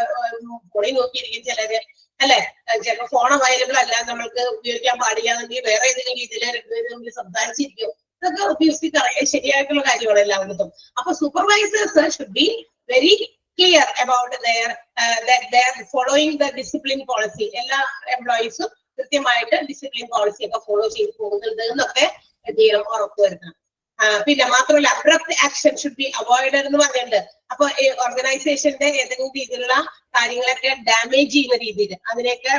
ഫോണിൽ നോക്കിയിരിക്കും ചിലര് അല്ലെ, ചിലപ്പോ ഫോൺ അവൈലബിൾ അല്ല, നമ്മൾക്ക് ഉപയോഗിക്കാൻ പാടില്ല എന്നുണ്ടെങ്കിൽ വേറെ ഏതെങ്കിലും രീതിയിൽ രണ്ടുപേരും സംസാരിച്ചിരിക്കും. ഇതൊക്കെ ഒബ്വിയസ്ലി ശരിയായിട്ടുള്ള കാര്യമാണ് എല്ലാവർക്കും. അപ്പൊ supervisors should be very clear about there following the discipline policy. എല്ലാ എംപ്ലോയീസും കൃത്യമായിട്ട് ഡിസിപ്ലിൻ പോളിസി ഒക്കെ ഫോളോ ചെയ്ത് പോകുന്നുണ്ട് എന്നൊക്കെ എന്ത് ചെയ്യണം, ഉറപ്പുവരുത്തണം. പിന്നെ മാത്രമല്ല abrupt action should be avoided എന്ന് പറഞ്ഞിട്ടുണ്ട്. അപ്പൊ ഈ ഓർഗനൈസേഷന്റെ ഏതെങ്കിലും രീതിയിലുള്ള കാര്യങ്ങളൊക്കെ ഡാമേജ് ചെയ്യുന്ന രീതിയിൽ, അതിനെയൊക്കെ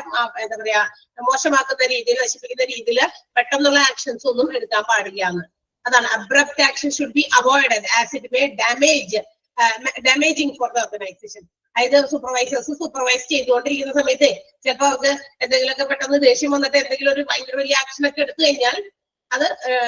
എന്താ പറയാ മോശമാക്കുന്ന രീതിയിൽ, നശിപ്പിക്കുന്ന രീതിയിൽ പെട്ടെന്നുള്ള ആക്ഷൻസ് ഒന്നും എടുക്കാൻ പാടില്ല എന്ന്. അതാണ് abrupt action should be avoided as it may damaging for the organisation. അതായത് സൂപ്പർവൈസേഴ്സ് സൂപ്പർവൈസ് ചെയ്തുകൊണ്ടിരിക്കുന്ന സമയത്ത് ചിലപ്പോൾ അവർക്ക് എന്തെങ്കിലുമൊക്കെ പെട്ടെന്ന് ദേഷ്യം വന്നിട്ട് എന്തെങ്കിലും ഒരു ഭയങ്കര വലിയ ആക്ഷൻ ഒക്കെ എടുത്തു കഴിഞ്ഞാൽ അത്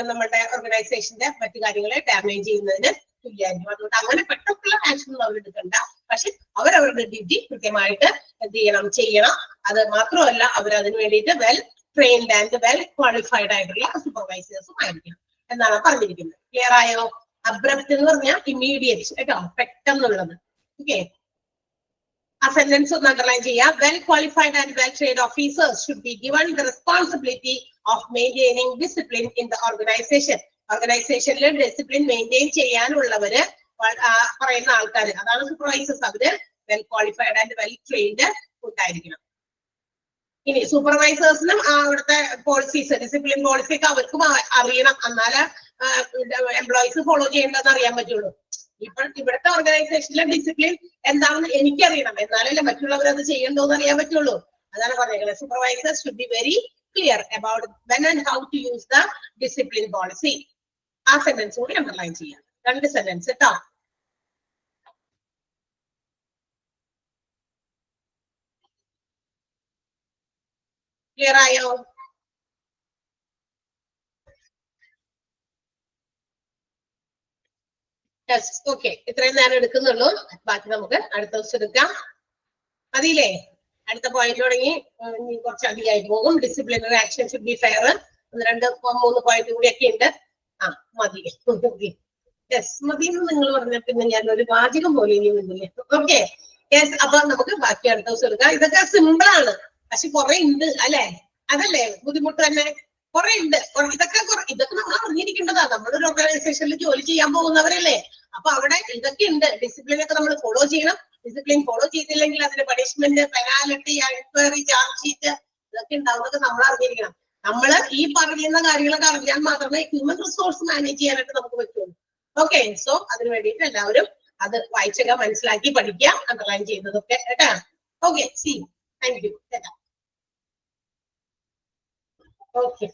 നമ്മുടെ ഓർഗനൈസേഷന്റെ മറ്റു കാര്യങ്ങളെ ഡാമേജ് ചെയ്യുന്നതിന് തുല്യമായിരിക്കും. അതുകൊണ്ട് അങ്ങനെ പെട്ടെന്നുള്ള ആക്ഷൻ ഒന്നും അവരെടുക്കണ്ട, പക്ഷെ അവരവരുടെ ഡ്യൂട്ടി കൃത്യമായിട്ട് എന്ത് ചെയ്യണം. അത് മാത്രമല്ല അവരതിന് വേണ്ടിയിട്ട് well trained and well qualified ആയിട്ടുള്ള സൂപ്പർവൈസേഴ്സും ആയിരിക്കണം എന്നാണ് പറഞ്ഞിരിക്കുന്നത്. ക്ലിയർ ആയോ? അബ്രപ്റ്റ് എന്ന് പറഞ്ഞാൽ ഇമ്മീഡിയറ്റ് കേട്ടോ, പെട്ടെന്നുള്ളത്. ഓക്കെ, ആ സെന്റൻസ് ഒന്ന് അണ്ടർലൈൻ ചെയ്യാം. Well qualified and well trained officers should be given the responsibility of maintaining discipline in the organisation. ഓർഗനൈസേഷനിൽ ഡിസിപ്ലിൻ മെയിൻറ്റെയിൻ ചെയ്യാനുള്ളവര് പറയുന്ന ആൾക്കാർ, അതാണ് സൂപ്പർവൈസേഴ്സ്. അവര് well qualified and well trained ഉണ്ടായിരിക്കണം. ഇനി സൂപ്പർവൈസേഴ്സിനും അവിടുത്തെ പോളിസീസ്, ഡിസിപ്ലിൻ പോളിസി ഒക്കെ അവർക്കും അറിയണം, എന്നാലേ എംപ്ലോയീസ് ഫോളോ ചെയ്യേണ്ടതെന്ന് അറിയാൻ പറ്റുള്ളൂ. ഇവിടുത്തെ ഓർഗനൈസേഷനിലെ ഡിസിപ്ലിൻ എന്താണെന്ന് എനിക്കറിയണം, എന്നാലല്ലേ മറ്റുള്ളവർ അത് ചെയ്യണ്ടോന്ന് അറിയാൻ പറ്റുള്ളൂ. അതാണ് പറയുന്നത്. Supervisors should be very clear about when and how to use the discipline policy. ആ സെന്റൻസ് കൂടി അണ്ടർലൈൻ ചെയ്യാം. 2 സെന്റൻസ് കേട്ടോ. ക്ലിയർ ആയോ? Yes, okay. ഇത്രയും നേരം എടുക്കുന്നുള്ളൂ, ബാക്കി നമുക്ക് അടുത്ത ദിവസം എടുക്കാം. മതിയില്ലേ? അടുത്ത പോയിന്റ് തുടങ്ങി കുറച്ച് അധികമായി പോകും. Disciplinary action should be fair. 2-3 point കൂടിയൊക്കെ ഉണ്ട്. മതി. യെസ്, മതി എന്ന് നിങ്ങൾ പറഞ്ഞ പിന്നെ ഞാൻ ഒരു വാചകം പോലെ ഇനി നിന്നില്ല. Okay, yes. അപ്പൊ നമുക്ക് ബാക്കി അടുത്ത ദിവസം എടുക്കാം. ഇതൊക്കെ സിമ്പിൾ ആണ്, പക്ഷെ കുറെ ഉണ്ട് അല്ലെ? അതല്ലേ ബുദ്ധിമുട്ട് തന്നെ, കുറെ ഉണ്ട്. ഇതൊക്കെ നമ്മൾ അറിഞ്ഞിരിക്കേണ്ടതാ. നമ്മളൊരു ഓർഗനൈസേഷനിൽ ജോലി ചെയ്യാൻ പോകുന്നവരല്ലേ, അപ്പൊ അവിടെ ഇതൊക്കെ ഉണ്ട്. ഡിസിപ്ലിൻ ഒക്കെ നമ്മൾ ഫോളോ ചെയ്യണം. ഡിസിപ്ലിൻ ഫോളോ ചെയ്തില്ലെങ്കിൽ അതിന്റെ punishment, penalty, enquiry, charge sheet ഇതൊക്കെ ഉണ്ടാവുന്നതൊക്കെ നമ്മൾ അറിഞ്ഞിരിക്കണം. നമ്മൾ ഈ പറയുന്ന കാര്യങ്ങളൊക്കെ അറിഞ്ഞാൽ മാത്രമേ ഹ്യൂമൻ റിസോഴ്സ് മാനേജ് ചെയ്യാനായിട്ട് നമുക്ക് പറ്റുള്ളൂ. ഓക്കെ, സോ അതിന് വേണ്ടിയിട്ട് എല്ലാവരും അത് വായിച്ചൊക്കെ മനസ്സിലാക്കി പഠിക്കുക, അണ്ടർലൈൻ ചെയ്യുന്നതൊക്കെ കേട്ടാ. Okay, C, thank you. Okay.